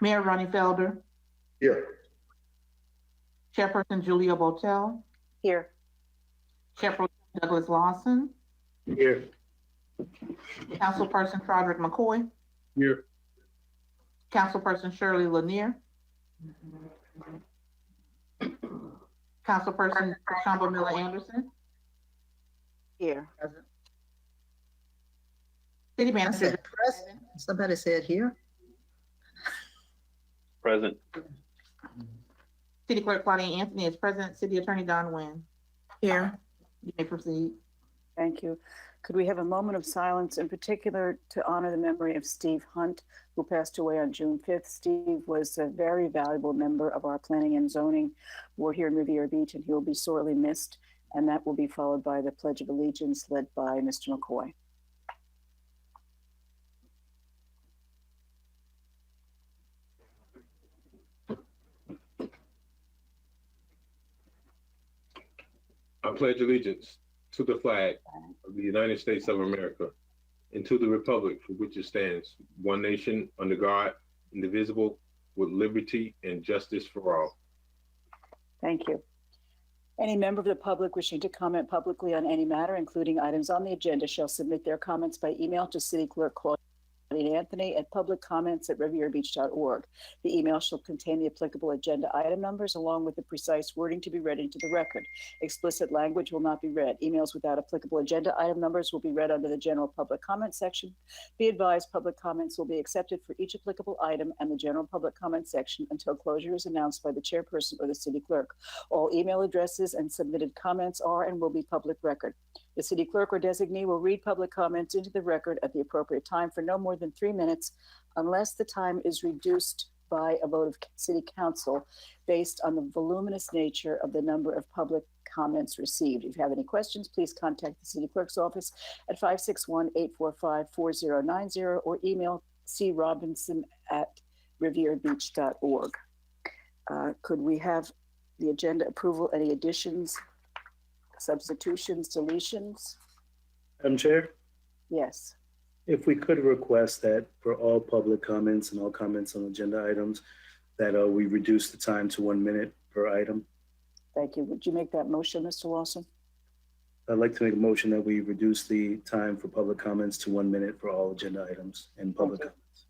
Mayor Ronnie Felder, Here. Chairperson Julia Botel, Here. Chairperson Douglas Lawson, Here. Councilperson Roderick McCoy, Here. Councilperson Shirley Lanier, Councilperson Shamba Miller Anderson, Here. City I Manager said present. Somebody said here. Present. City Clerk Claudia Anthony is present. City Attorney Don Nguyen. Here. You may proceed. Thank you. Could we have a moment of silence, in particular to honor the memory of Steve Hunt, who passed away on June 5th. Steve was a very valuable member of our planning and zoning board here in Riviera Beach, and he will be sorely missed. And that will be followed by the Pledge of Allegiance led by Mr. McCoy. I pledge allegiance to the flag of the United States of America and to the republic for which it stands, one nation, under God, indivisible, with liberty and justice for all. Thank you. Any member of the public wishing to comment publicly on any matter, including items on the agenda, shall submit their comments by email to City Clerk Claudia Anthony at publiccomments@rivierabeach.org. The email shall contain the applicable agenda item numbers along with the precise wording to be read into the record. Explicit language will not be read. Emails without applicable agenda item numbers will be read under the general public comment section. Be advised, public comments will be accepted for each applicable item and the general public comment section until closure is announced by the chairperson or the city clerk. All email addresses and submitted comments are and will be public record. The city clerk or designee will read public comments into the record at the appropriate time for no more than 3 minutes, unless the time is reduced by a vote of city council based on the voluminous nature of the number of public comments received. If you have any questions, please contact the city clerk's office at 561-845-4090 or email crobinson@rivierabeach.org. Could we have the agenda approval? Any additions, substitutions, deletions? Madam Chair, Yes. if we could request that for all public comments and all comments on agenda items, that we reduce the time to 1 minute per item. Thank you. Would you make that motion, Mr. Lawson? I'd like to make a motion that we reduce the time for public comments to 1 minute for all agenda items and public Thank comments.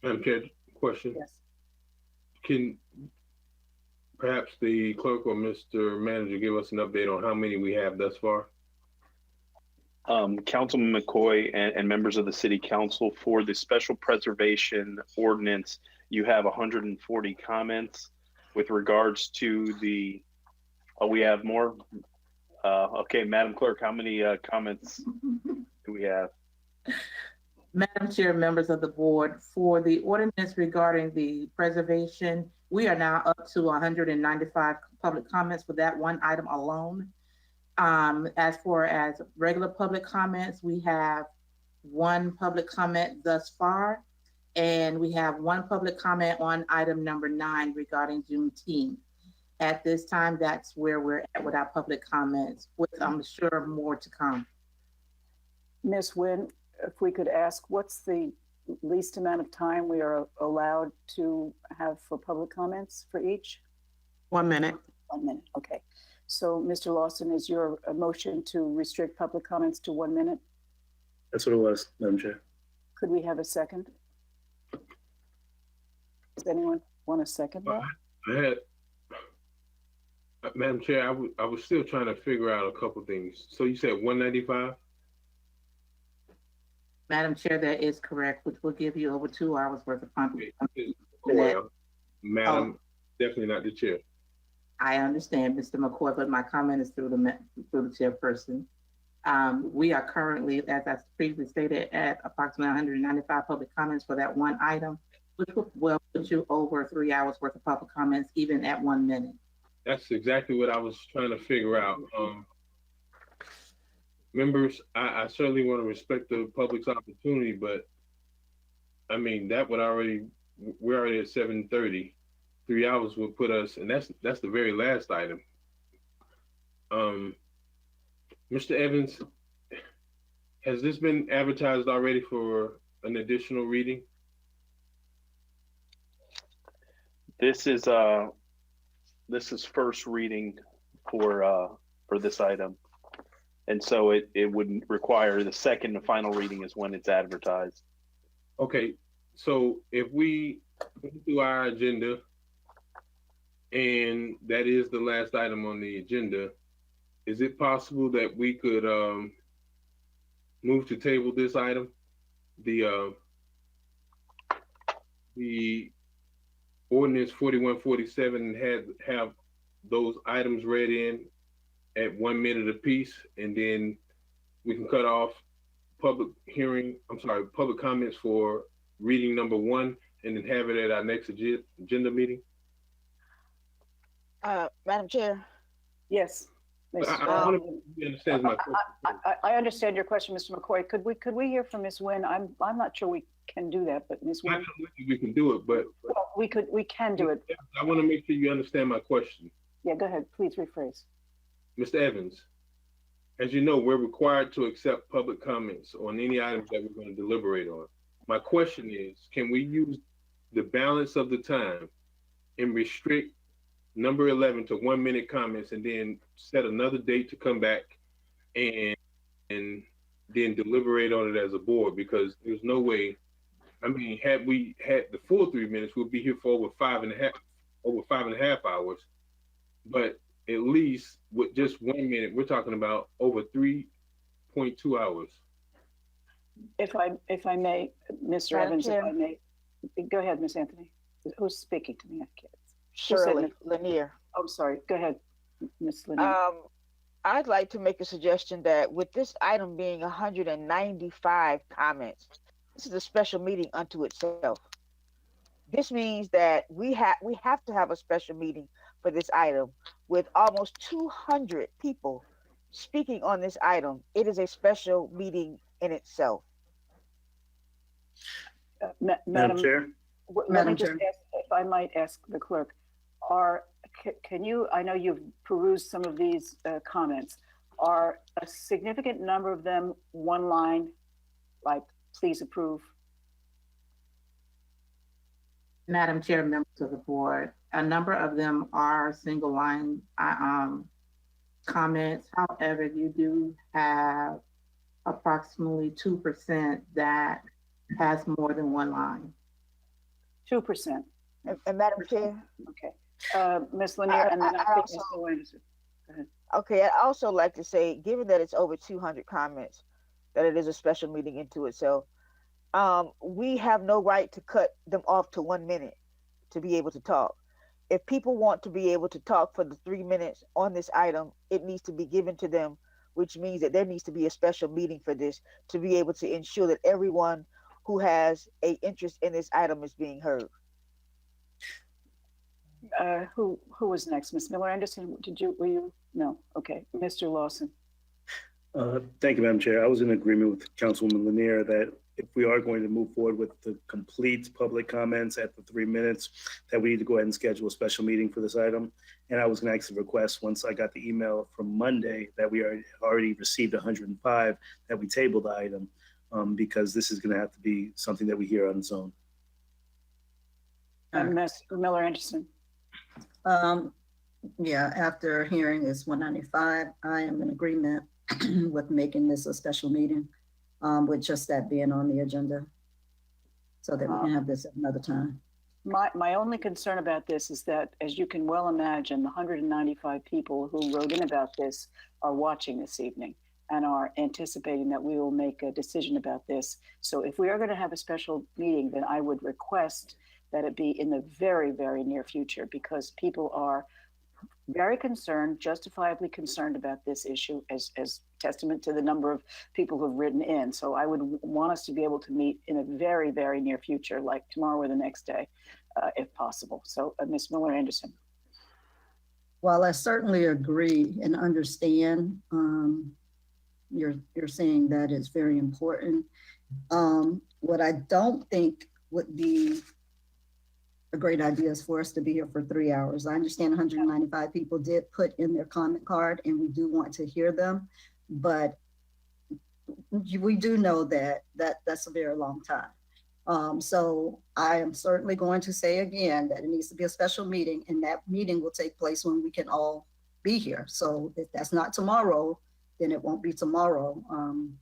Madam Chair, question. Yes. Can perhaps the clerk or Mr. Manager give us an update on how many we have thus far? Councilman McCoy and members of the city council, for the special preservation ordinance, you have 140 comments. With regards to the, we have more. Okay, Madam Clerk, how many comments do we have? Madam Chair, members of the board, for the ordinance regarding the preservation, we are now up to 195 public comments for that one item alone. As far as regular public comments, we have one public comment thus far, and we have one public comment on item number 9 regarding Juneteenth. At this time, that's where we're at with our public comments, with I'm sure more to come. Ms. Nguyen, if we could ask, what's the least amount of time we are allowed to have for public comments for each? 1 minute. 1 minute, okay. So, Mr. Lawson, is your motion to restrict public comments to 1 minute? That's what it was, Madam Chair. Could we have a second? Does anyone want a second that? I had, Madam Chair, I was still trying to figure out a couple things. So you said 195? Madam Chair, that is correct, which will give you over 2 hours worth of content. Well, Madam, definitely not the chair. I understand, Mr. McCoy, but my comment is through the chairperson. We are currently, as I previously stated, at approximately 195 public comments for that one item, which will put you over 3 hours worth of public comments, even at 1 minute. That's exactly what I was trying to figure out. Members, I certainly want to respect the public's opportunity, but I mean, that would we're already at 7:30. 3 hours would put us, and that's the very last item. Mr. Evans, has this been advertised already for an additional reading? This is first reading for this item. And so it would require the second and final reading is when it's advertised. Okay, so if we go through our agenda, and that is the last item on the agenda, is it possible that we could move to table this item? The ordinance 4147 have those items read in at 1 minute apiece, and then we can cut off public comments for reading number 1, and then have it at our next agenda meeting. Madam Chair. Yes. Ms. I want to understand my question. I understand your question, Mr. McCoy. Could we hear from Ms. Nguyen? I'm not sure we can do that, but Ms. Nguyen. Absolutely, we can do it, but Well, we can do it. I want to make sure you understand my question. Yeah, go ahead. Please rephrase. Mr. Evans, as you know, we're required to accept public comments on any items that we're going to deliberate on. My question is, can we use the balance of the time and restrict number 11 to 1 minute comments, and then set another date to come back and then deliberate on it as a board? Because there's no way, I mean, had we had the full 3 minutes, we'd be here for over five and a half hours. But at least with just 1 minute, we're talking about over 3.2 hours. If I may, Mr. Madam Evans, Chair. if I may, go ahead, Ms. Anthony. Who's speaking to me? I can't. Shirley Lanier. I'm sorry. Go ahead, Ms. Lanier. I'd like to make a suggestion that with this item being 195 comments, this is a special meeting unto itself. This means that we have to have a special meeting for this item with almost 200 people speaking on this item. It is a special meeting in itself. Madam Chair? Let me Madam just Chair. ask, if I might ask the clerk, can you, I know you've perused some of these comments, are a significant number of them one line, like please approve? Madam Chair, members of the board, a number of them are single line comments. However, you do have approximately 2% that has more than one line. 2%. And Madam Chair, Okay. Ms. Lanier, and then I think also- Mr. Anderson. okay, I'd also like to say, given that it's over 200 comments, that it is a special meeting into itself, we have no right to cut them off to 1 minute to be able to talk. If people want to be able to talk for the 3 minutes on this item, it needs to be given to them, which means that there needs to be a special meeting for this to be able to ensure that everyone who has an interest in this item is being heard. Who was next? Ms. Miller Anderson, were you? No. Okay. Mr. Lawson. Thank you, Madam Chair. I was in agreement with Councilwoman Lanier that if we are going to move forward with the complete public comments at the 3 minutes, that we need to go ahead and schedule a special meeting for this item. And I was going to actually request, once I got the email from Monday, that we already received 105, that we table the item, because this is going to have to be something that we hear on its own. Ms. Miller Anderson. Yeah, after hearing this 195, I am in agreement with making this a special meeting, with just that being on the agenda, so that we can have this at another time. My only concern about this is that, as you can well imagine, the 195 people who wrote in about this are watching this evening and are anticipating that we will make a decision about this. So if we are going to have a special meeting, then I would request that it be in the very, very near future, because people are very concerned, justifiably concerned about this issue, as testament to the number of people who've written in. So I would want us to be able to meet in a very, very near future, like tomorrow or the next day, if possible. So Ms. Miller Anderson. While I certainly agree and understand, you're saying that is very important. What I don't think would be a great idea is for us to be here for 3 hours. I understand 195 people did put in their comment card, and we do want to hear them, but we do know that that's a very long time. So I am certainly going to say again that it needs to be a special meeting, and that meeting will take place when we can all be here. So if that's not tomorrow, then it won't be tomorrow.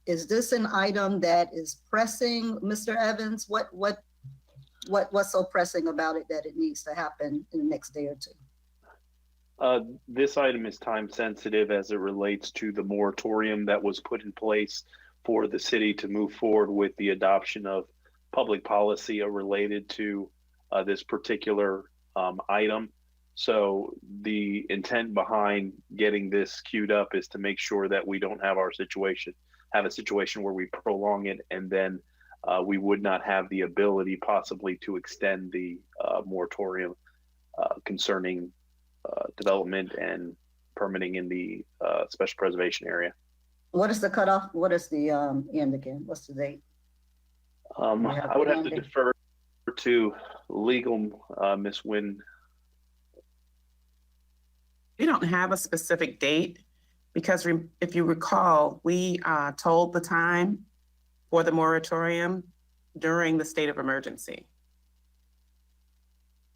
Is this an item that is pressing, Mr. Evans? What's so pressing about it that it needs to happen in the next day or two? This item is time sensitive as it relates to the moratorium that was put in place for the city to move forward with the adoption of public policy related to this particular item. So the intent behind getting this queued up is to make sure that we don't have a situation where we prolong it and then we would not have the ability possibly to extend the moratorium concerning development and permitting in the special preservation area. What is the cutoff? What is the end again? What's the date? I would have to defer to legal, Ms. Wynn. We don't have a specific date because if you recall, we told the time for the moratorium during the state of emergency.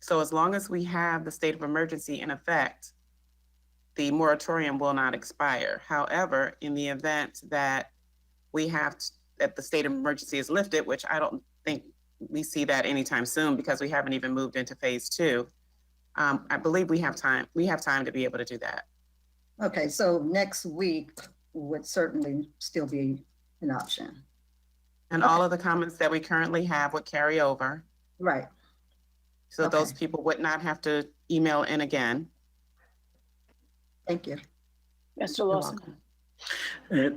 So as long as we have the state of emergency in effect, the moratorium will not expire. However, in the event that that the state of emergency is lifted, which I don't think we see that anytime soon because we haven't even moved into phase 2. I believe we have time. We have time to be able to do that. Okay, so next week would certainly still be an option. And all of the comments that we currently have would carry over. Right. So Okay. those people would not have to email in again. Thank you. Mr. You're Lawson? welcome.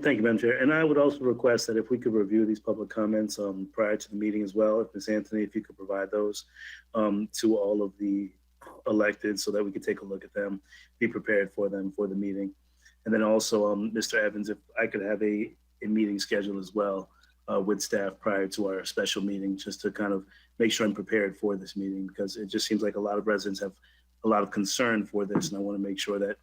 Thank you, Madam Chair. And I would also request that if we could review these public comments prior to the meeting as well, if Ms. Anthony, if you could provide those to all of the elected so that we could take a look at them, be prepared for them for the meeting. And then also, Mr. Evans, if I could have a meeting scheduled as well with staff prior to our special meeting, just to kind of make sure I'm prepared for this meeting, because it just seems like a lot of residents have a lot of concern for this. And I want to make sure that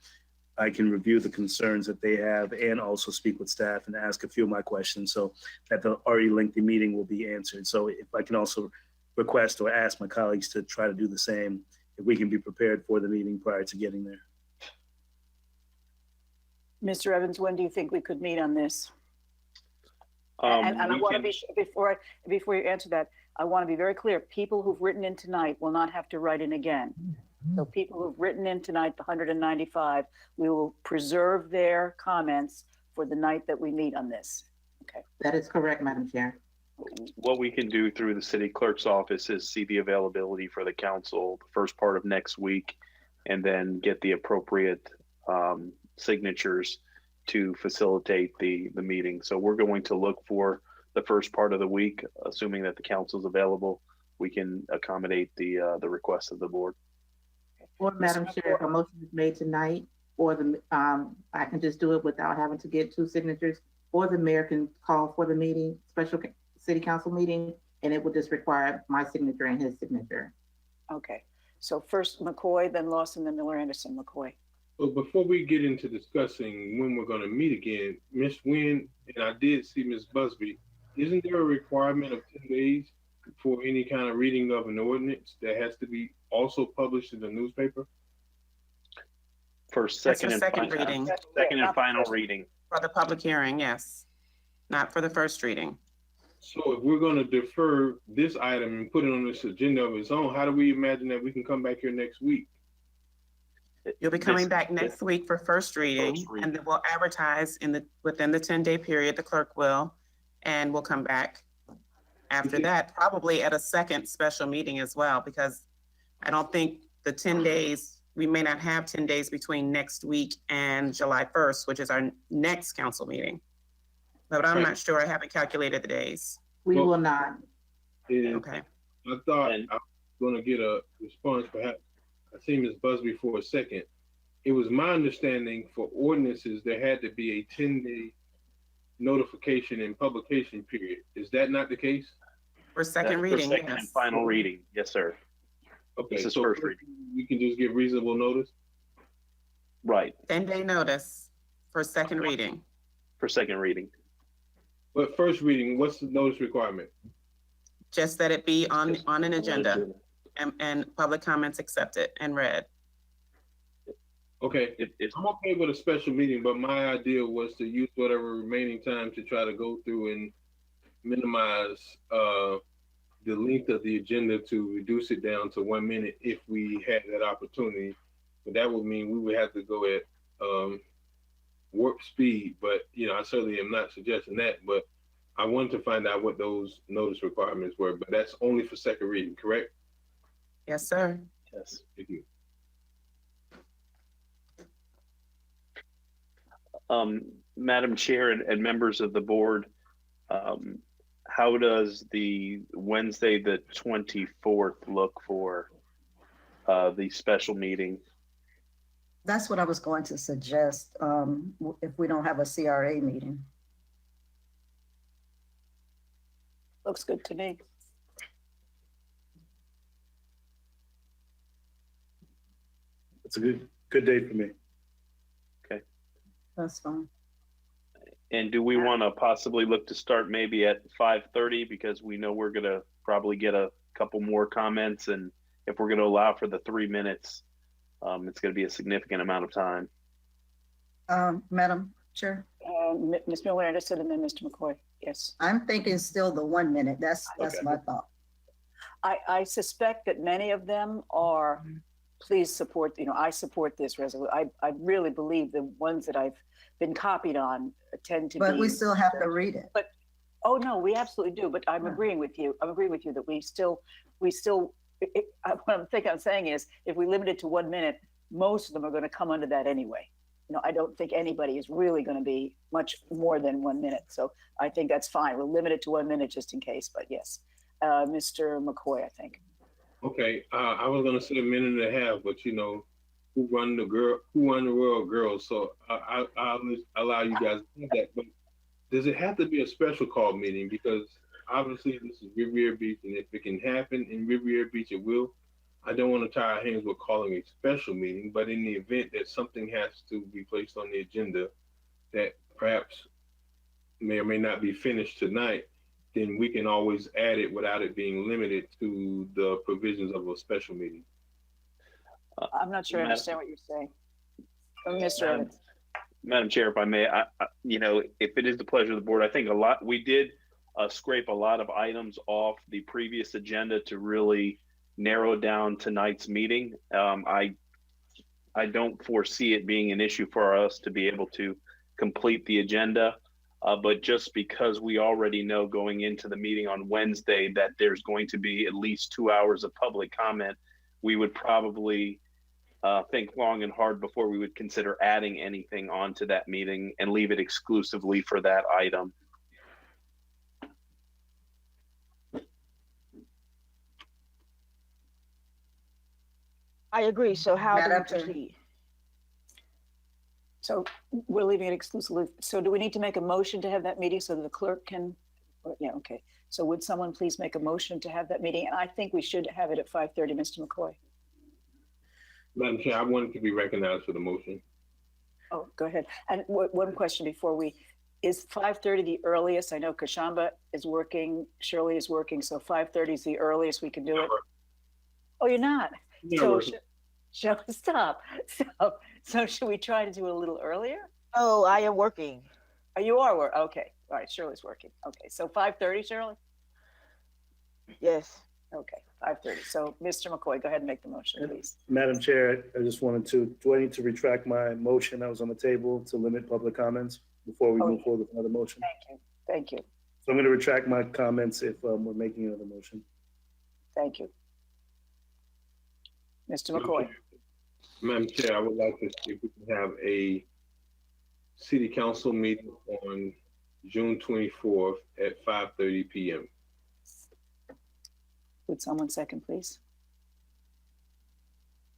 I can review the concerns that they have and also speak with staff and ask a few of my questions so that the already lengthy meeting will be answered. So if I can also request or ask my colleagues to try to do the same, if we can be prepared for the meeting prior to getting there. Mr. Evans, when do you think we could meet on this? And I want to be, before you answer that, I want to be very clear. People who've written in tonight will not have to write in again. So people who've written in tonight, the 195, we will preserve their comments for the night that we meet on this. Okay. That is correct, Madam Chair. What we can do through the city clerk's office is see the availability for the council the first part of next week and then get the appropriate signatures to facilitate the meeting. So we're going to look for the first part of the week, assuming that the council is available. We can accommodate the request of the board. Or Madam Chair, if a motion is made tonight, or I can just do it without having to get 2 signatures, or the mayor can call for the meeting, special city council meeting, and it would just require my signature and his signature. Okay. So first McCoy, then Lawson, then Miller Anderson. McCoy. Well, before we get into discussing when we're going to meet again, Ms. Wynn, and I did see Ms. Busby, isn't there a requirement of 10 days for any kind of reading of an ordinance that has to be also published in the newspaper? For second and final reading. For the public hearing, yes. Not for the first reading. So if we're going to defer this item and put it on this agenda of its own, how do we imagine that we can come back here next week? You'll be coming back next week for first reading, and then we'll advertise within the 10-day period, the clerk will, and we'll come back after that, probably at a second special meeting as well, because I don't think the 10 days, we may not have 10 days between next week and July 1st, which is our next council meeting. But I'm not sure, I haven't calculated the days. We will not. Okay. I thought I was going to get a response, perhaps. I see Ms. Busby for a second. It was my understanding for ordinances, there had to be a 10-day notification and publication period. Is that not the case? For second reading, for second yes. and final reading. Yes, sir. Okay, This is so first reading. we can just give reasonable notice? Right, 10-day notice for second reading. for second reading. But first reading, what's the notice requirement? just that it be on an agenda and public comments accepted and read. Okay, If I'm okay with a special meeting, but my idea was to use whatever remaining time to try to go through and minimize the length of the agenda to reduce it down to 1 minute if we had that opportunity. But that would mean we would have to go at warp speed. But I certainly am not suggesting that. But I wanted to find out what those notice requirements were. But that's only for second reading, correct? Yes, sir. yes. Thank you. Madam Chair and members of the board, how does the Wednesday, the 24th look for the special meeting? That's what I was going to suggest, if we don't have a CRA meeting. Looks good to me. It's a good day for me. That's fine. And do we want to possibly look to start maybe at 5:30, because we know we're going to probably get a couple more comments, and if we're going to allow for the 3 minutes, it's going to be a significant amount of time. Madam Chair, Ms. Miller Anderson and then Mr. McCoy. Yes. I'm thinking still the 1 minute. That's Okay. my thought. I suspect that many of them are, please support, I support this resolution. I really believe the ones that I've been copied on tend to be. But we still have to read it. Oh, no, we absolutely do. But I'm agreeing with you. I'm agreeing with you that what I'm saying is, if we limit it to 1 minute, most of them are going to come under that anyway. I don't think anybody is really going to be much more than 1 minute. So I think that's fine. We'll limit it to 1 minute just in case, but yes. Mr. McCoy, I think. Okay, I was gonna say a minute and a half, but who run the world, girls? So I'll allow you guys to do that. But does it have to be a special call meeting? Because obviously this is Riviera Beach, and if it can happen in Riviera Beach, it will. I don't want to tie our hands with calling a special meeting, but in the event that something has to be placed on the agenda that perhaps may or may not be finished tonight, then we can always add it without it being limited to the provisions of a special meeting. I'm not sure I understand what you're saying. Mr. Evans. Madam Chair, if I may, if it is the pleasure of the board, I think we did scrape a lot of items off the previous agenda to really narrow down tonight's meeting. I don't foresee it being an issue for us to be able to complete the agenda. But just because we already know going into the meeting on Wednesday that there's going to be at least 2 hours of public comment, we would probably think long and hard before we would consider adding anything onto that meeting and leave it exclusively for that item. I agree. So how do we Madam Chair. proceed? So we're leaving it exclusively. So do we need to make a motion to have that meeting so that the clerk can, yeah, okay. So would someone please make a motion to have that meeting? And I think we should have it at 5:30, Mr. McCoy. Madam Chair, I wanted to be recognized for the motion. Oh, go ahead. And one question before is 5:30 the earliest? I know Kashamba is working, Shirley is working, so 5:30 is the earliest we can do it. Oh, you're not? So shall we stop? So should we try to do it a little earlier? Oh, I am working. Oh, you are working. Okay. All right. Shirley's working. Okay. So 5:30, Shirley? Yes. Okay. 5:30. So Mr. McCoy, go ahead and make the motion, please. Madam Chair, I just wanted do I need to retract my motion that was on the table to limit public comments before we move forward with another motion? Thank you. Thank you. So I'm going to retract my comments if we're making another motion. Thank you. Mr. McCoy. Madam Chair, I would like to see if we can have a city council meeting on June 24th at 5:30 p.m. Would someone second, please?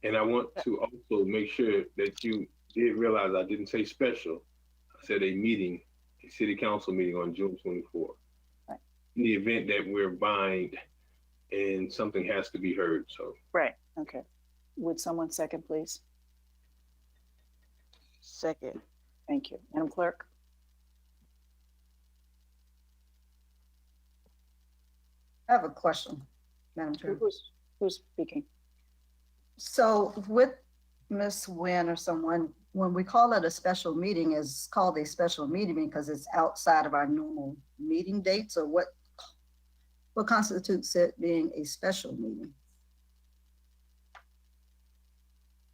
And I want to also make sure that you did realize I didn't say special. I said a meeting, a city council meeting on June 24th. Right. In the event that we're bind and something has to be heard, so. Right. Okay. Would someone second, please? Second. Thank you. Madam Clerk? I have a question, Madam Chair. Who's speaking? So with Ms. Nguyen or someone, when we call it a special meeting, is called a special meeting because it's outside of our normal meeting dates, or what constitutes it being a special meeting?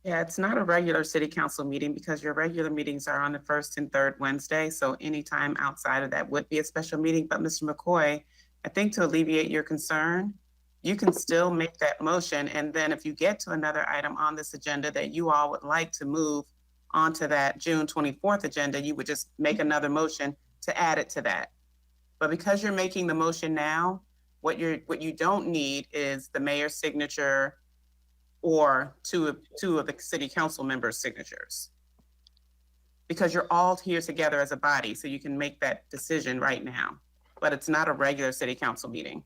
Yeah, it's not a regular city council meeting because your regular meetings are on the first and third Wednesday. So anytime outside of that would be a special meeting. But Mr. McCoy, I think to alleviate your concern, you can still make that motion. And then if you get to another item on this agenda that you all would like to move onto that June 24th agenda, you would just make another motion to add it to that. But because you're making the motion now, what you don't need is the mayor's signature or two of the city council members' signatures. Because you're all here together as a body, so you can make that decision right now. But it's not a regular city council meeting.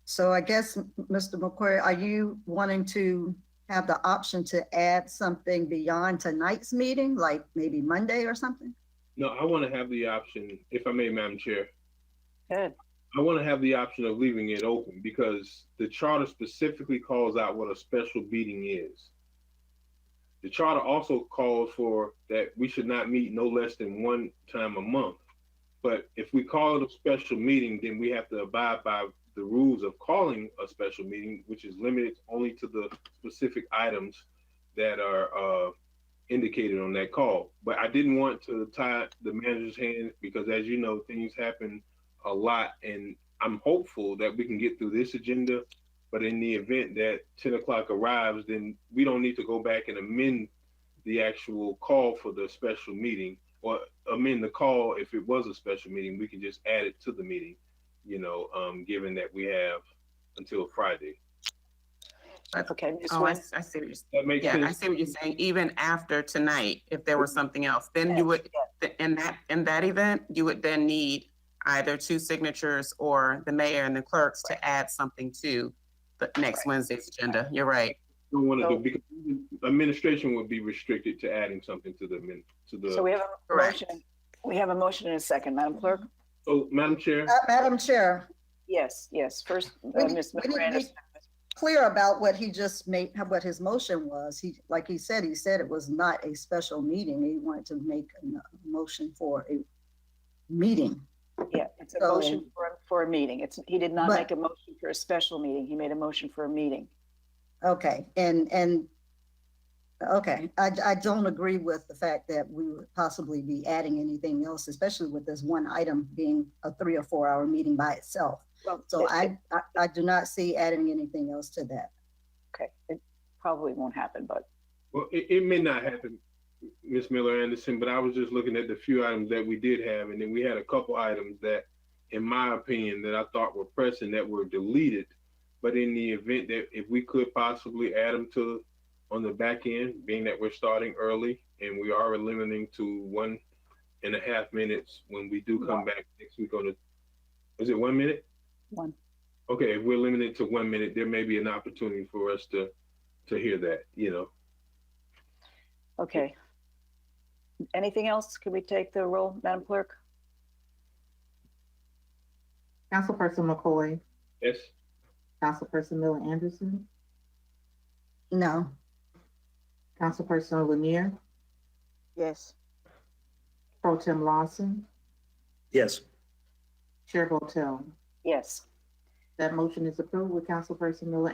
So I guess, Mr. McCoy, are you wanting to have the option to add something beyond tonight's meeting, like maybe Monday or something? No, I want to have the option, if I may, Madam Chair. Good. I want to have the option of leaving it open because the charter specifically calls out what a special meeting is. The charter also calls for that we should not meet no less than one time a month. But if we call it a special meeting, then we have to abide by the rules of calling a special meeting, which is limited only to the specific items that are indicated on that call. But I didn't want to tie the manager's hands because, as you know, things happen a lot, and I'm hopeful that we can get through this agenda. But in the event that 10 o'clock arrives, then we don't need to go back and amend the actual call for the special meeting, or amend the call if it was a special meeting. We can just add it to the meeting, given that we have until Friday. Okay, Ms. Oh, I Nguyen. see what you're saying. That makes sense. I see what you're saying. Even after tonight, if there was something else, then you would, in that event, you would then need either two signatures or the mayor and the clerks to add something to the next Wednesday's agenda. You're right. Don't want to do, because administration would be restricted to adding something to the. So we have a Correct. motion. We have a motion and a second, Madam Clerk. So, Madam Chair. Madam Chair, Yes. First, We need- Ms. we need to McGrannis. be clear about what he just made, what his motion was. Like he said it was not a special meeting. He wanted to make a motion for a meeting. Yeah, it's a So- motion for a meeting. He did not But- make a motion for a special meeting. He made a motion for a meeting. Okay, and okay, I don't agree with the fact that we would possibly be adding anything else, especially with this one item being a 3 or 4 hour meeting by itself. Well, So I do not see adding anything else to that. Okay, it probably won't happen, but Well, it may not happen, Ms. Miller Anderson, but I was just looking at the few items that we did have, and then we had a couple items that, in my opinion, that I thought were pressing that were deleted. But in the event that if we could possibly add them to on the back end, being that we're starting early and we are limiting to 1.5 minutes when we do come back next week is it 1 minute? one. Okay, if we're limited to 1 minute, there may be an opportunity for us to hear that, Okay. Anything else? Could we take the roll, Madam Clerk? Councilperson McCoy, Yes. Councilperson Miller Anderson, No, Councilperson Lanier, Yes. Pro Tem Lawson, Yes. Chair Votel. Yes. That motion is approved with Councilperson Miller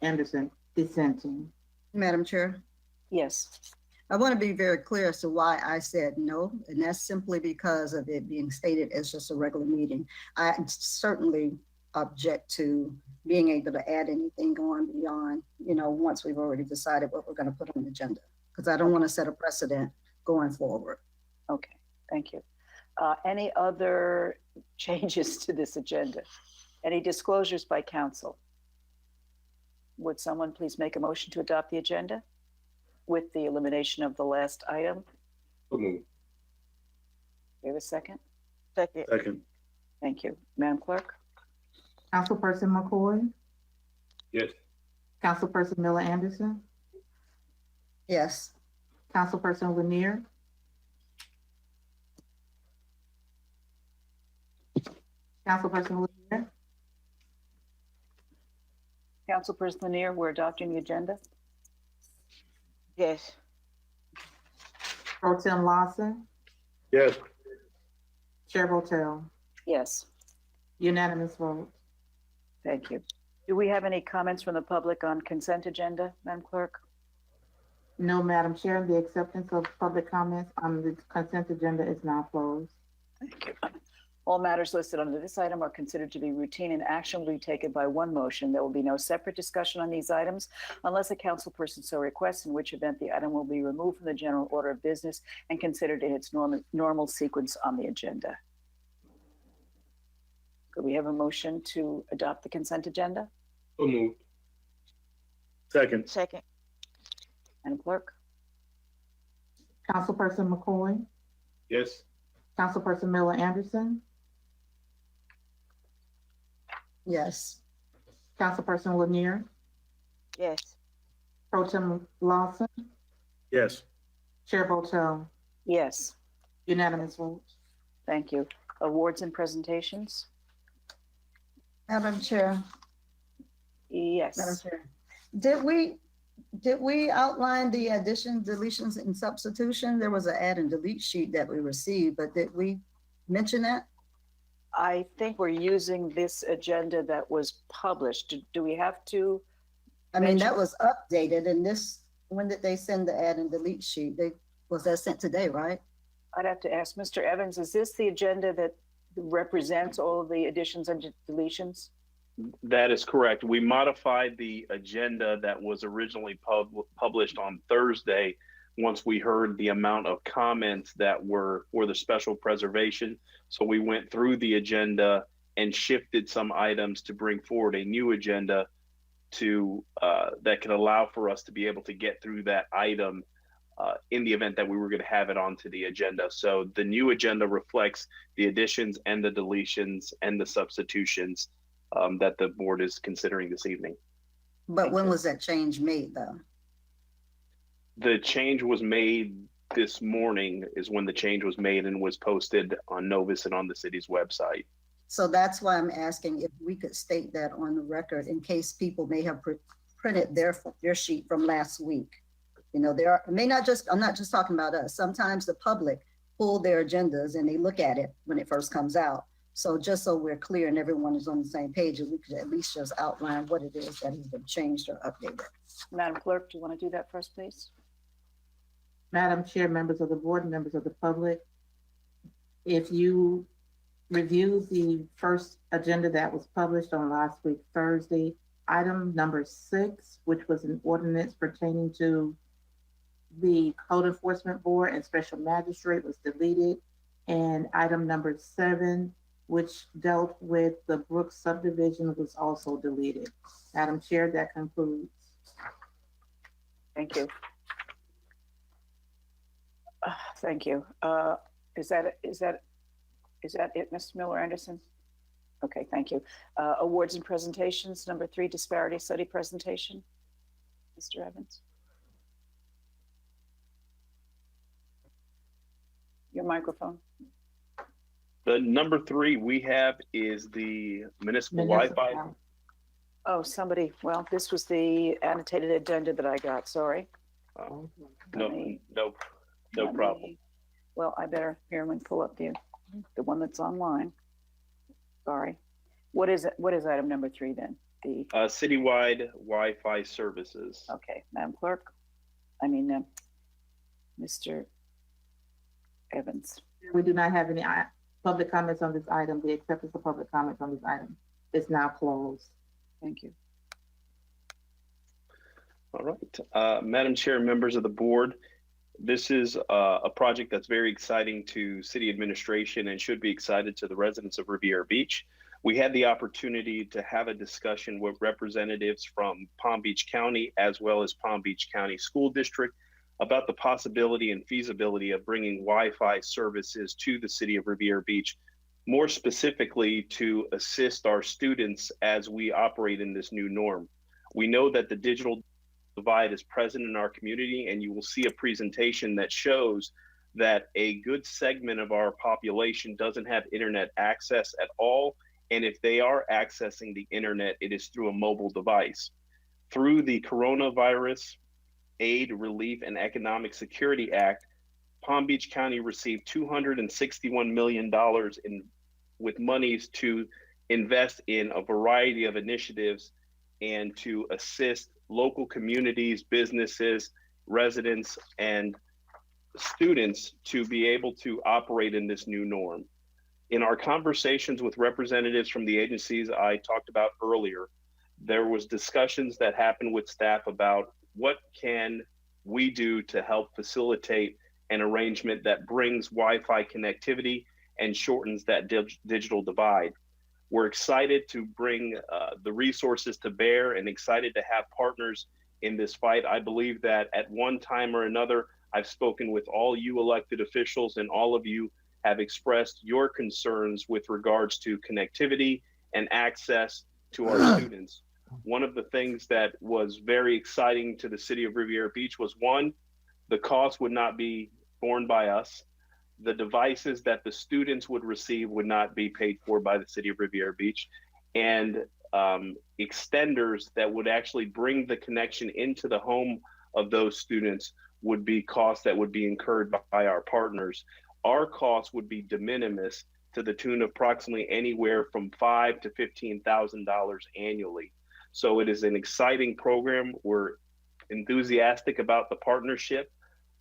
Anderson dissenting. Madam Chair, Yes. I want to be very clear as to why I said no, and that's simply because of it being stated as just a regular meeting. I certainly object to being able to add anything on beyond, once we've already decided what we're going to put on the agenda, because I don't want to set a precedent going forward. Okay, thank you. Any other changes to this agenda? Any disclosures by council? Would someone please make a motion to adopt the agenda with the elimination of the last item? So move. We have a second? Second. Second. Thank you. Madam Clerk? Councilperson McCoy, Yes. Councilperson Miller Anderson, Yes, Councilperson Lanier, Councilperson Lanier, Councilperson Lanier, we're adopting the agenda. Yes. Pro Tem Lawson, Yes. Chair Votel, Yes, unanimous vote. thank you. Do we have any comments from the public on consent agenda, Madam Clerk? No, Madam Chair, the acceptance of public comments on the consent agenda is now closed. Thank you. All matters listed under this item are considered to be routine and action will be taken by one motion. There will be no separate discussion on these items unless a council person so requests, in which event the item will be removed from the general order of business and considered in its normal sequence on the agenda. Could we have a motion to adopt the consent agenda? So moved. Second. Second. Madam Clerk? Councilperson McCoy, Yes. Councilperson Miller Anderson, Yes. Councilperson Lanier, Yes. Pro Tem Lawson, Yes. Chair Votel, Yes, unanimous vote. thank you. Awards and presentations? Madam Chair, Yes. Madam Chair, did we outline the additions, deletions, and substitution? There was an add and delete sheet that we received, but did we mention that? I think we're using this agenda that was published. Do we have to? I mean, Mention- that was updated and this, when did they send the add and delete sheet? Was that sent today, right? I'd have to ask Mr. Evans, is this the agenda that represents all of the additions and deletions? That is correct. We modified the agenda that was originally published on Thursday once we heard the amount of comments that were for the special preservation. So we went through the agenda and shifted some items to bring forward a new agenda to that could allow for us to be able to get through that item in the event that we were going to have it onto the agenda. So the new agenda reflects the additions and the deletions and the substitutions that the board is considering this evening. But when was that change made though? The change was made this morning is when the change was made and was posted on Novus and on the city's website. So that's why I'm asking if we could state that on the record in case people may have printed their sheet from last week. You know, I'm not just talking about us. Sometimes the public pull their agendas and they look at it when it first comes out. So just so we're clear and everyone is on the same page, we could at least just outline what it is that has been changed or updated. Madam Clerk, do you want to do that first, please? Madam Chair, members of the board, members of the public, if you review the first agenda that was published on last week, Thursday, item number 6, which was an ordinance pertaining to the Code Enforcement Board and Special Magistrate, was deleted. And item number 7, which dealt with the Brooks subdivision, was also deleted. Madam Chair, that concludes. Thank you. Thank you. Is that it, Mr. Miller Anderson? Okay, thank you. Awards and presentations, number 3, disparity study presentation. Mr. Evans. Your microphone. The number 3 we have is the municipal Wi-Fi. Oh, somebody, well, this was the annotated agenda that I got, sorry. No problem. Well, I better here and pull up the one that's online. Sorry. What is it? What is item number 3 then? The Citywide Wi-Fi services. okay, Madam Clerk. Mr. Evans. We do not have any public comments on this item. The acceptance of public comments on this item is now closed. Thank you. All right. Madam Chair, members of the board, this is a project that's very exciting to city administration and should be excited to the residents of Riviera Beach. We had the opportunity to have a discussion with representatives from Palm Beach County as well as Palm Beach County School District about the possibility and feasibility of bringing Wi-Fi services to the city of Riviera Beach, more specifically to assist our students as we operate in this new norm. We know that the digital divide is present in our community, and you will see a presentation that shows that a good segment of our population doesn't have internet access at all, And if they are accessing the internet, it is through a mobile device. Through the Coronavirus Aid, Relief, and Economic Security Act, Palm Beach County received $261 million with monies to invest in a variety of initiatives and to assist local communities, businesses, residents, and students to be able to operate in this new norm. In our conversations with representatives from the agencies I talked about earlier, there was discussions that happened with staff about what can we do to help facilitate an arrangement that brings Wi-Fi connectivity and shortens that digital divide. We're excited to bring the resources to bear and excited to have partners in this fight. I believe that at one time or another, I've spoken with all you elected officials, and all of you have expressed your concerns with regards to connectivity and access to our students. One of the things that was very exciting to the city of Riviera Beach was, one, the cost would not be borne by us. The devices that the students would receive would not be paid for by the city of Riviera Beach. And extenders that would actually bring the connection into the home of those students would be costs that would be incurred by our partners. Our costs would be de minimis, to the tune of approximately anywhere from $5,000 to $15,000 annually. So it is an exciting program. We're enthusiastic about the partnership.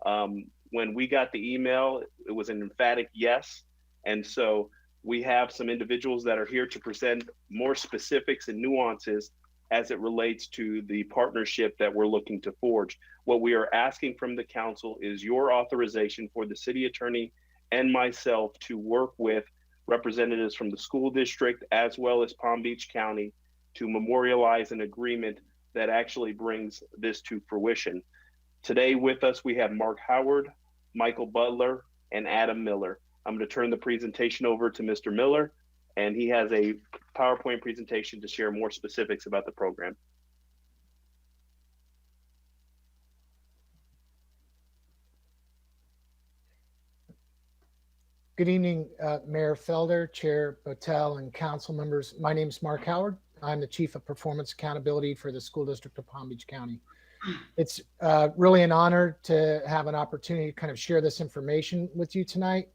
When we got the email, it was an emphatic yes. And so we have some individuals that are here to present more specifics and nuances as it relates to the partnership that we're looking to forge. What we are asking from the council is your authorization for the city attorney and myself to work with representatives from the school district as well as Palm Beach County to memorialize an agreement that actually brings this to fruition. Today with us, we have Mark Howard, Michael Butler, and Adam Miller. I'm going to turn the presentation over to Mr. Miller, and he has a PowerPoint presentation to share more specifics about the program. Good evening, Mayor Felder, Chair Botel, and council members. My name is Mark Howard. I'm the Chief of Performance Accountability for the School District of Palm Beach County. It's really an honor to have an opportunity to kind of share this information with you tonight.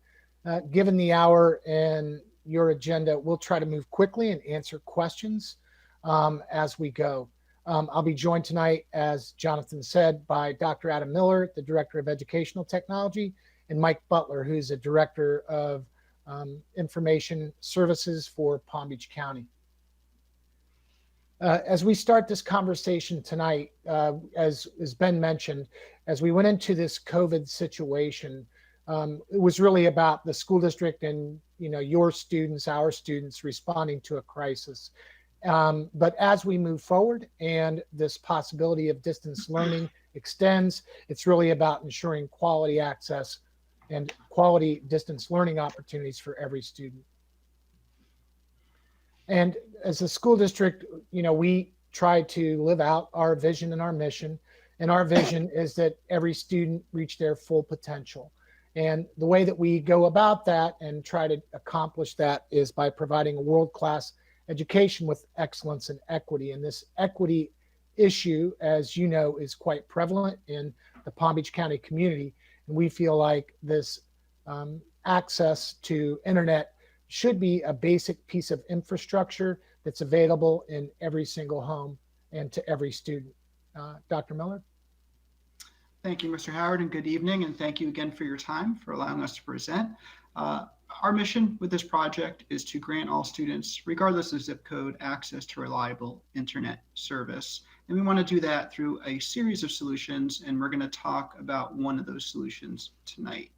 Given the hour and your agenda, we'll try to move quickly and answer questions as we go. I'll be joined tonight, as Jonathan said, by Dr. Adam Miller, the Director of Educational Technology, and Mike Butler, who's a Director of Information Services for Palm Beach County. As we start this conversation tonight, as Ben mentioned, as we went into this COVID situation, it was really about the school district and your students, our students, responding to a crisis. But as we move forward and this possibility of distance learning extends, it's really about ensuring quality access and quality distance learning opportunities for every student. And as a school district, we try to live out our vision and our mission. And our vision is that every student reach their full potential. And the way that we go about that and try to accomplish that is by providing a world-class education with excellence and equity. And this equity issue, as you know, is quite prevalent in the Palm Beach County community. And we feel like this access to internet should be a basic piece of infrastructure that's available in every single home and to every student. Dr. Miller? Thank you, Mr. Howard, and good evening. And thank you again for your time, for allowing us to present. Our mission with this project is to grant all students, regardless of zip code, access to reliable internet service. And we want to do that through a series of solutions, and we're going to talk about one of those solutions tonight.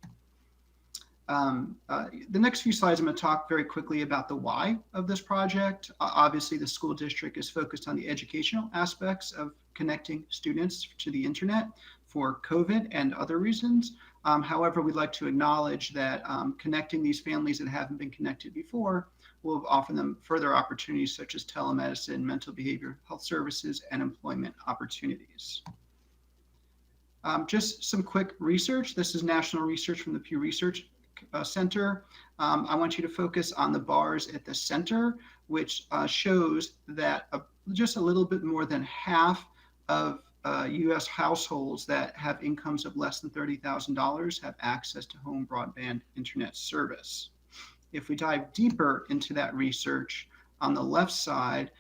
The next few slides, I'm going to talk very quickly about the why of this project. Obviously, the school district is focused on the educational aspects of connecting students to the internet for COVID and other reasons. However, we'd like to acknowledge that connecting these families that haven't been connected before will offer them further opportunities such as telemedicine, mental behavior health services, and employment opportunities. Just some quick research. This is national research from the Pew Research center. I want you to focus on the bars at the center, which shows that just a little bit more than half of U.S. households that have incomes of less than $30,000 have access to home broadband internet service. If we dive deeper into that research, on the left side,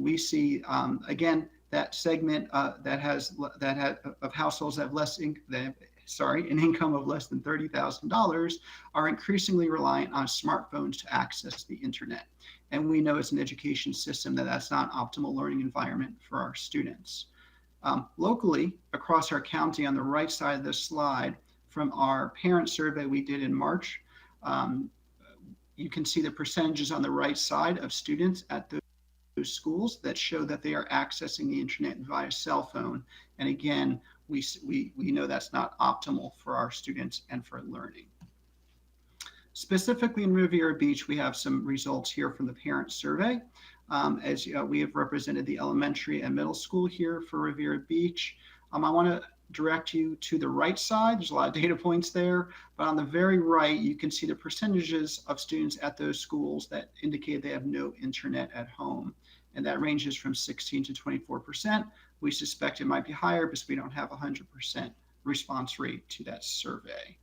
we see again that segment of households that have an income of less than $30,000 are increasingly reliant on smartphones to access the internet. And we know as an education system that that's not an optimal learning environment for our students. Locally, across our county on the right side of this slide, from our parent survey we did in March, you can see the percentages on the right side of students at those schools that show that they are accessing the internet via cell phone. And again, we know that's not optimal for our students and for learning. Specifically in Riviera Beach, we have some results here from the parent survey. As we have represented the elementary and middle school here for Riviera Beach. I want to direct you to the right side. There's a lot of data points there, but on the very right, you can see the percentages of students at those schools that indicate they have no internet at home. And that ranges from 16 to 24%. We suspect it might be higher because we don't have 100% response rate to that survey.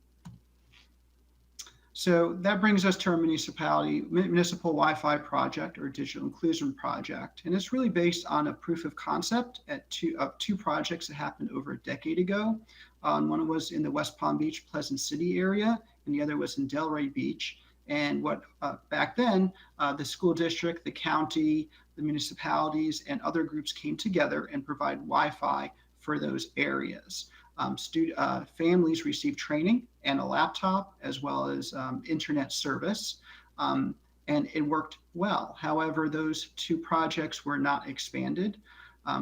So that brings us to our municipal Wi-Fi project or digital inclusion project. And it's really based on a proof of concept of two projects that happened over a decade ago. One was in the West Palm Beach, Pleasant City area, and the other was in Delray Beach. And back then, the school district, the county, the municipalities, and other groups came together and provide Wi-Fi for those areas. Families received training and a laptop as well as internet service, and it worked well. However, those two projects were not expanded.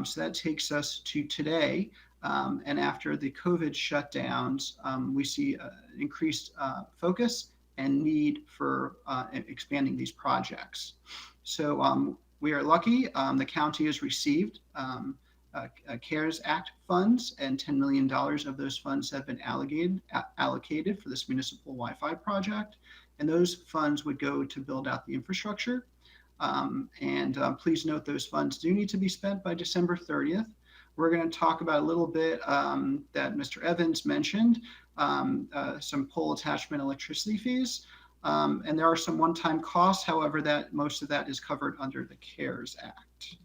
So that takes us to today. And after the COVID shutdowns, we see increased focus and need for expanding these projects. So we are lucky. The county has received CARES Act funds, and $10 million of those funds have been allocated for this municipal Wi-Fi project. And those funds would go to build out the infrastructure. Please note those funds do need to be spent by December 30th. We're going to talk about a little bit that Mr. Evans mentioned, some pole attachment electricity fees. And there are some one-time costs, however, that most of that is covered under the CARES Act.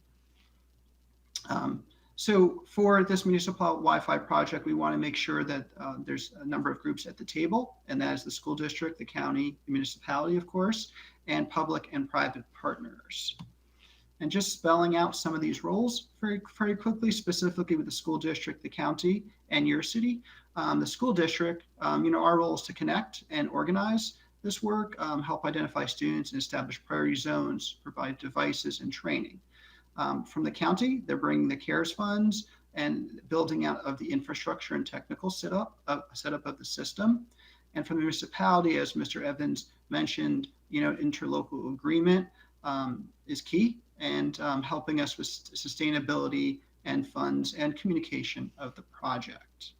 So for this municipal Wi-Fi project, we want to make sure that there's a number of groups at the table, and that is the school district, the county, the municipality, of course, and public and private partners. And just spelling out some of these roles very, very quickly, specifically with the school district, the county, and your city. The school district, our role is to connect and organize this work, help identify students and establish priority zones, provide devices and training. From the county, they're bringing the CARES funds and building out of the infrastructure and technical setup of the system. And from the municipality, as Mr. Evans mentioned, interlocal agreement is key, and helping us with sustainability and funds and communication of the project.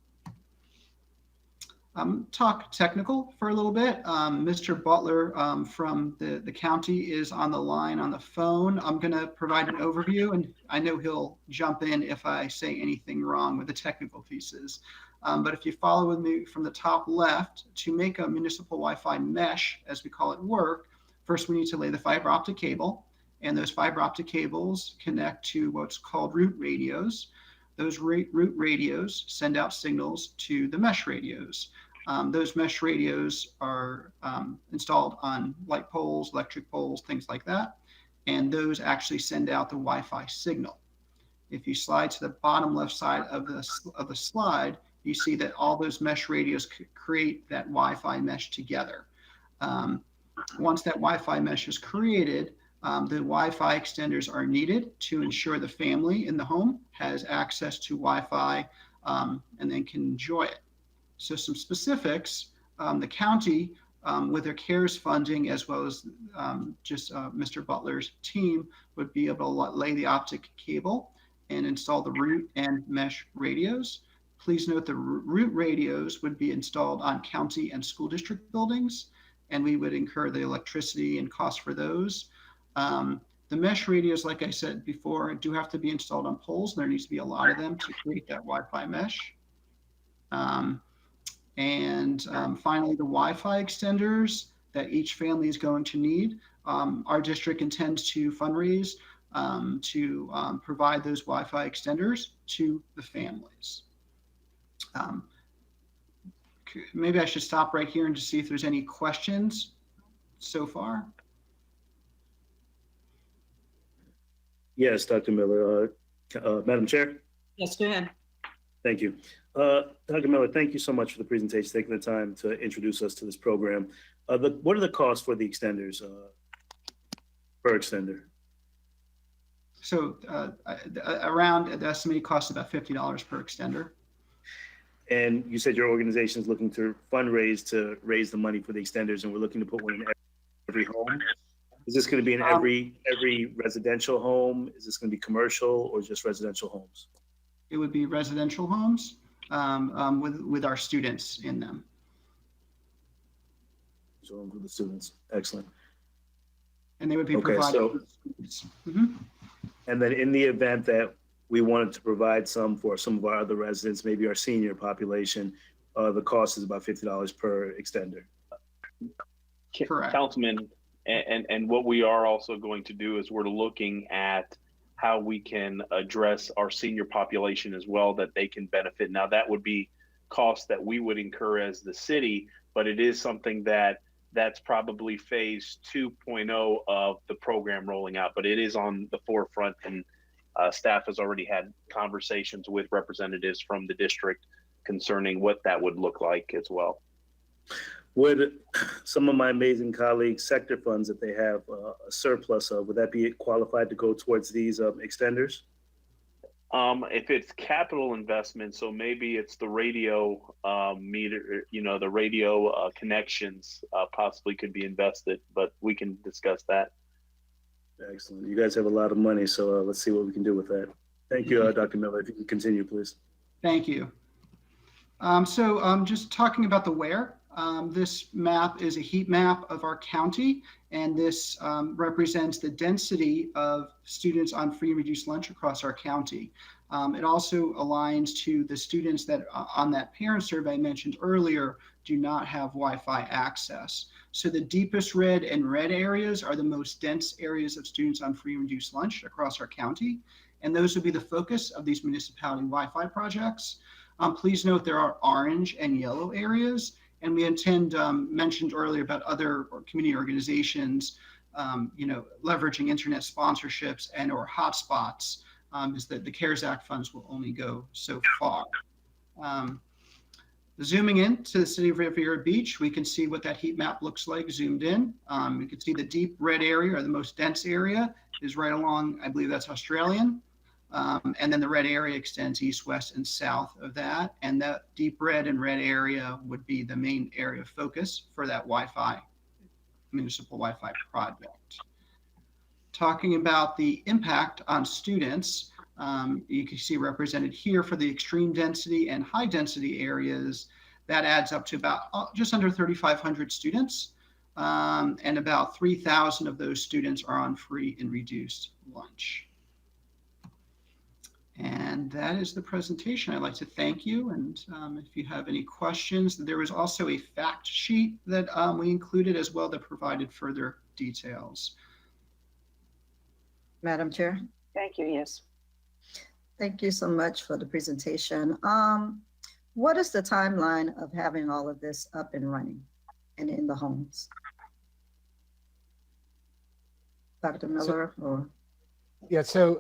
Talk technical for a little bit. Mr. Butler from the county is on the line on the phone. I'm going to provide an overview, and I know he'll jump in if I say anything wrong with the technical pieces. But if you follow with me from the top left, to make a municipal Wi-Fi mesh, as we call it, work, first we need to lay the fiber optic cable, and those fiber optic cables connect to what's called root radios. Those root radios send out signals to the mesh radios. Those mesh radios are installed on light poles, electric poles, things like that. And those actually send out the Wi-Fi signal. If you slide to the bottom left side of the slide, you see that all those mesh radios create that Wi-Fi mesh together. Once that Wi-Fi mesh is created, the Wi-Fi extenders are needed to ensure the family in the home has access to Wi-Fi and then can enjoy it. So some specifics, the county with their CARES funding, as well as Mr. Butler's team, would be able to lay the optic cable and install the root and mesh radios. Please note the route radios would be installed on county and school district buildings, and we would incur the electricity and cost for those. The mesh radios, like I said before, do have to be installed on poles. There needs to be a lot of them to create that Wi-Fi mesh. Finally, the Wi-Fi extenders that each family is going to need. Our district intends to fundraise to provide those Wi-Fi extenders to the families. Maybe I should stop right here and just see if there's any questions so far. Yes, Dr. Miller. Madam Chair? Yes, go ahead. Thank you. Dr. Miller, thank you so much for the presentation, taking the time to introduce us to this program. What are the costs for the extenders per extender? So around the estimated cost about $50 per extender. And you said your organization is looking to fundraise to raise the money for the extenders, and we're looking to put one in every home. Is this going to be in every residential home? Is this going to be commercial or just residential homes? It would be residential homes with our students in them. So with the students, excellent. And they would be provided to the students. And then in the event that we wanted to provide some for some of our other residents, maybe our senior population, the cost is about $50 per extender. Correct. Councilman, and what we are also going to do is we're looking at how we can address our senior population as well, that they can benefit. Now, that would be costs that we would incur as the city, but it is something that's probably phase 2.0 of the program rolling out, but it is on the forefront, and staff has already had conversations with representatives from the district concerning what that would look like as well. Would some of my amazing colleagues' sector funds that they have a surplus of, would that be qualified to go towards these extenders? If it's capital investment, so maybe it's the radio meter, the radio connections possibly could be invested, but we can discuss that. Excellent. You guys have a lot of money, so let's see what we can do with that. Thank you, Dr. Miller. If you can continue, please. Thank you. Just talking about the where. This map is a heat map of our county, and this represents the density of students on free and reduced lunch across our county. It also aligns to the students that on that parent survey I mentioned earlier do not have Wi-Fi access. So the deepest red and red areas are the most dense areas of students on free and reduced lunch across our county, and those would be the focus of these municipality Wi-Fi projects. Please note there are orange and yellow areas. And we intend, mentioned earlier about other community organizations, leveraging internet sponsorships and or hotspots, is that the CARES Act funds will only go so far. Zooming in to the city of Riviera Beach, we can see what that heat map looks like zoomed in. You can see the deep red area, or the most dense area, is right along, I believe that's Australian. And then the red area extends east, west, and south of that. And that deep red and red area would be the main area of focus for that Wi-Fi, municipal Wi-Fi project. Talking about the impact on students, you can see represented here for the extreme density and high density areas, that adds up to about just under 3,500 students. And about 3,000 of those students are on free and reduced lunch. And that is the presentation. I'd like to thank you. And if you have any questions, there was also a fact sheet that we included as well that provided further details. Madam Chair. Thank you. Yes. Thank you so much for the presentation. What is the timeline of having all of this up and running and in the homes? Dr. Miller or? Yeah, so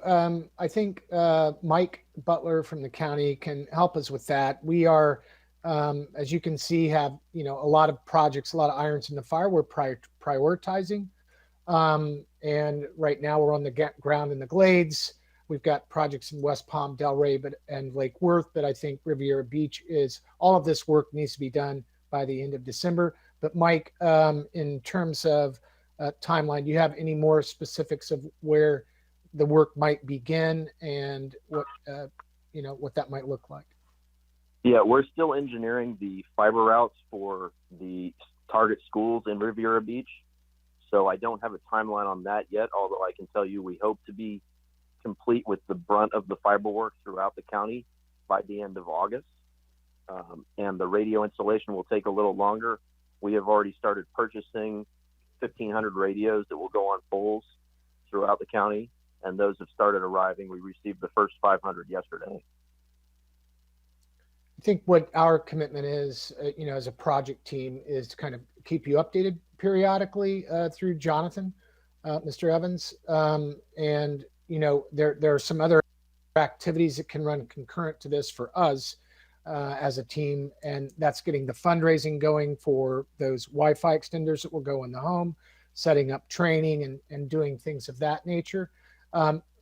I think Mike Butler from the county can help us with that. We are, as you can see, have a lot of projects, a lot of irons in the fire. We're prioritizing, and right now we're on the ground in the Glades. We've got projects in West Palm, Delray, and Lake Worth. But I think Riviera Beach is all of this work needs to be done by the end of December. But Mike, in terms of timeline, do you have any more specifics of where the work might begin and what what that might look like? Yeah, we're still engineering the fiber routes for the target schools in Riviera Beach. So I don't have a timeline on that yet, although I can tell you we hope to be complete with the brunt of the fiber work throughout the county by the end of August. And the radio installation will take a little longer. We have already started purchasing 1,500 radios that will go on poles throughout the county, and those have started arriving. We received the first 500 yesterday. I think what our commitment is, as a project team, is to kind of keep you updated periodically through Jonathan, Mr. Evans. And, there are some other activities that can run concurrent to this for us as a team. And that's getting the fundraising going for those Wi-Fi extenders that will go in the home, setting up training and doing things of that nature.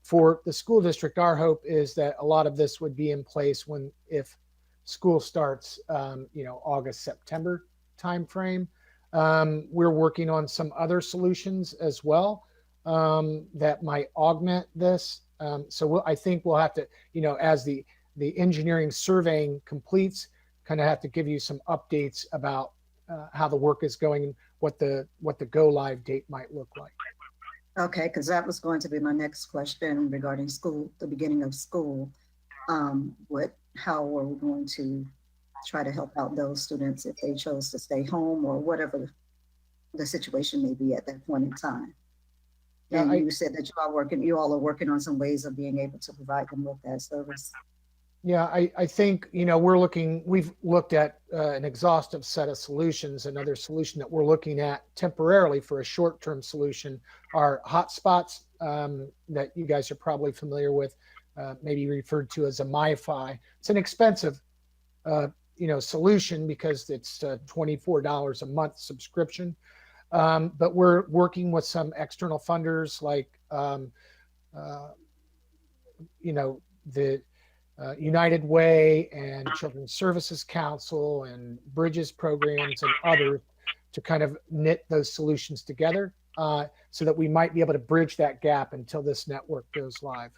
For the school district, our hope is that a lot of this would be in place if school starts, August, September timeframe. We're working on some other solutions as well that might augment this. I think we'll have to, as the engineering surveying completes, kind of have to give you some updates about how the work is going and what the go live date might look like. Okay, because that was going to be my next question regarding school, the beginning of school. How are we going to try to help out those students if they chose to stay home or whatever the situation may be at that point in time? Yeah, and you said that you all are working on some ways of being able to provide them with that service. Yeah, I think, we've looked at an exhaustive set of solutions. Another solution that we're looking at temporarily for a short-term solution are hotspots that you guys are probably familiar with, maybe referred to as a MiFi. It's an expensive, solution because it's $24 a month subscription. But we're working with some external funders like, the United Way and Children's Services Council and Bridges programs and others to kind of knit those solutions together so that we might be able to bridge that gap until this network goes live.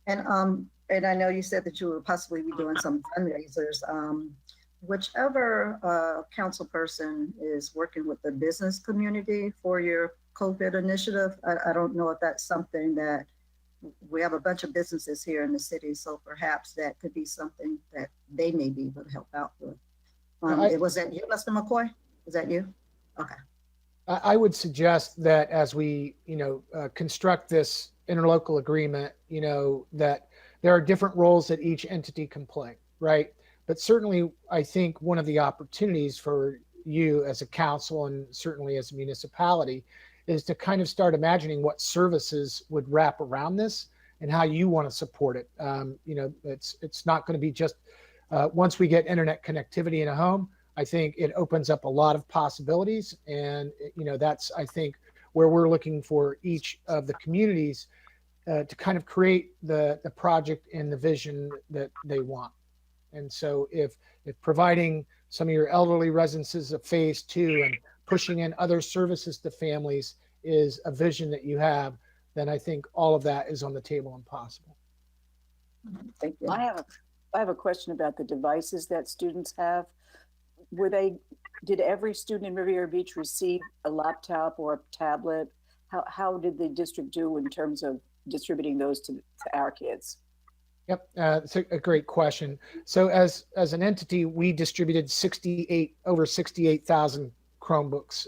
And I know you said that you would possibly be doing some fundraisers. Whichever council person is working with the business community for your COVID initiative, I don't know if that's something that we have a bunch of businesses here in the city, so perhaps that could be something that they may be able to help out with. Was that you, Mr. McCoy? Was that you? Okay. I would suggest that as we, construct this interlocal agreement, that there are different roles that each entity can play, right? But certainly, I think one of the opportunities for you as a council and certainly as a municipality is to kind of start imagining what services would wrap around this and how you want to support it. It's not going to be just once we get internet connectivity in a home. I think it opens up a lot of possibilities, and that's, I think, where we're looking for each of the communities to kind of create the project and the vision that they want. And so if providing some of your elderly residences a phase 2 and pushing in other services to families is a vision that you have, then I think all of that is on the table and possible. Thank you. I have a question about the devices that students have. Did every student in Riviera Beach receive a laptop or a tablet? How did the district do in terms of distributing those to our kids? Yep, it's a great question. So as an entity, we distributed over 68,000 Chromebooks.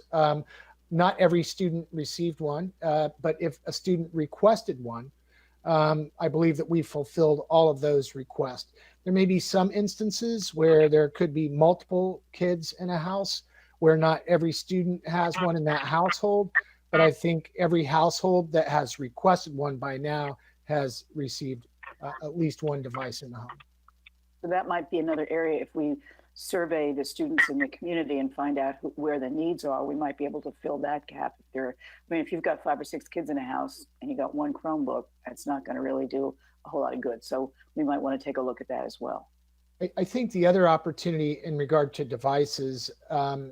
Not every student received one, but if a student requested one, I believe that we fulfilled all of those requests. There may be some instances where there could be multiple kids in a house where not every student has one in that household, but I think every household that has requested one by now has received at least one device in the home. So that might be another area. If we survey the students in the community and find out where the needs are, we might be able to fill that gap. If you've got 5 or 6 kids in a house and you got one Chromebook, that's not going to really do a whole lot of good. So we might want to take a look at that as well. I think the other opportunity in regard to devices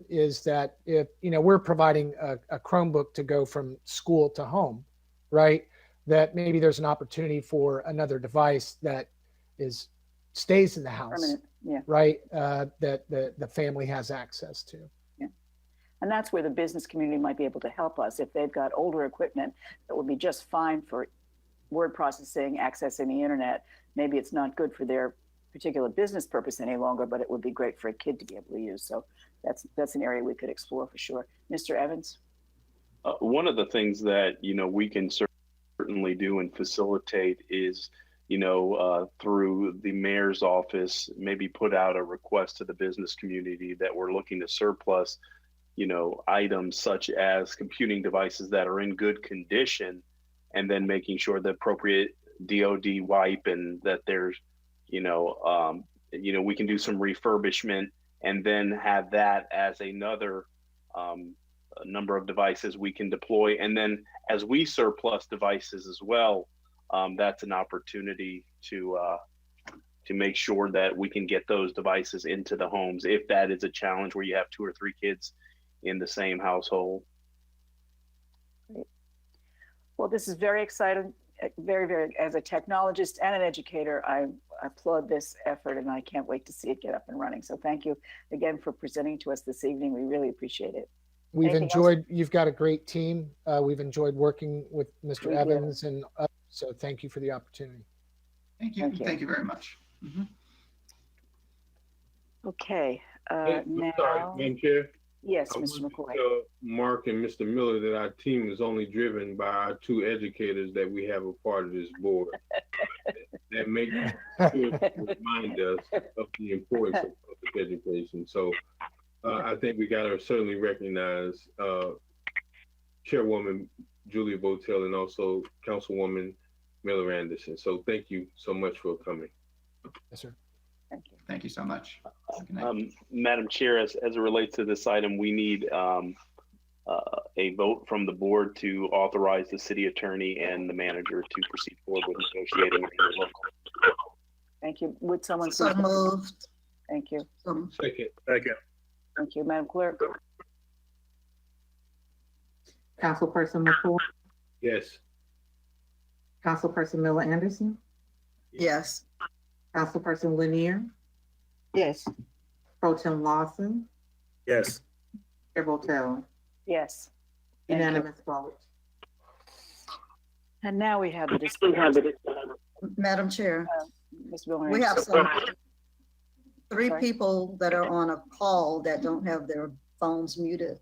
is that if, we're providing a Chromebook to go from school to home, right? That maybe there's an opportunity for another device that is stays in the house, Permanent, yeah. right? That the family has access to. And that's where the business community might be able to help us. If they've got older equipment that would be just fine for word processing, accessing the internet, maybe it's not good for their particular business purpose any longer, but it would be great for a kid to be able to use. So that's an area we could explore for sure. Mr. Evans? One of the things that, we can certainly do and facilitate is, through the mayor's office, maybe put out a request to the business community that we're looking to surplus, items such as computing devices that are in good condition, and then making sure the appropriate DOD wipe and that there's, we can do some refurbishment and then have that as another number of devices we can deploy. And then as we surplus devices as well, that's an opportunity to make sure that we can get those devices into the homes if that is a challenge where you have 2 or 3 kids in the same household. Great. Well, this is very exciting. Very, very, as a technologist and an educator, I applaud this effort and I can't wait to see it get up and running. So thank you again for presenting to us this evening. We really appreciate it. We've Anything enjoyed, you've got a great team. We've enjoyed working with Mr. We do. Evans and others, so thank you for the opportunity. Thank you. Thank you. Thank you very much. Mhm. Okay, Hey, I'm sorry, now, Madam Chair. yes, I Mr. want to McCoy. tell Mark and Mr. Miller that our team is only driven by our 2 educators that we have a part of this board. That makes sure to remind us of the importance of public education. So I think we got to certainly recognize Chairwoman Julia Botel and also Councilwoman Miller Anderson. So thank you so much for coming. Yes, sir. Thank you. Thank you so much. Good night. Madam Chair, as it relates to this item, we need a vote from the board to authorize the city attorney and the manager to proceed forward with negotiating. Thank you. Would someone? So moved. Thank you. Second. Thank you, Madam Clerk. Councilperson McCoy, Yes. Councilperson Miller Anderson, Yes. Councilperson Lanier, Yes. Pro Tem Lawson, Yes. Chair Botel. Yes. Thank you. Unanimous vote. And now we have the discussion. Madam Chair, Ms. Miller we have Anderson. some 3 Sorry. people that are on a call that don't have their phones muted.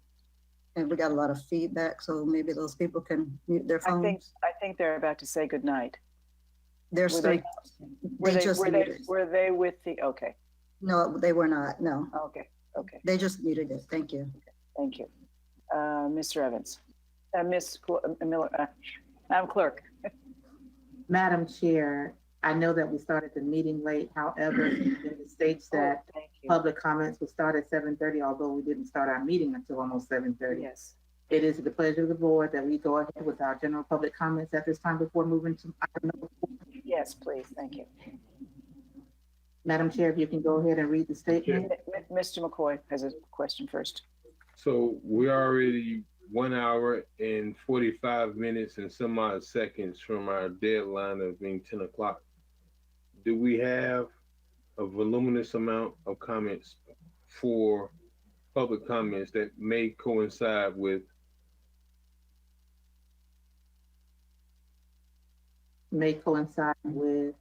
And we got a lot of feedback, so maybe those people can mute their I phones. think they're about to say goodnight. There's Were 3. Were They they, just were they, muted. were they with the, okay, No, they were not. No, okay, okay. they just muted it. Thank you. Thank you. Mr. Evans, Ms. Miller, Madam Clerk. Madam Chair, I know that we started the meeting late. However, it states that Thank you. public comments will start at 7:30, although we didn't start our meeting until almost 7:30. Yes. It is the pleasure of the board that we go ahead with our general public comments at this time before moving to item number 4. Yes, please. Thank you. Madam Chair, if you can go ahead and read the statement. Mr. McCoy has a question first. So we're already 1 hour and 45 minutes and some odd seconds from our deadline of being 10 o'clock. Do we have a voluminous amount of comments for public comments that may coincide with? May coincide with,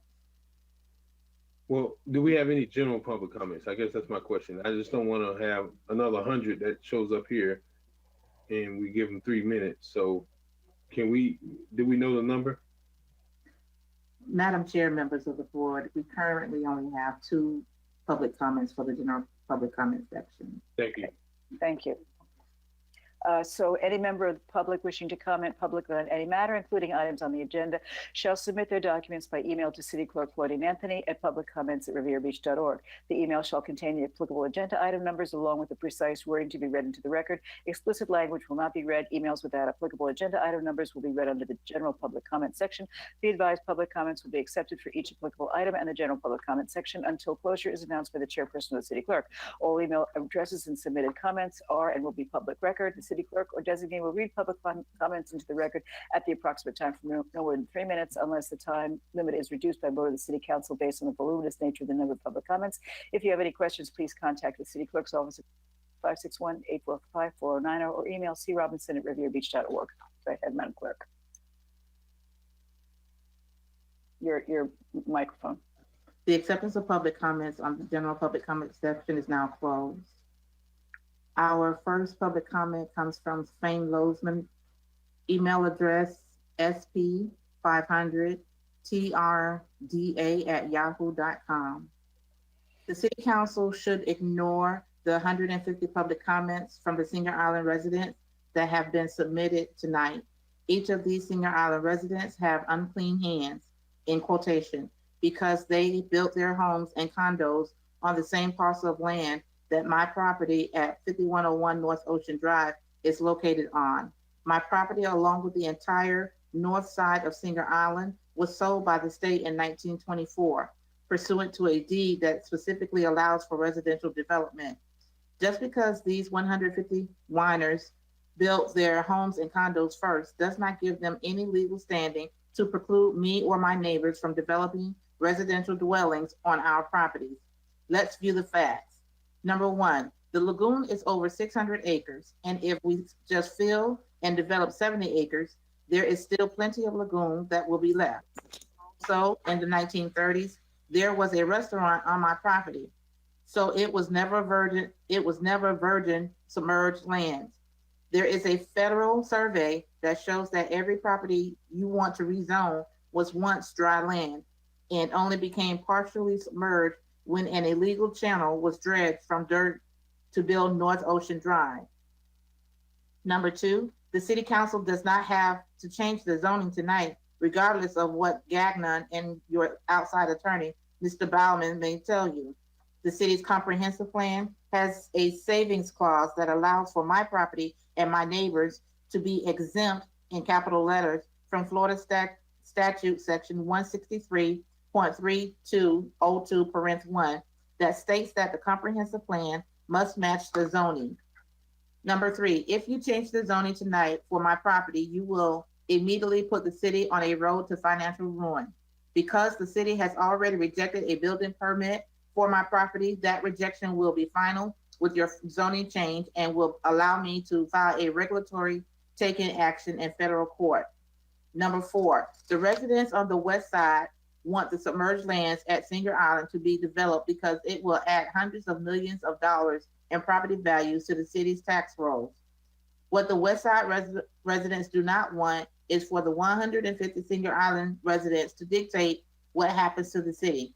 Well, do we have any general public comments? I guess that's my question. I just don't want to have another 100 that shows up here and we give them 3 minutes. So do we know the number? Madam Chair, members of the board, we currently only have 2 public comments for the general public comment section. Thank you. Thank you. So any member of the public wishing to comment publicly on any matter, including items on the agenda, shall submit their documents by email to City Clerk Claudine Anthony at publiccomments@rivierbeach.org. The email shall contain the applicable agenda item numbers along with the precise wording to be read into the record. Explicit language will not be read. Emails without applicable agenda item numbers will be read under the general public comment section. Be advised, public comments will be accepted for each applicable item and the general public comment section until closure is announced by the chairperson of the city clerk. All email addresses and submitted comments are and will be public record. The city clerk or designee will read public comments into the record at the approximate time from no more than 3 minutes, unless the time limit is reduced by vote of the city council based on the voluminous nature of the number of public comments. If you have any questions, please contact the city clerk's office at 561-845-4090 or email crobinson@rivierabeach.org. Go ahead, Madam Clerk. Your microphone. The acceptance of public comments on the general public comment section is now closed. Our first public comment comes from Fane Lozman, email address sp500trda@yahoo.com. The city council should ignore the 150 public comments from the Singer Island residents that have been submitted tonight. Each of these Singer Island residents have unclean hands, in quotation, because they built their homes and condos on the same parcel of land that my property at 5101 North Ocean Drive is located on. My property, along with the entire north side of Singer Island, was sold by the state in 1924, pursuant to a deed that specifically allows for residential development. Just because these 150 whiners built their homes and condos first does not give them any legal standing to preclude me or my neighbors from developing residential dwellings on our properties. Let's view the facts. Number one, the lagoon is over 600 acres, and if we just fill and develop 70 acres, there is still plenty of lagoon that will be left. So in the 1930s, there was a restaurant on my property. So it was never virgin submerged lands. There is a federal survey that shows that every property you want to rezone was once dry land and only became partially submerged when an illegal channel was dredged from dirt to build North Ocean Drive. Number two, the city council does not have to change the zoning tonight, regardless of what Gagnon and your outside attorney, Mr. Bauman, may tell you. The city's comprehensive plan has a savings clause that allows for my property and my neighbors to be exempt in capital letters from Florida statute section 163.3202(1) that states that the comprehensive plan must match the zoning. Number three, if you change the zoning tonight for my property, you will immediately put the city on a road to financial ruin. Because the city has already rejected a building permit for my property, that rejection will be final with your zoning change and will allow me to file a regulatory taking action in federal court. Number four, the residents on the west side want the submerged lands at Singer Island to be developed because it will add hundreds of millions of dollars in property values to the city's tax rolls. What the west side residents do not want is for the 150 Singer Island residents to dictate what happens to the city.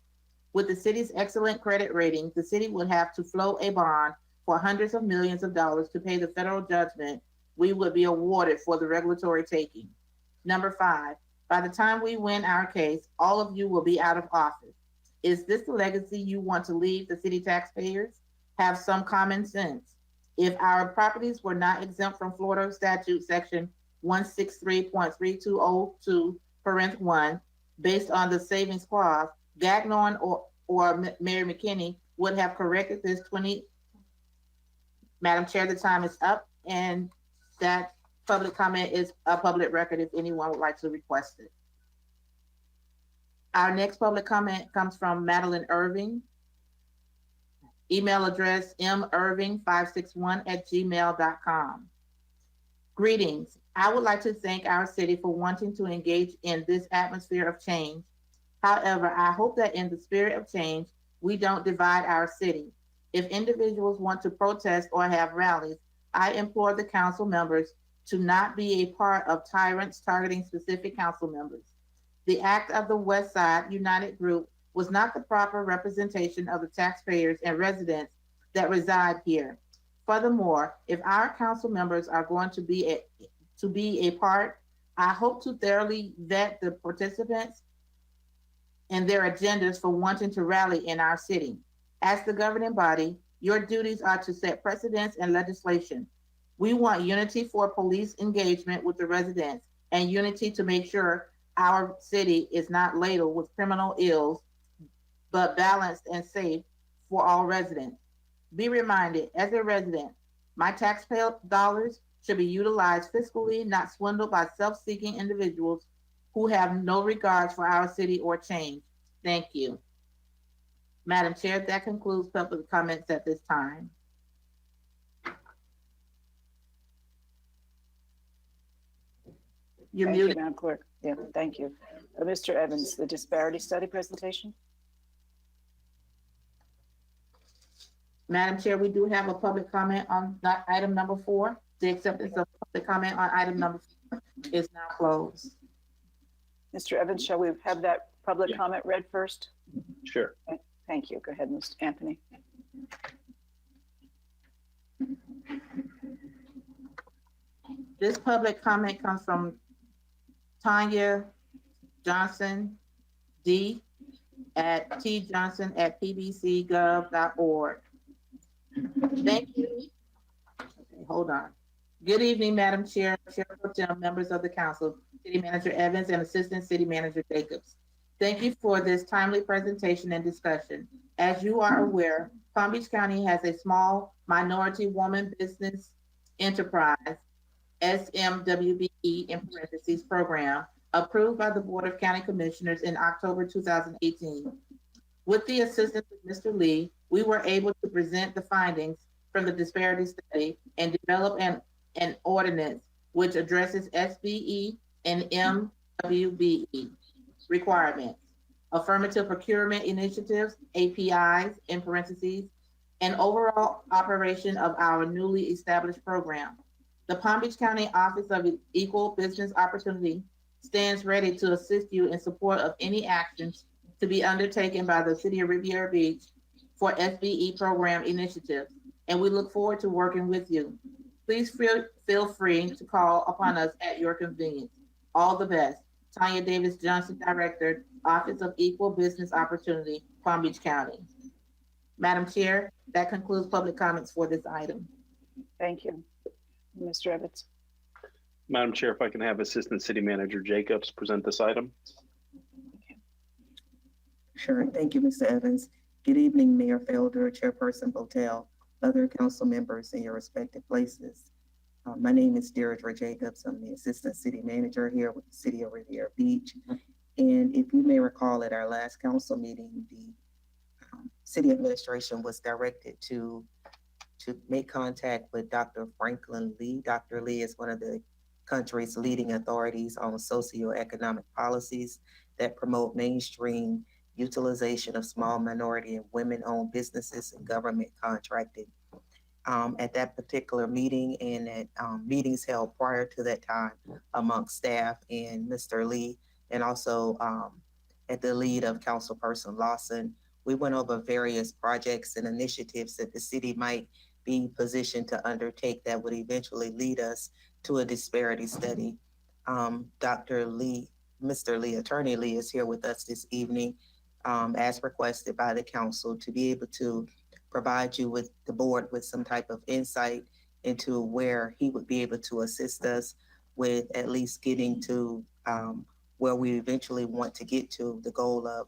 With the city's excellent credit rating, the city would have to float a bond for hundreds of millions of dollars to pay the federal judgment we would be awarded for the regulatory taking. Number five, by the time we win our case, all of you will be out of office. Is this the legacy you want to leave the city taxpayers? Have some common sense. If our properties were not exempt from Florida statute section 163.3202(1), based on the savings clause, Gagnon or Mary McKinney would have corrected this 20. Madam Chair, the time is up, and that public comment is a public record if anyone would like to request it. Our next public comment comes from Madeline Irving. Email address mirving561@gmail.com. Greetings. I would like to thank our city for wanting to engage in this atmosphere of change. However, I hope that in the spirit of change, we don't divide our city. If individuals want to protest or have rallies, I implore the council members to not be a part of tyrants targeting specific council members. The act of the West Side United Group was not the proper representation of the taxpayers and residents that reside here. Furthermore, if our council members are going to be a part, I hope to thoroughly vet the participants and their agendas for wanting to rally in our city. As the governing body, your duties are to set precedents and legislation. We want unity for police engagement with the residents and unity to make sure our city is not ladled with criminal ills, but balanced and safe for all residents. Be reminded, as a resident, my taxpayer dollars should be utilized fiscally, not swindled by self-seeking individuals who have no regards for our city or change. Thank you. Madam Chair, that concludes public comments at this time. You're Thank muted. you, Madam Clerk. Yeah, thank you. Mr. Evans, the disparity study presentation? Madam Chair, we do have a public comment on that item number 4. The acceptance of public comment on item number 4 is now closed. Mr. Evans, shall we have that public comment read first? Sure. Thank you. Go ahead, Mr. Anthony. This public comment comes from Tanya Johnson D at tjohnson@pbcgov.org. Thank you. Okay, hold on. Good evening, Madam Chair, Chair Pro Tem, members of the council, City Manager Evans and Assistant City Manager Jacobs. Thank you for this timely presentation and discussion. As you are aware, Palm Beach County has a small minority woman business enterprise, SMWBE in parentheses program, approved by the Board of County Commissioners in October 2018. With the assistance of Mr. Lee, we were able to present the findings from the disparity study and develop an ordinance which addresses SBE and MWBE requirements, affirmative procurement initiatives, APIs in parentheses, and overall operation of our newly established program. The Palm Beach County Office of Equal Business Opportunity stands ready to assist you in support of any actions to be undertaken by the City of Riviera Beach for SBE program initiatives, and we look forward to working with you. Please feel free to call upon us at your convenience. All the best. Tanya Davis Johnson, Director, Office of Equal Business Opportunity, Palm Beach County. Madam Chair, that concludes public comments for this item. Thank you. Mr. Evans. Madam Chair, if I can have Assistant City Manager Jacobs present this item. Sure. Thank you, Mr. Evans. Good evening, Mayor Felder, Chairperson Hotel, other council members in your respective places. My name is Deirdre Jacobs. I'm the Assistant City Manager here with the City of Riviera Beach. And if you may recall, at our last council meeting, the city administration was directed to make contact with Dr. Franklin Lee. Dr. Lee is one of the country's leading authorities on socioeconomic policies that promote mainstream utilization of small minority and women-owned businesses and government contracting. At that particular meeting and at meetings held prior to that time amongst staff and Mr. Lee, and also at the lead of Councilperson Lawson, we went over various projects and initiatives that the city might be positioned to undertake that would eventually lead us to a disparity study. Dr. Lee, Mr. Lee, Attorney Lee is here with us this evening as requested by the council to be able to provide you with the board with some type of insight into where he would be able to assist us with at least getting to where we eventually want to get to, the goal of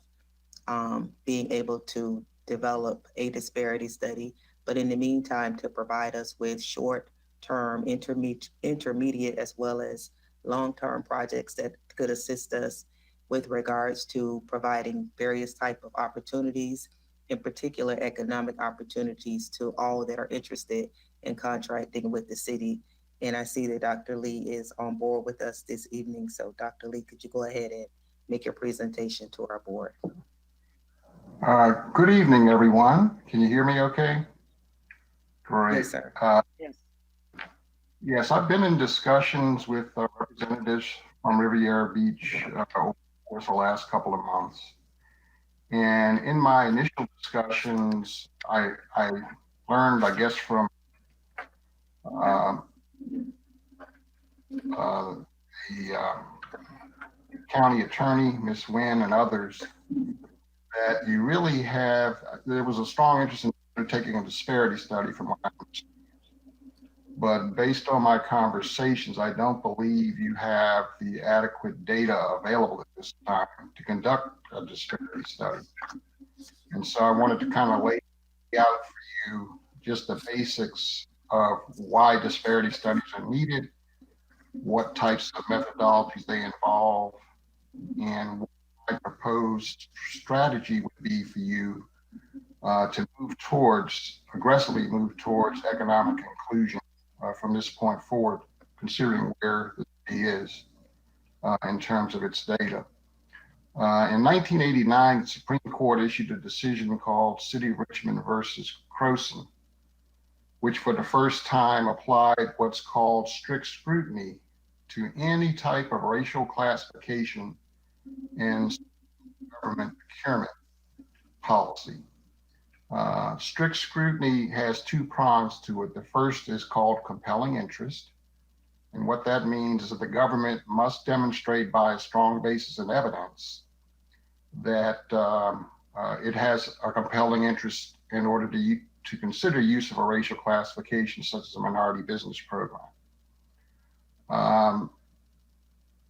being able to develop a disparity study, but in the meantime to provide us with short-term, intermediate, as well as long-term projects that could assist us with regards to providing various type of opportunities, in particular economic opportunities to all that are interested in contracting with the city. And I see that Dr. Lee is on board with us this evening. So Dr. Lee, could you go ahead and make your presentation to our board? Good evening, everyone. Can you hear me okay? Great. Yes, sir. Yes. Yes, I've been in discussions with representatives from Riviera Beach over the course of the last couple of months. And in my initial discussions, I learned, I guess, from the county attorney, Ms. Wynn, and others, that you really have, there was a strong interest in undertaking a disparity study from what I understand. But based on my conversations, I don't believe you have the adequate data available at this time to conduct a disparity study. And so I wanted to kind of lay out for you just the basics of why disparity studies are needed, what types of methodologies they involve, and what my proposed strategy would be for you to aggressively move towards economic inclusion from this point forward, considering where the city is in terms of its data. In 1989, the Supreme Court issued a decision called City of Richmond versus Croson, which for the first time applied what's called strict scrutiny to any type of racial classification in government procurement policy. Strict scrutiny has two prongs to it. The first is called compelling interest. And what that means is that the government must demonstrate by a strong basis of evidence that it has a compelling interest in order to consider use of a racial classification such as a minority business program.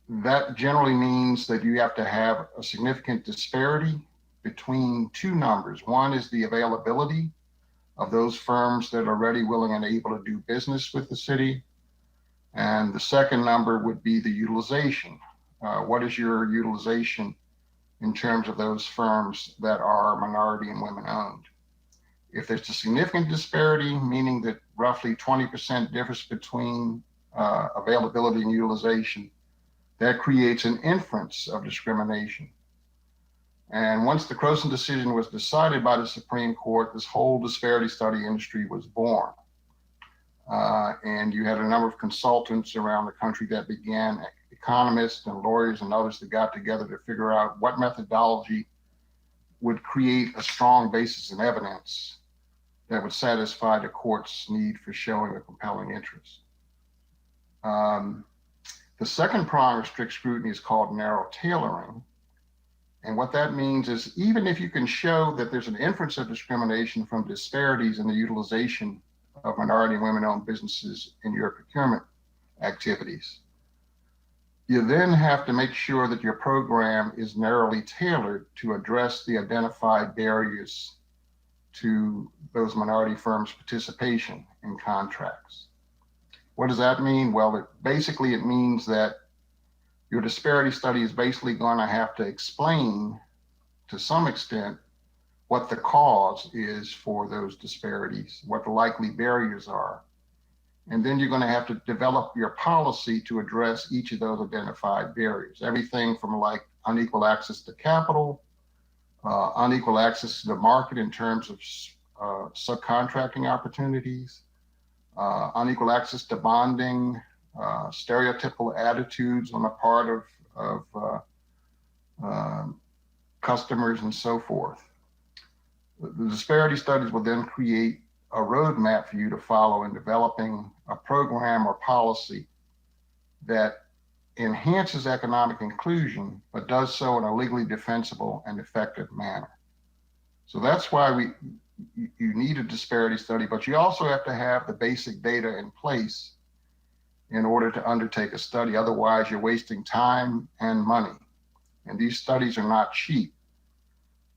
That generally means that you have to have a significant disparity between two numbers. One is the availability of those firms that are ready, willing, and able to do business with the city. And the second number would be the utilization. What is your utilization in terms of those firms that are minority and women owned? If there's a significant disparity, meaning that roughly 20% difference between availability and utilization, that creates an inference of discrimination. And once the Croson decision was decided by the Supreme Court, this whole disparity study industry was born. And you had a number of consultants around the country that began, economists and lawyers and others that got together to figure out what methodology would create a strong basis of evidence that would satisfy the court's need for showing a compelling interest. The second prong of strict scrutiny is called narrow tailoring. And what that means is even if you can show that there's an inference of discrimination from disparities in the utilization of minority and women-owned businesses in your procurement activities, you then have to make sure that your program is narrowly tailored to address the identified barriers to those minority firms' participation in contracts. What does that mean? Well, it means that your disparity study is basically going to have to explain to some extent what the cause is for those disparities, what the likely barriers are. And then you're going to have to develop your policy to address each of those identified barriers. Everything from like unequal access to capital, unequal access to the market in terms of subcontracting opportunities, unequal access to bonding, stereotypical attitudes on the part of customers and so forth. The disparity studies will then create a roadmap for you to follow in developing a program or policy that enhances economic inclusion, but does so in a legally defensible and effective manner. So that's why you need a disparity study, but you also have to have the basic data in place in order to undertake a study. Otherwise, you're wasting time and money. And these studies are not cheap.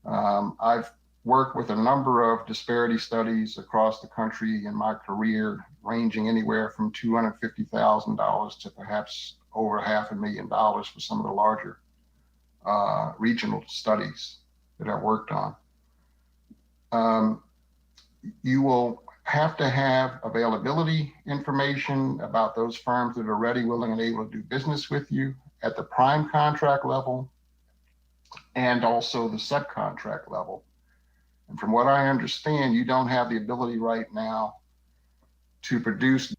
I've worked with a number of disparity studies across the country in my career, ranging anywhere from $250,000 to perhaps over $500,000 for some of the larger regional studies that I worked on. You will have to have availability information about those firms that are ready, willing, and able to do business with you at the prime contract level and also the subcontract level. And from what I understand, you don't have the ability right now to produce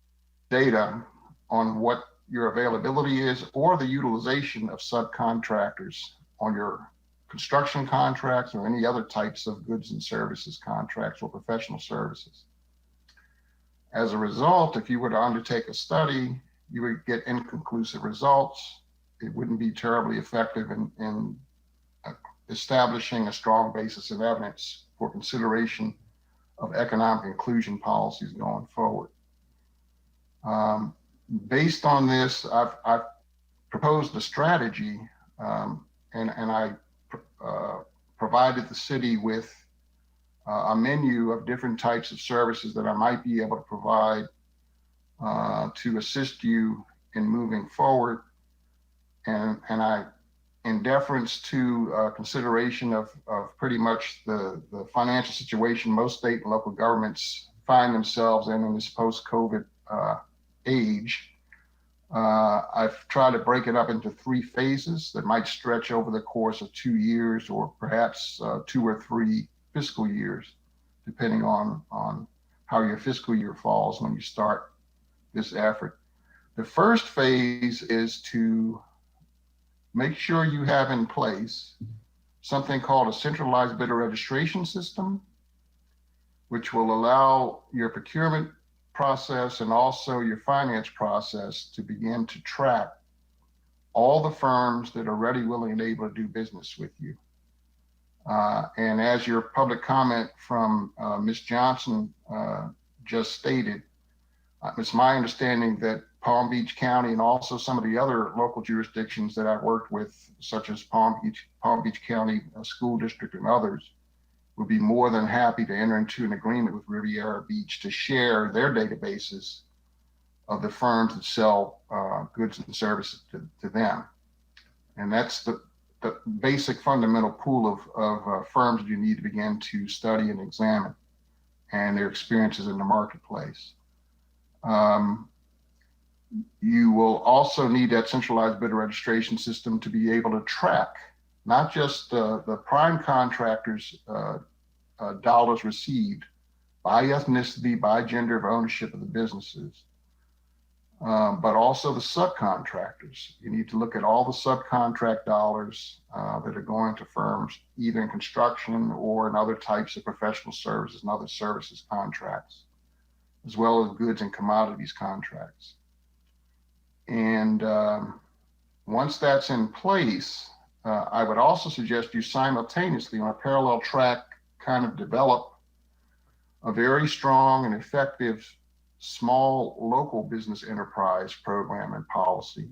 data on what your availability is or the utilization of subcontractors on your construction contracts or any other types of goods and services contracts or professional services. As a result, if you were to undertake a study, you would get inconclusive results. It wouldn't be terribly effective in establishing a strong basis of evidence for consideration of economic inclusion policies going forward. Based on this, I've proposed a strategy and I provided the city with a menu of different types of services that I might be able to provide to assist you in moving forward. And I, in deference to consideration of pretty much the financial situation most state and local governments find themselves in this post-COVID age, I've tried to break it up into 3 phases that might stretch over the course of 2 years or perhaps 2 or 3 fiscal years, depending on how your fiscal year falls when you start this effort. The first phase is to make sure you have in place something called a centralized bidder registration system, which will allow your procurement process and also your finance process to begin to track all the firms that are ready, willing, and able to do business with you. And as your public comment from Ms. Johnson just stated, it's my understanding that Palm Beach County and also some of the other local jurisdictions that I've worked with, such as Palm Beach County School District and others, would be more than happy to enter into an agreement with Riviera Beach to share their databases of the firms that sell goods and services to them. And that's the basic fundamental pool of firms that you need to begin to study and examine and their experiences in the marketplace. You will also need that centralized bidder registration system to be able to track not just the prime contractors' dollars received by ethnicity, by gender of ownership of the businesses, but also the subcontractors. You need to look at all the subcontract dollars that are going to firms, either in construction or in other types of professional services and other services contracts, as well as goods and commodities contracts. And once that's in place, I would also suggest you simultaneously on a parallel track kind of develop a very strong and effective small local business enterprise program and policy.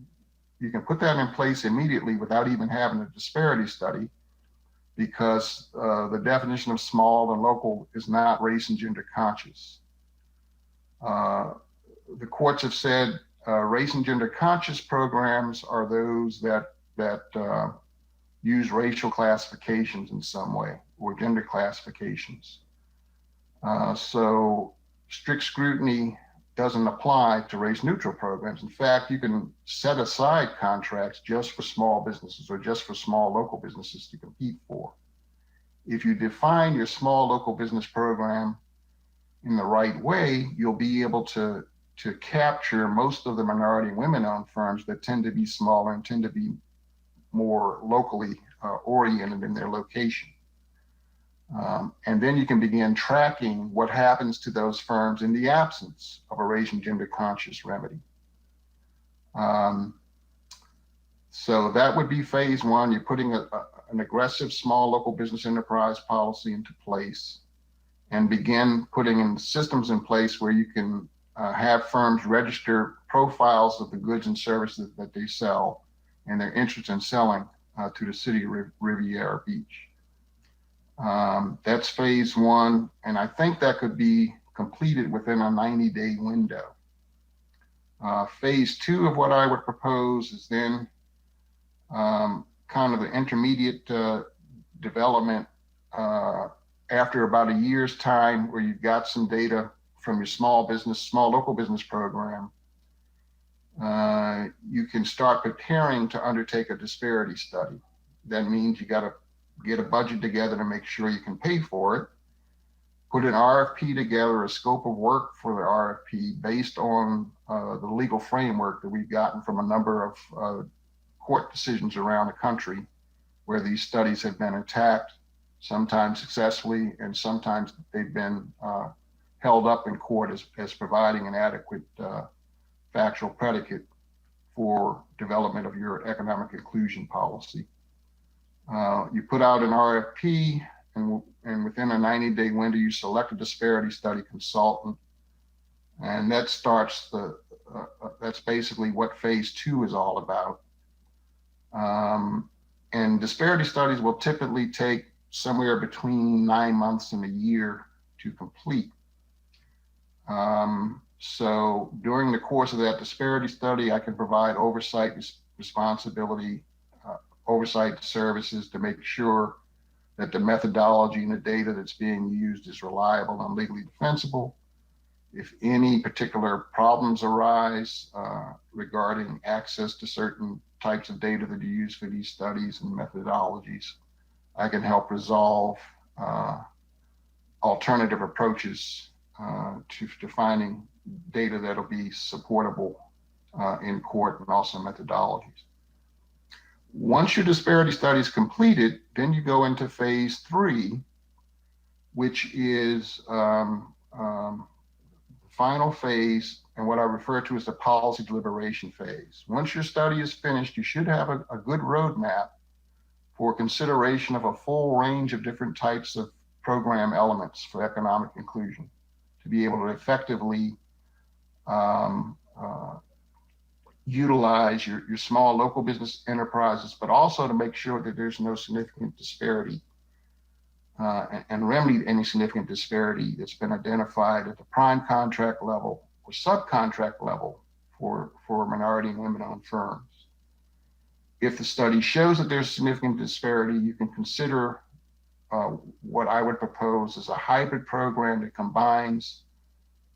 You can put that in place immediately without even having a disparity study, because the definition of small and local is not race and gender conscious. The courts have said race and gender conscious programs are those that use racial classifications in some way or gender classifications. So strict scrutiny doesn't apply to race neutral programs. In fact, you can set aside contracts just for small businesses or just for small local businesses to compete for. If you define your small local business program in the right way, you'll be able to capture most of the minority and women-owned firms that tend to be smaller and tend to be more locally oriented in their location. And then you can begin tracking what happens to those firms in the absence of a race and gender conscious remedy. So that would be phase one. You're putting an aggressive small local business enterprise policy into place and begin putting in systems in place where you can have firms register profiles of the goods and services that they sell and their interest in selling to the city of Riviera Beach. That's phase one, and I think that could be completed within a 90-day window. Phase two of what I would propose is then kind of the intermediate development after about a year's time, where you've got some data from your small local business program. You can start preparing to undertake a disparity study. That means you got to get a budget together to make sure you can pay for it, put an RFP together, a scope of work for the RFP based on the legal framework that we've gotten from a number of court decisions around the country where these studies have been attacked, sometimes successfully, and sometimes they've been held up in court as providing an adequate factual predicate for development of your economic inclusion policy. You put out an RFP, and within a 90-day window, you select a disparity study consultant, and that starts that's basically what phase two is all about. And disparity studies will typically take somewhere between 9 months and a year to complete. So during the course of that disparity study, I can provide oversight responsibility, oversight services to make sure that the methodology and the data that's being used is reliable and legally defensible. If any particular problems arise regarding access to certain types of data that are used for these studies and methodologies, I can help resolve alternative approaches to finding data that'll be supportable in court, and also methodologies. Once your disparity study is completed, then you go into phase 3, which is final phase and what I refer to as the policy deliberation phase. Once your study is finished, you should have a good roadmap for consideration of a full range of different types of program elements for economic inclusion to be able to effectively utilize your small local business enterprises, but also to make sure that there's no significant disparity and remedy any significant disparity that's been identified at the prime contract level or subcontract level for minority and women-owned firms. If the study shows that there's significant disparity, you can consider what I would propose as a hybrid program that combines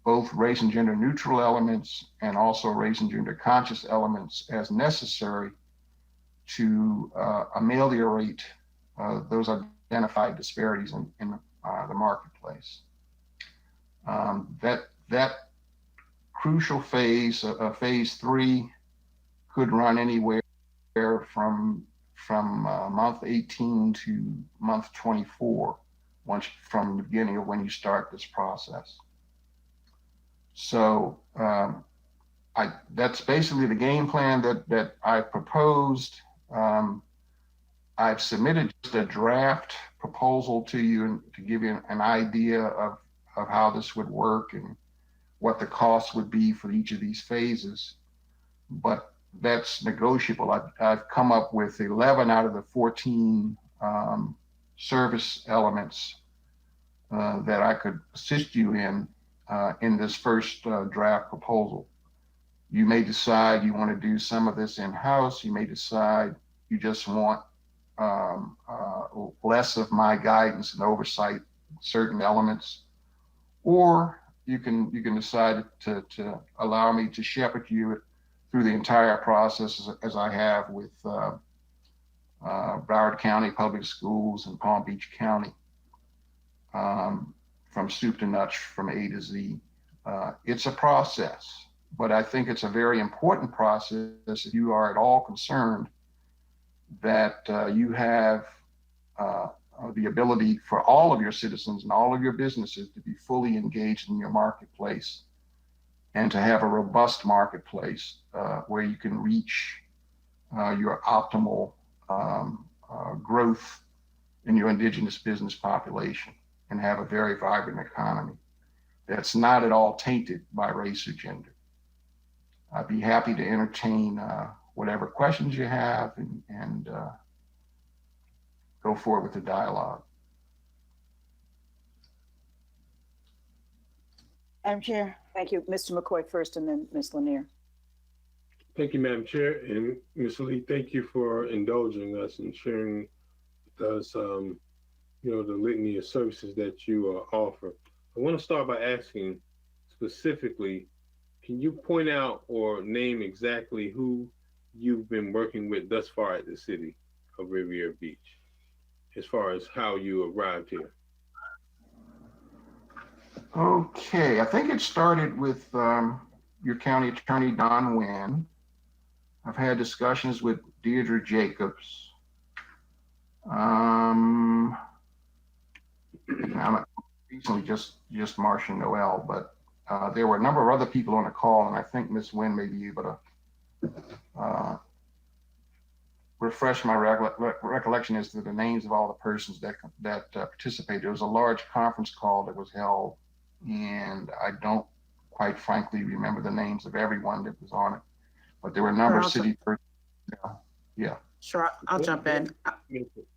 both race and gender neutral elements and also race and gender conscious elements as necessary to ameliorate those identified disparities in the marketplace. That crucial phase, phase 3, could run anywhere from month 18 to month 24, from the beginning of when you start this process. So that's basically the game plan that I proposed. I've submitted just a draft proposal to you to give you an idea of how this would work and what the cost would be for each of these phases. But that's negotiable. I've come up with 11 out of the 14 service elements that I could assist you in this first draft proposal. You may decide you want to do some of this in-house. You may decide you just want less of my guidance and oversight certain elements, or you can decide to allow me to shepherd you through the entire process as I have with Broward County Public Schools and Palm Beach County, from soup to nuts, from A to Z. It's a process, but I think it's a very important process if you are at all concerned that you have the ability for all of your citizens and all of your businesses to be fully engaged in your marketplace and to have a robust marketplace where you can reach your optimal growth in your indigenous business population and have a very vibrant economy that's not at all tainted by race or gender. I'd be happy to entertain whatever questions you have and go forward with the dialogue. Madam Chair. Thank you. Mr. McCoy first and then Ms. Lanier. Thank you, Madam Chair. And Ms. Lee, thank you for indulging us and sharing with us, the litany of services that you offer. I want to start by asking specifically, can you point out or name exactly who you've been working with thus far at the city of Riviera Beach, as far as how you arrived here? Okay, I think it started with your county attorney, Don Wynn. I've had discussions with Deirdre Jacobs. Recently just Marcia Noel, but there were a number of other people on the call, and I think Ms. Wynn may be able to refresh my recollection as to the names of all the persons that participated. There was a large conference call that was held, and I don't quite frankly remember the names of everyone that was on it, but there were a number of city persons. Yeah. Sure, I'll jump in.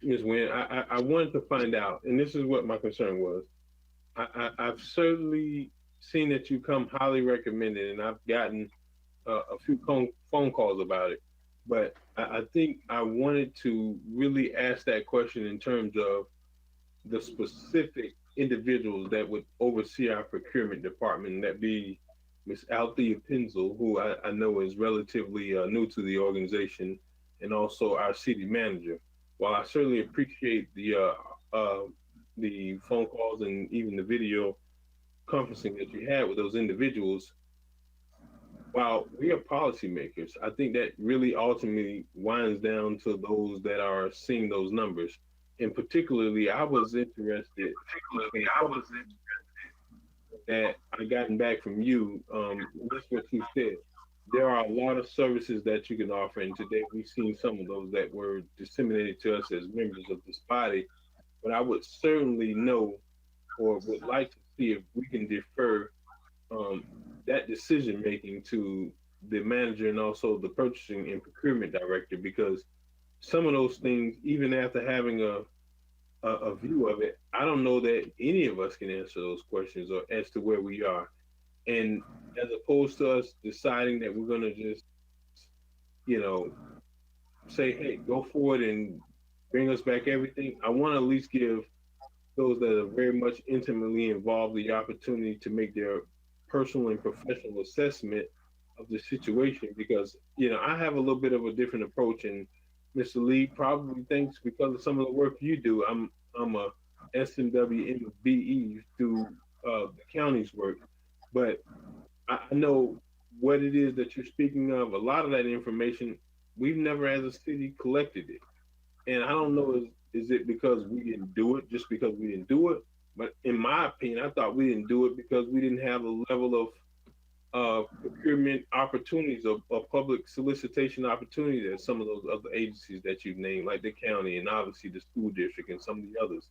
Ms. Wynn, I wanted to find out, and this is what my concern was. I've certainly seen that you come highly recommended, and I've gotten a few phone calls about it. But I think I wanted to really ask that question in terms of the specific individuals that would oversee our procurement department, and that be Ms. Althea Pinzel, who I know is relatively new to the organization, and also our city manager. While I certainly appreciate the phone calls and even the video conferencing that you had with those individuals, while we are policymakers, I think that really ultimately winds down to those that are seeing those numbers. And particularly, I was interested that I gotten back from you, just what you said. There are a lot of services that you can offer, and today we've seen some of those that were disseminated to us as members of this body. But I would certainly know or would like to see if we can defer um, that decision making to the manager and also the purchasing and procurement director, because some of those things, even after having a view of it, I don't know that any of us can answer those questions or as to where we are. And as opposed to us deciding that we're going to just, you know, say, hey, go forward and bring us back everything, I want to at least give those that are very much intimately involved the opportunity to make their personal and professional assessment of the situation, because I have a little bit of a different approach, and Mr. Lee probably thinks because of some of the work you do, I'm a SMW MBE through the county's work, but I know what it is that you're speaking of. A lot of that information we've never as a city collected it. And I don't know, is it because we didn't do it, just because we didn't do it? But in my opinion, I thought we didn't do it because we didn't have a level of procurement opportunities or public solicitation opportunities as some of those other agencies that you've named, like the county and obviously the school district and some of the others.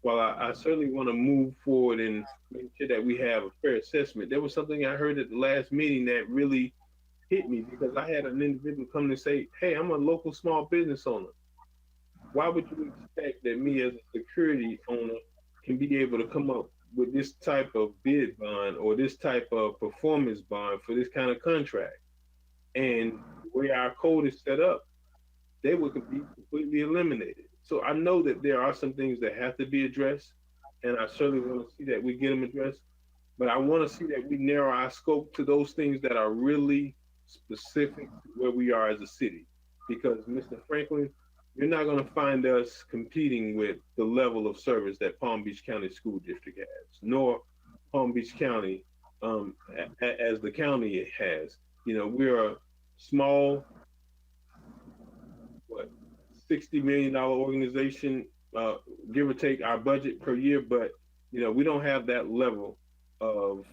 While I certainly want to move forward and make sure that we have a fair assessment, there was something I heard at the last meeting that really hit me, because I had an individual come and say, hey, I'm a local small business owner. Why would you expect that me as a security owner can be able to come up with this type of bid bond or this type of performance bond for this kind of contract? And the way our code is set up, they would be completely eliminated. So I know that there are some things that have to be addressed, and I certainly want to see that we get them addressed. But I want to see that we narrow our scope to those things that are really specific to where we are as a city. Because, Mr. Franklin, you're not going to find us competing with the level of service that Palm Beach County School District has, nor Palm Beach County as the county has. We're a small, $60 million organization, give or take our budget per year, but we don't have that level of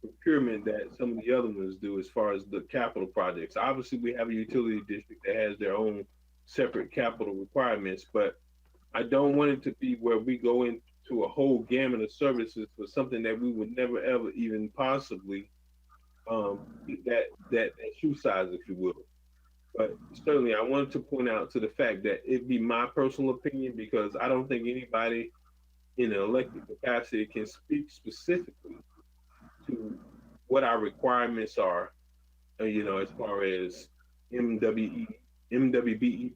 procurement that some of the other ones do as far as the capital projects. Obviously, we have a utility district that has their own separate capital requirements, but I don't want it to be where we go into a whole gamut of services for something that we would never ever even possibly that shoe size, if you will. But certainly, I wanted to point out to the fact that it'd be my personal opinion, because I don't think anybody in an elected capacity can speak specifically to what our requirements are, as far as MWBE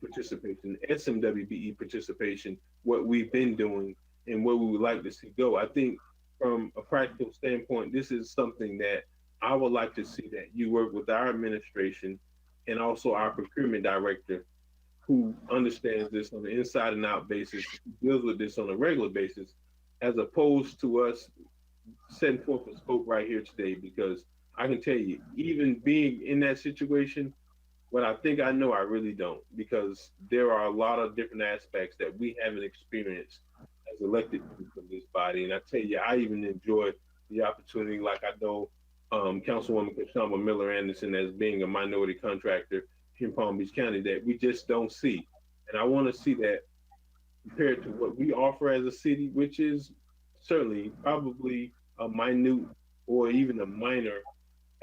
participation, SMWBE participation, what we've been doing and where we would like to see go. I think from a practical standpoint, this is something that I would like to see that you work with our administration and also our procurement director, who understands this on an inside and out basis, deals with this on a regular basis, as opposed to us setting forth a scope right here today. Because I can tell you, even being in that situation, what I think I know, I really don't, because there are a lot of different aspects that we haven't experienced as elected members of this body. And I tell you, I even enjoy the opportunity, like I know Councilwoman Kashama Miller Anderson, as being a minority contractor in Palm Beach County, that we just don't see. And I want to see that compared to what we offer as a city, which is certainly probably a minute or even a minor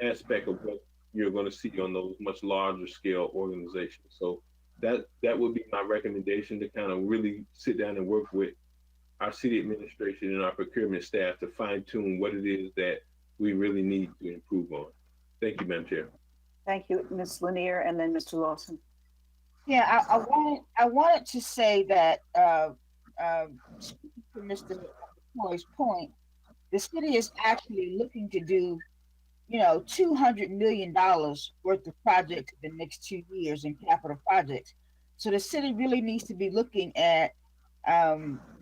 aspect of what you're going to see on those much larger scale organizations. So that would be my recommendation, to kind of really sit down and work with our city administration and our procurement staff to fine tune what it is that we really need to improve on. Thank you, Madam Chair. Thank you, Ms. Lanier, and then Mr. Lawson. Yeah, I wanted to say that speaking to Mr. McCoy's point, the city is actually looking to do, $200 million worth of projects in the next 2 years in capital projects. So the city really needs to be looking at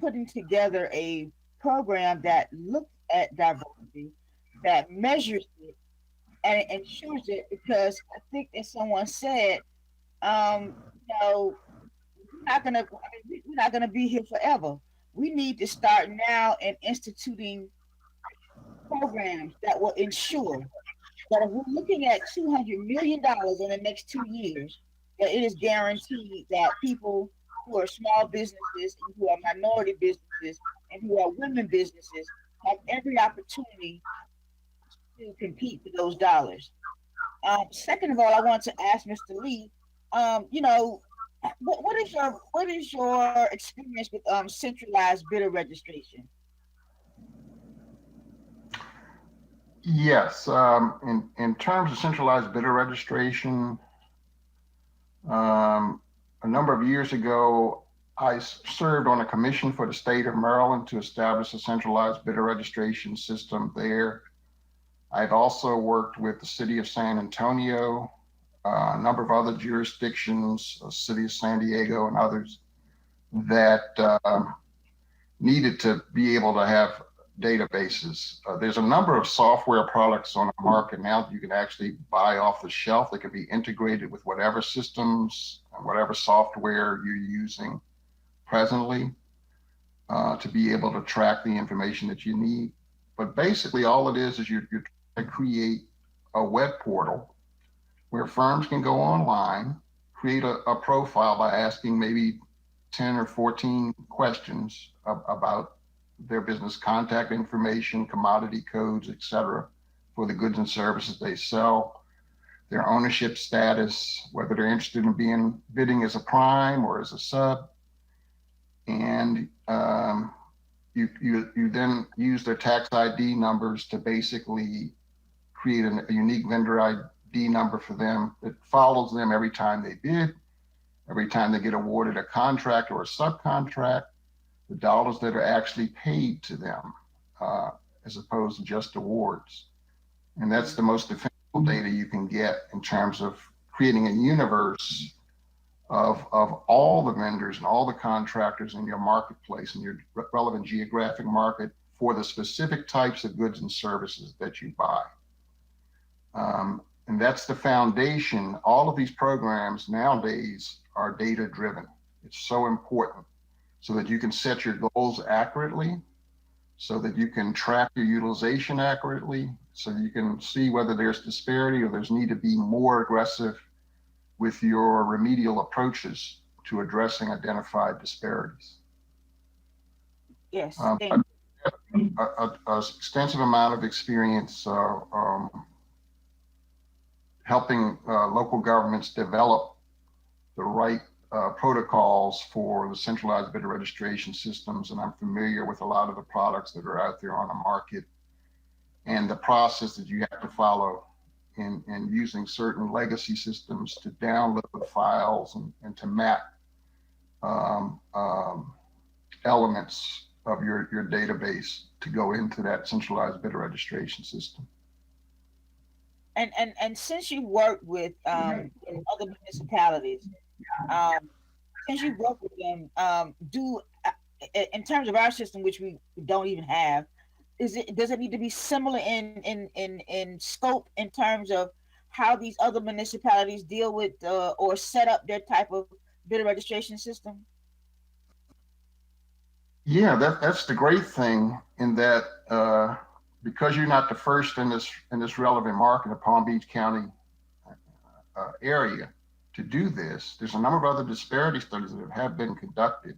putting together a program that looks at diversity, that measures it, and it ensures it. Because I think, as someone said, um, we're not gonna be here forever. We need to start now in instituting programs that will ensure that if we're looking at $200 million in the next 2 years, that it is guaranteed that people who are small businesses and who are minority businesses and who are women businesses have every opportunity to compete for those dollars. Second of all, I want to ask Mr. Lee, what is your experience with centralized bidder registration? Yes, in terms of centralized bidder registration, a number of years ago, I served on a commission for the state of Maryland to establish a centralized bidder registration system there. I've also worked with the city of San Antonio, a number of other jurisdictions, the city of San Diego and others that needed to be able to have databases. There's a number of software products on the market now that you can actually buy off the shelf. They can be integrated with whatever systems, whatever software you're using presently to be able to track the information that you need. But basically all it is you're trying to create a web portal where firms can go online, create a profile by asking maybe 10 or 14 questions about their business contact information, commodity codes, etc., for the goods and services they sell, their ownership status, whether they're interested in bidding as a prime or as a sub, and you then use their tax ID numbers to basically create a unique vendor ID number for them that follows them every time they bid, every time they get awarded a contract or a subcontract, the dollars that are actually paid to them, as opposed to just awards. And that's the most defensible data you can get in terms of creating a universe of all the vendors and all the contractors in your marketplace, in your relevant geographic market for the specific types of goods and services that you buy. And that's the foundation. All of these programs nowadays are data driven. It's so important so that you can set your goals accurately, so that you can track your utilization accurately, so you can see whether there's disparity or there's need to be more aggressive with your remedial approaches to addressing identified disparities. Yes, a extensive amount of experience helping local governments develop the right protocols for the centralized bidder registration systems, and I'm familiar with a lot of the products that are out there on the market and the process that you have to follow in using certain legacy systems to download the files and to map elements of your database to go into that centralized bidder registration system. And since you work with other municipalities, since you work with them, in terms of our system, which we don't even have, does it need to be similar in scope in terms of how these other municipalities deal with or set up their type of bidder registration system? Yeah, that's the great thing in that because you're not the first in this relevant market, the Palm Beach County area, to do this. There's a number of other disparity studies that have been conducted,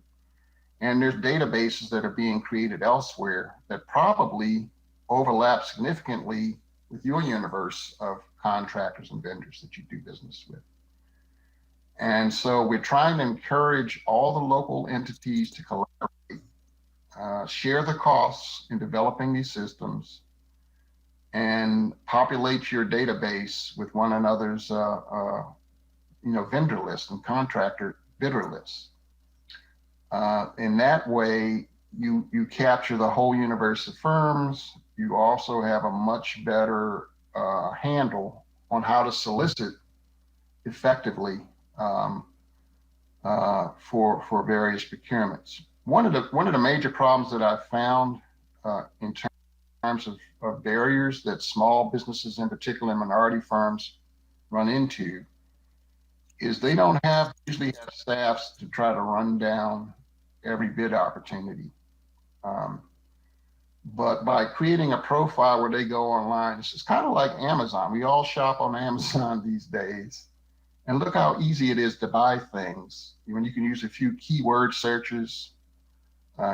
and there's databases that are being created elsewhere that probably overlap significantly with your universe of contractors and vendors that you do business with. And so we're trying to encourage all the local entities to collaborate share the costs in developing these systems, and populate your database with one another's vendor list and contractor bidder lists. In that way, you capture the whole universe of firms. You also have a much better handle on how to solicit effectively for various procurements. One of the major problems that I've found in terms of barriers that small businesses, in particular minority firms, run into is they don't usually have staffs to try to run down every bid opportunity. But by creating a profile where they go online, it's kind of like Amazon. We all shop on Amazon these days. And look how easy it is to buy things. When you can use a few keyword searches,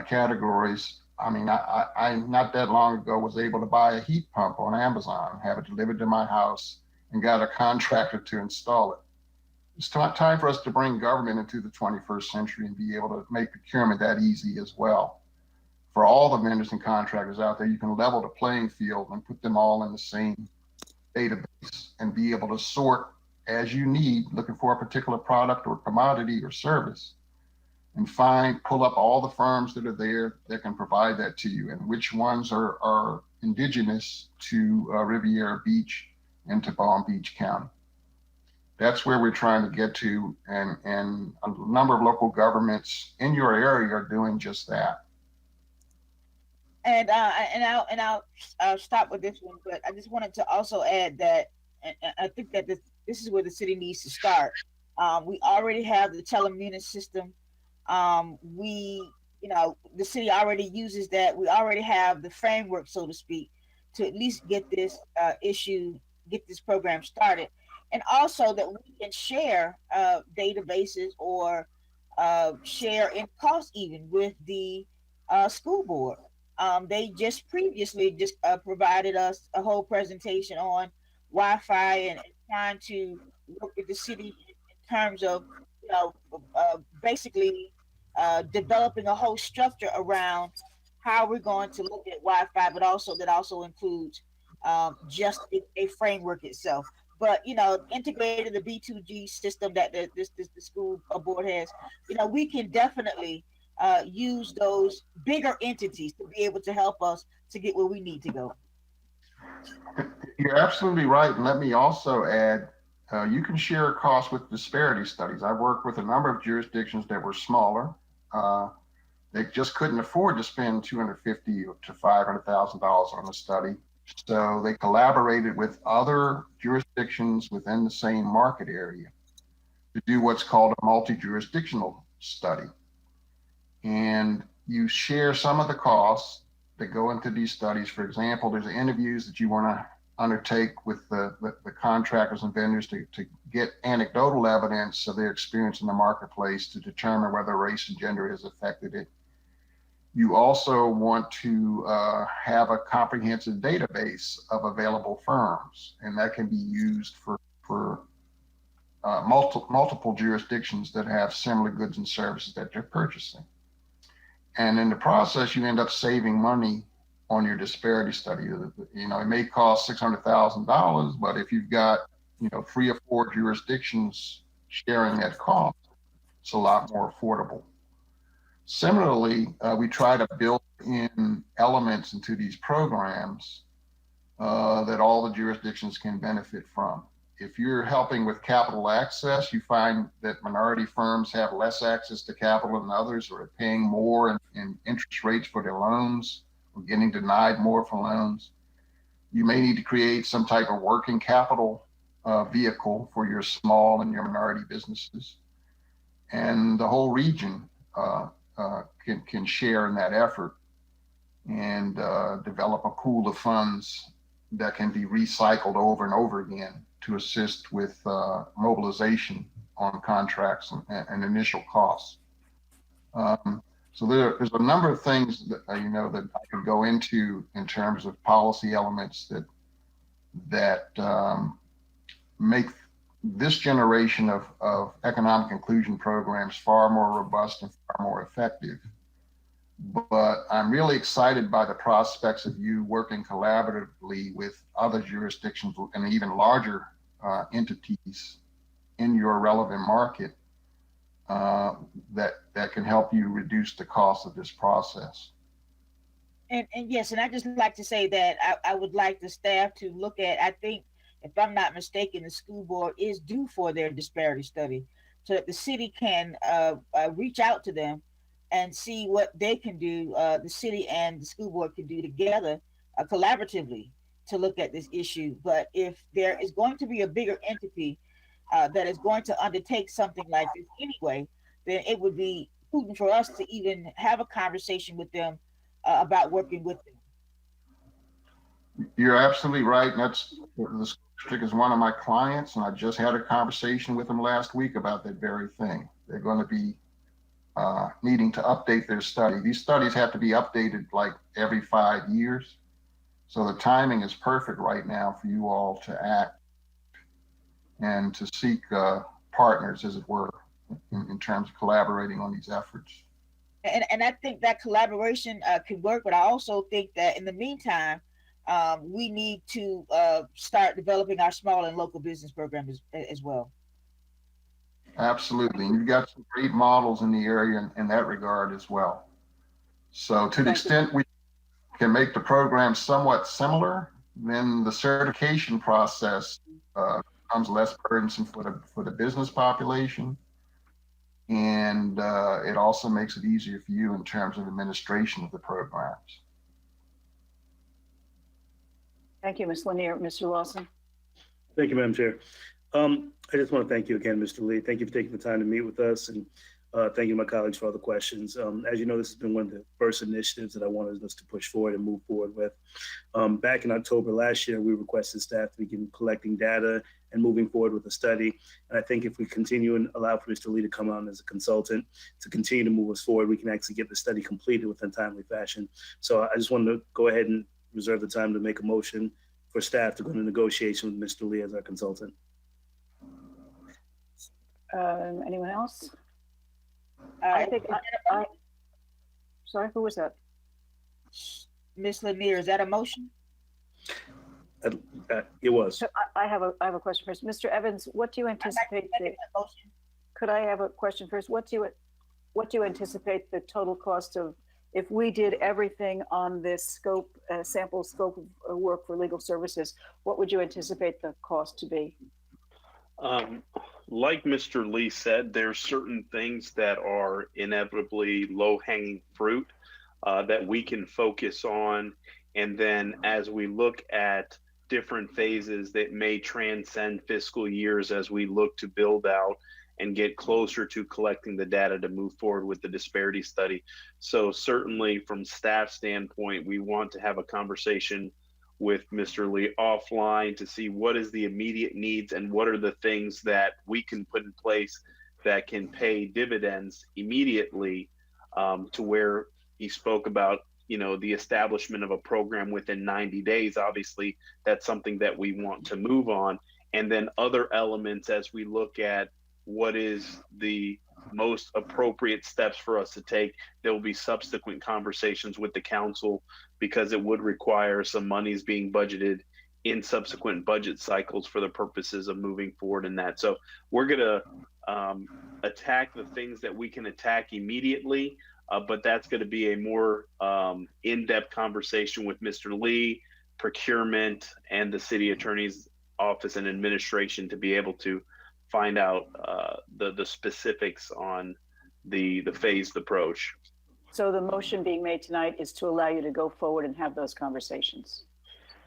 categories. I mean, I not that long ago was able to buy a heat pump on Amazon, have it delivered to my house, and got a contractor to install it. It's time for us to bring government into the 21st century and be able to make procurement that easy as well. For all the vendors and contractors out there, you can level the playing field and put them all in the same database and be able to sort as you need, looking for a particular product or commodity or service, and pull up all the firms that are there that can provide that to you, and which ones are indigenous to Riviera Beach and to Palm Beach County. That's where we're trying to get to, and a number of local governments in your area are doing just that. And I'll stop with this one, but I just wanted to also add that, and I think that this is where the city needs to start. We already have the telemunis system. The city already uses that. We already have the framework, so to speak, to at least get this get this program started. And also that we can share databases or share in cost even with the school board. They just previously provided us a whole presentation on Wi-Fi and trying to work with the city in terms of basically developing a whole structure around how we're going to look at Wi-Fi, but that also includes just a framework itself. But integrating the B2G system that the school board has, we can definitely use those bigger entities to be able to help us to get where we need to go. You're absolutely right. And let me also add, you can share costs with disparity studies. I've worked with a number of jurisdictions that were smaller. They just couldn't afford to spend $250,000 to $500,000 on a study. So they collaborated with other jurisdictions within the same market area to do what's called a multi-jurisdictional study. And you share some of the costs that go into these studies. For example, there's interviews that you want to undertake with the contractors and vendors to get anecdotal evidence of their experience in the marketplace to determine whether race and gender has affected it. You also want to have a comprehensive database of available firms, and that can be used for multiple jurisdictions that have similar goods and services that they're purchasing. And in the process, you end up saving money on your disparity study. It may cost $600,000, but if you've got 3 or 4 jurisdictions sharing that cost, it's a lot more affordable. Similarly, we try to build in elements into these programs that all the jurisdictions can benefit from. If you're helping with capital access, you find that minority firms have less access to capital than others, or are paying more in interest rates for their loans, or getting denied more for loans. You may need to create some type of working capital vehicle for your small and your minority businesses. And the whole region can share in that effort and develop a pool of funds that can be recycled over and over again to assist with mobilization on contracts and initial costs. So there's a number of things that that I could go into in terms of policy elements that make this generation of economic inclusion programs far more robust and far more effective but I'm really excited by the prospects of you working collaboratively with other jurisdictions and even larger entities in your relevant market that can help you reduce the cost of this process. And yes, and I just like to say that I would like the staff to look at, I think, if I'm not mistaken, the school board is due for their disparity study so that the city can reach out to them and see what they can do, the city and the school board can do together collaboratively to look at this issue. But if there is going to be a bigger entity that is going to undertake something like this anyway, then it would be prudent for us to even have a conversation with them about working with them. You're absolutely right. And that's the school district is one of my clients, and I just had a conversation with them last week about that very thing. They're going to be needing to update their study. These studies have to be updated like every 5 years. So the timing is perfect right now for you all to act and to seek partners, as it were, in terms of collaborating on these efforts. And I think that collaboration could work, but I also think that in the meantime, we need to start developing our small and local business program as well. Absolutely. And you've got some great models in the area in that regard as well. So to the extent we can make the program somewhat similar, then the certification process becomes less burdensome for the business population. And it also makes it easier for you in terms of administration of the programs. Thank you, Ms. Lanier. Mr. Lawson. Thank you, Madam Chair. I just want to thank you again, Mr. Lee. Thank you for taking the time to meet with us, and thank you to my colleagues for all the questions. As you know, this has been one of the first initiatives that I wanted us to push forward and move forward with. Back in October last year, we requested staff to begin collecting data and moving forward with the study. And I think if we continue and allow for Mr. Lee to come on as a consultant to continue to move us forward, we can actually get the study completed within a timely fashion. So I just wanted to go ahead and reserve the time to make a motion for staff to go into negotiation with Mr. Lee as our consultant. Anyone else? I think sorry, who was that? Ms. Lanier, is that a motion? It was. So I have a question first. Mr. Evans, what do you anticipate? Could I have a question first? What do you anticipate the total cost of, if we did everything on this scope, sample scope of work for legal services, what would you anticipate the cost to be? Like Mr. Lee said, there's certain things that are inevitably low-hanging fruit that we can focus on. And then as we look at different phases that may transcend fiscal years as we look to build out and get closer to collecting the data to move forward with the disparity study. So certainly from staff standpoint, we want to have a conversation with Mr. Lee offline to see what is the immediate needs and what are the things that we can put in place that can pay dividends immediately, to where he spoke about, you know, the establishment of a program within 90 days. Obviously, that's something that we want to move on. And then other elements as we look at what is the most appropriate steps for us to take. There will be subsequent conversations with the council because it would require some monies being budgeted in subsequent budget cycles for the purposes of moving forward in that. So we're going to attack the things that we can attack immediately, but that's going to be a more in-depth conversation with Mr. Lee, procurement, and the city attorney's office and administration to be able to find out the specifics on the phased approach. So the motion being made tonight is to allow you to go forward and have those conversations.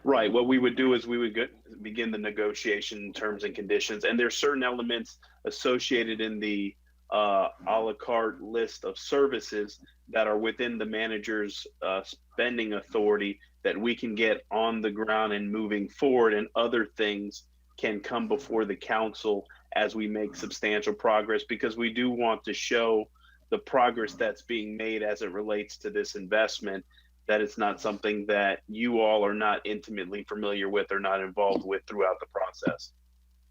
Right. What we would do is we would begin the negotiation terms and conditions, and there's certain elements associated in the a la carte list of services that are within the manager's spending authority that we can get on the ground and moving forward, and other things can come before the council as we make substantial progress, because we do want to show the progress that's being made as it relates to this investment, that it's not something that you all are not intimately familiar with or not involved with throughout the process.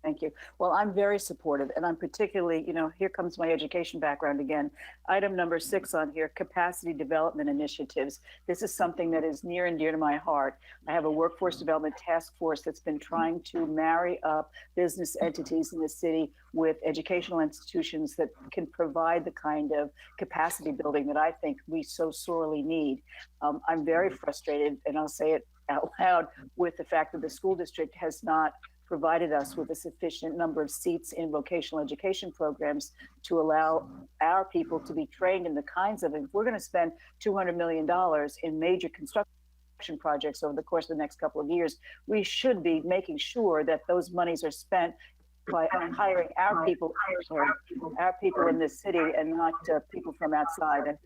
Thank you. Well, I'm very supportive, and I'm particularly, here comes my education background again. Item number 6 on here, capacity development initiatives. This is something that is near and dear to my heart. I have a workforce development task force that's been trying to marry up business entities in the city with educational institutions that can provide the kind of capacity building that I think we so sorely need. I'm very frustrated, and I'll say it out loud, with the fact that the school district has not provided us with a sufficient number of seats in vocational education programs to allow our people to be trained in the kinds of, if we're going to spend $200 million in major construction projects over the course of the next couple of years, we should be making sure that those monies are spent by hiring our people in this city and not people from outside. And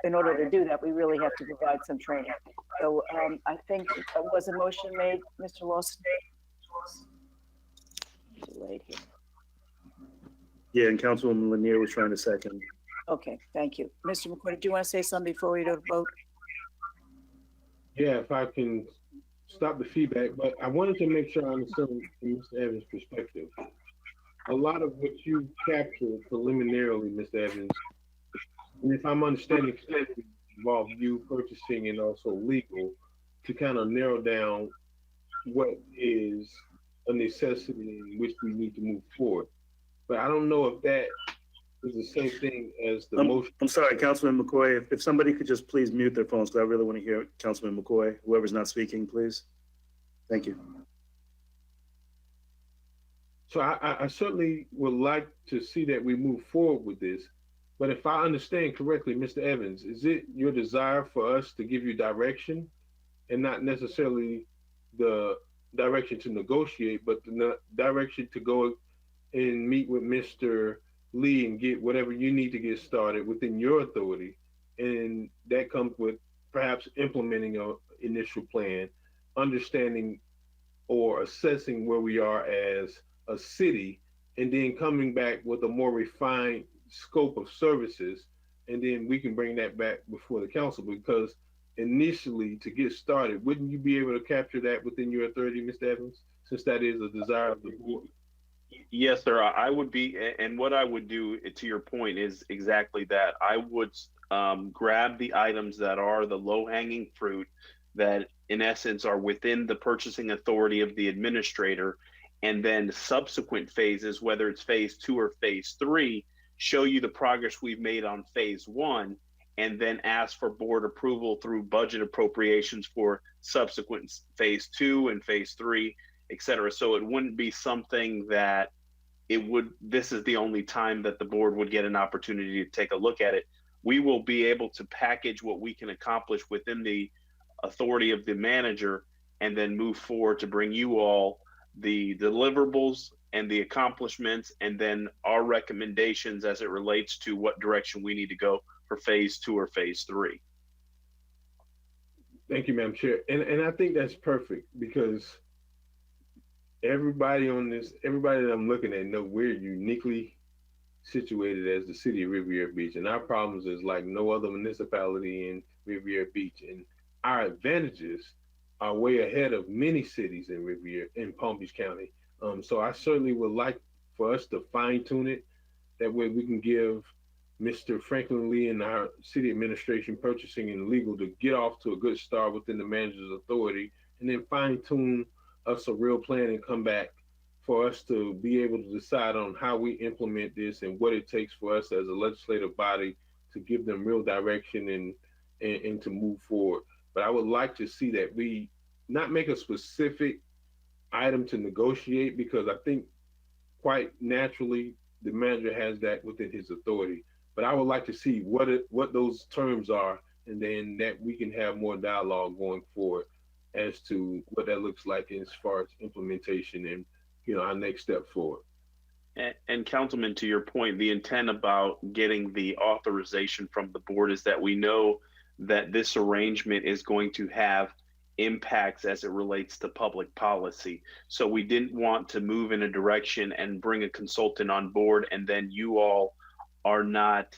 in order to do that, we really have to provide some training. So I think was a motion made, Mr. Lawson? Delayed here. Yeah, and Councilwoman Lanier was trying to second. Okay, thank you. Mr. McCoy, do you want to say something before we go to vote? Yeah, if I can stop the feedback, but I wanted to make sure I understood from Mr. Evans' perspective. A lot of what you captured preliminarily, Mr. Evans, and if I'm understanding correctly, involve you purchasing and also legal to kind of narrow down what is a necessity in which we need to move forward. But I don't know if that is the same thing as the motion. I'm sorry, Councilman McCoy, if somebody could just please mute their phones, because I really want to hear Councilman McCoy. Whoever's not speaking, please. Thank you. So I certainly would like to see that we move forward with this. But if I understand correctly, Mr. Evans, is it your desire for us to give you direction and not necessarily the direction to negotiate, but the direction to go and meet with Mr. Lee and get whatever you need to get started within your authority? And that comes with perhaps implementing an initial plan, understanding or assessing where we are as a city, and then coming back with a more refined scope of services. And then we can bring that back before the council, because initially, to get started, wouldn't you be able to capture that within your authority, Mr. Evans, since that is a desire of the board? Yes, sir. I would be, and what I would do, to your point, is exactly that. I would grab the items that are the low-hanging fruit, that in essence are within the purchasing authority of the administrator, and then subsequent phases, whether it's phase 2 or phase 3, show you the progress we've made on phase 1, and then ask for board approval through budget appropriations for subsequent phase 2 and phase 3, et cetera. So it wouldn't be something that this is the only time that the board would get an opportunity to take a look at it. We will be able to package what we can accomplish within the authority of the manager, and then move forward to bring you all the deliverables and the accomplishments, and then our recommendations as it relates to what direction we need to go for phase 2 or phase 3. Thank you, Madam Chair. And I think that's perfect, because everybody that I'm looking at know we're uniquely situated as the city of Riviera Beach, and our problems is like no other municipality in Riviera Beach, and our advantages are way ahead of many cities in Riviera, in Palm Beach County. So I certainly would like for us to fine tune it. That way we can give Mr. Franklin Lee and our city administration, purchasing and legal, to get off to a good start within the manager's authority, and then fine tune us a real plan and come back for us to be able to decide on how we implement this and what it takes for us as a legislative body to give them real direction and to move forward. But I would like to see that we not make a specific item to negotiate, because I think quite naturally the manager has that within his authority. But I would like to see what those terms are, and then that we can have more dialogue going forward as to what that looks like as far as implementation and our next step forward. And Councilman, to your point, the intent about getting the authorization from the board is that we know that this arrangement is going to have impacts as it relates to public policy. So we didn't want to move in a direction and bring a consultant on board, and then you all are not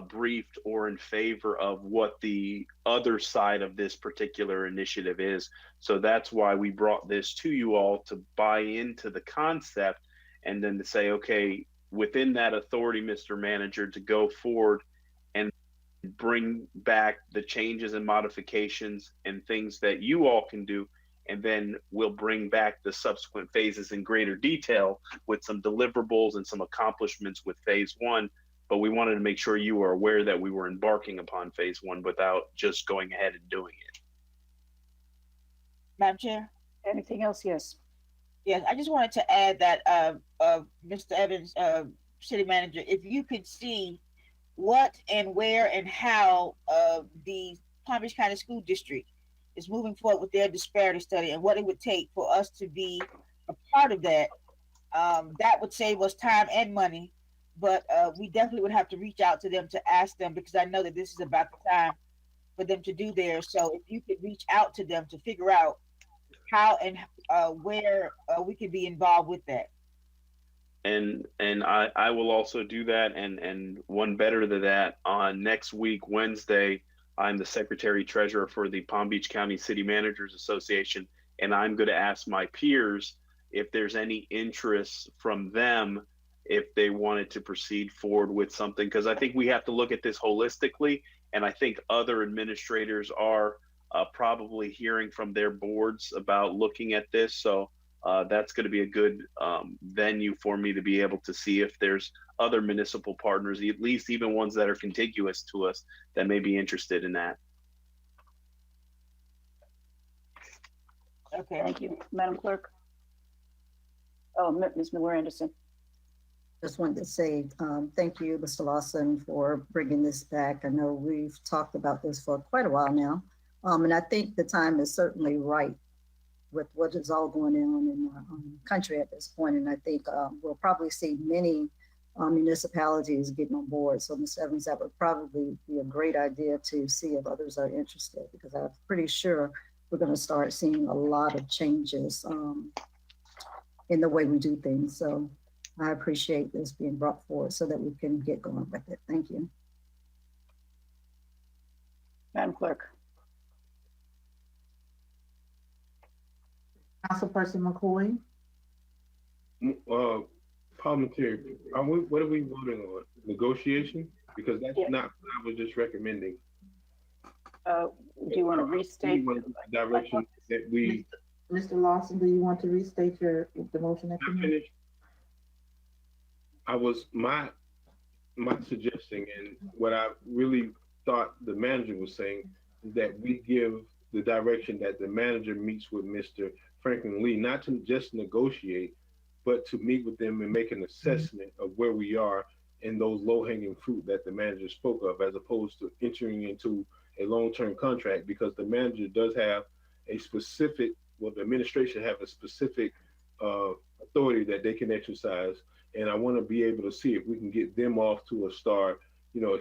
briefed or in favor of what the other side of this particular initiative is. So that's why we brought this to you all, to buy into the concept and then to say, okay, within that authority, Mr. Manager, to go forward and bring back the changes and modifications and things that you all can do. And then we'll bring back the subsequent phases in greater detail with some deliverables and some accomplishments with phase one. But we wanted to make sure you were aware that we were embarking upon phase one without just going ahead and doing it. Madam Chair? Anything else? Yes. Yes, I just wanted to add that, Mr. Evans, City Manager, if you could see what and where and how the Palm Beach County School District is moving forward with their disparity study and what it would take for us to be a part of that, that would save us time and money. But we definitely would have to reach out to them to ask them, because I know that this is about the time for them to do theirs. So if you could reach out to them to figure out how and where we could be involved with that. And I will also do that. And one better than that, on next week, Wednesday, I'm the Secretary Treasurer for the Palm Beach County City Managers Association. And I'm going to ask my peers if there's any interest from them, if they wanted to proceed forward with something, because I think we have to look at this holistically. And I think other administrators are probably hearing from their boards about looking at this. So that's going to be a good venue for me to be able to see if there's other municipal partners, at least even ones that are contiguous to us, that may be interested in that. Okay. Thank you, Madam Clerk. Oh, Ms. Miller Anderson. Just wanted to say thank you, Mr. Lawson, for bringing this back. I know we've talked about this for quite a while now. And I think the time is certainly right with what is all going on in the country at this point. And I think we'll probably see many municipalities getting on board. So Ms. Evans, that would probably be a great idea to see if others are interested, because I'm pretty sure we're going to start seeing a lot of changes in the way we do things. So I appreciate this being brought forward so that we can get going with it. Thank you. Madam Clerk. Councilperson McCoy? Parliamentary, what are we voting on? Negotiation? Because that's not what I was just recommending. Do you want to restate the direction that we? Mr. Lawson, do you want to restate the motion that you made? I was my suggesting, and what I really thought the manager was saying, is that we give the direction that the manager meets with Mr. Franklin Lee, not to just negotiate, but to meet with them and make an assessment of where we are in those low-hanging fruit that the manager spoke of, as opposed to entering into a long-term contract, because the manager does have a specific, well, the administration have a specific authority that they can exercise. And I want to be able to see if we can get them off to a start,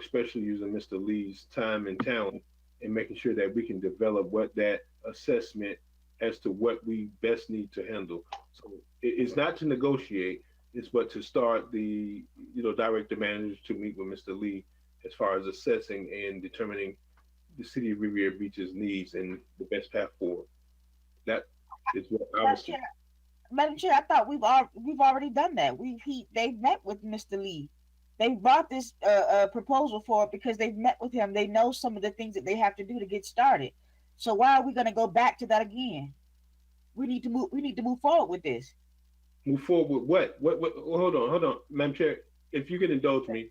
especially using Mr. Lee's time and talent, and making sure that we can develop what that assessment as to what we best need to handle. So it's not to negotiate, it's but to start the, direct the managers to meet with Mr. Lee as far as assessing and determining the city of Riviera Beach's needs and the best path forward. That is what I was. Madam Chair, I thought we've already done that. They've met with Mr. Lee. They brought this proposal forward because they've met with him. They know some of the things that they have to do to get started. So why are we going to go back to that again? We need to move forward with this. Move forward with what? What? Hold on, Madam Chair. If you can indulge me,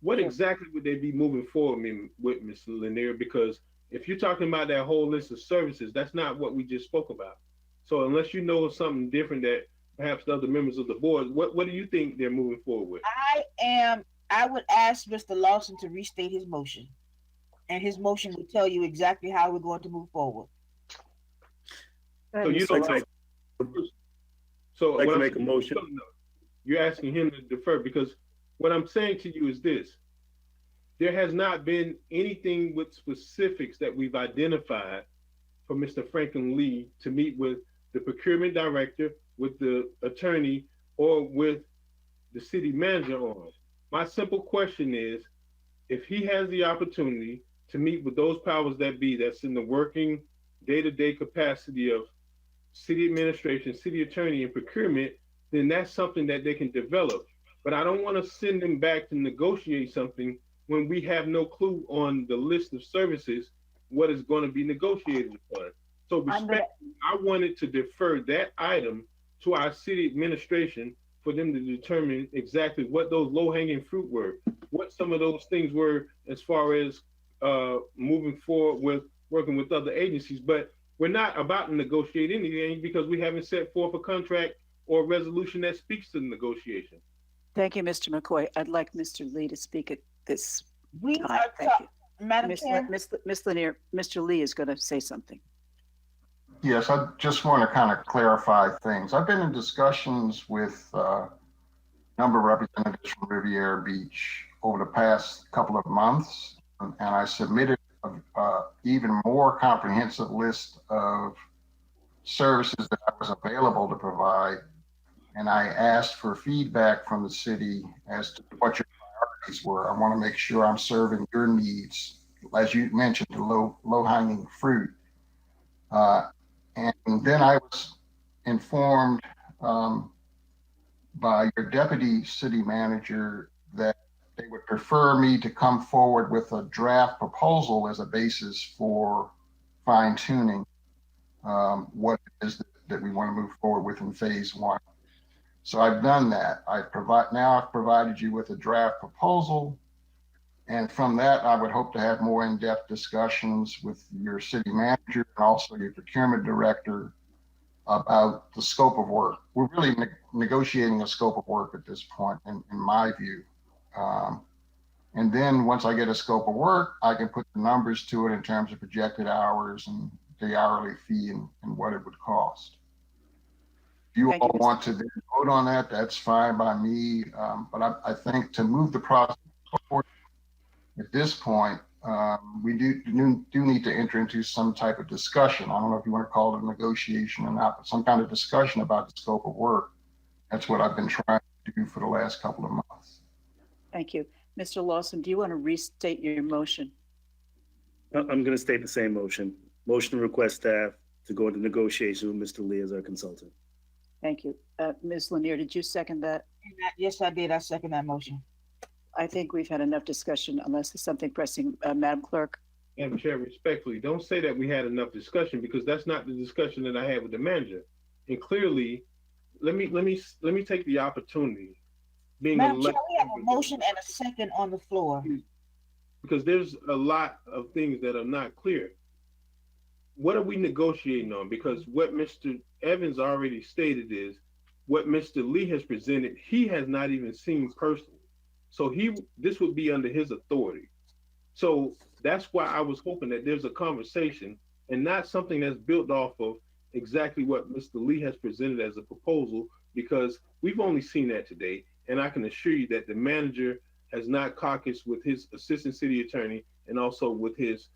what exactly would they be moving forward with, Ms. Lanier? Because if you're talking about that whole list of services, that's not what we just spoke about. So unless you know something different that perhaps the other members of the board, what do you think they're moving forward with? I would ask Mr. Lawson to restate his motion, and his motion will tell you exactly how we're going to move forward. So you don't know. So I'd like to make a motion. You're asking him to defer, because what I'm saying to you is this: there has not been anything with specifics that we've identified for Mr. Franklin Lee to meet with the procurement director, with the attorney, or with the city manager on. My simple question is, if he has the opportunity to meet with those powers that be, that's in the working day-to-day capacity of city administration, city attorney, and procurement, then that's something that they can develop. But I don't want to send them back to negotiate something when we have no clue on the list of services what is going to be negotiated upon. So I wanted to defer that item to our city administration for them to determine exactly what those low-hanging fruit were, what some of those things were as far as moving forward with working with other agencies. But we're not about to negotiate anything because we haven't set forth a contract or a resolution that speaks to the negotiation. Thank you, Mr. McCoy. I'd like Mr. Lee to speak at this We time. are Thank you. Madam Chair. Ms. Lanier, Mr. Lee is going to say something. Yes, I just want to kind of clarify things. I've been in discussions with a number of representatives from Riviera Beach over the past couple of months, and I submitted an even more comprehensive list of services that I was available to provide. And I asked for feedback from the city as to what your priorities were. I want to make sure I'm serving your needs, as you mentioned, the low-hanging fruit. And then I was informed by your deputy city manager that they would prefer me to come forward with a draft proposal as a basis for fine-tuning what it is that we want to move forward with in phase one. So I've done that. I've provided you with a draft proposal. And from that, I would hope to have more in-depth discussions with your city manager and also your procurement director about the scope of work. We're really negotiating a scope of work at this point, in my view. And then once I get a scope of work, I can put the numbers to it in terms of projected hours and the hourly fee and what it would cost. If you all want to then vote on that, that's fine by me. But I think to move the process forward at this point, we do need to enter into some type of discussion. I don't know if you want to call it a negotiation or not, but some kind of discussion about the scope of work. That's what I've been trying to do for the last couple of months. Thank you. Mr. Lawson, do you want to restate your motion? I'm going to state the same motion. Motion to request staff to go into negotiation with Mr. Lee as our consultant. Thank you. Ms. Lanier, did you second that? Yes, I did. I second that motion. I think we've had enough discussion unless there's something pressing. Madam Clerk? Madam Chair, respectfully, don't say that we had enough discussion because that's not the discussion that I had with the manager. And clearly, let me take the opportunity. Madam Chair, we have a motion and a second on the floor. Because there's a lot of things that are not clear. What are we negotiating on? Because what Mr. Evans already stated is what Mr. Lee has presented, he has not even seen personally. So this would be under his authority. So that's why I was hoping that there's a conversation and not something that's built off of exactly what Mr. Lee has presented as a proposal, because we've only seen that today. And I can assure you that the manager has not caucused with his assistant city attorney and also with his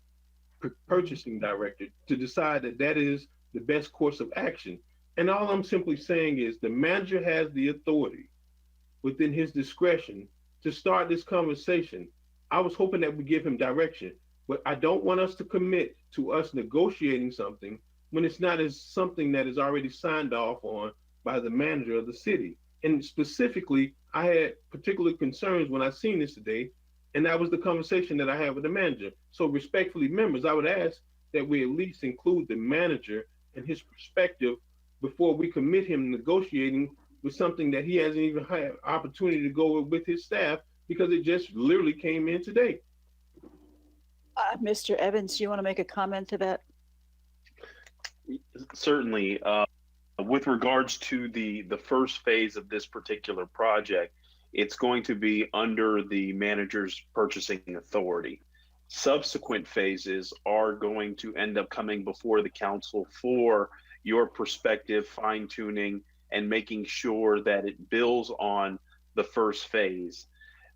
purchasing director to decide that that is the best course of action. And all I'm simply saying is the manager has the authority within his discretion to start this conversation. I was hoping that we give him direction, but I don't want us to commit to us negotiating something when it's not as something that is already signed off on by the manager of the city. And specifically, I had particular concerns when I seen this today, and that was the conversation that I had with the manager. So respectfully, members, I would ask that we at least include the manager and his perspective before we commit him negotiating with something that he hasn't even had opportunity to go with his staff because it just literally came in today. Mr. Evans, do you want to make a comment to that? Certainly. With regards to the first phase of this particular project, it's going to be under the manager's purchasing authority. Subsequent phases are going to end up coming before the council for your perspective, fine-tuning, and making sure that it builds on the first phase.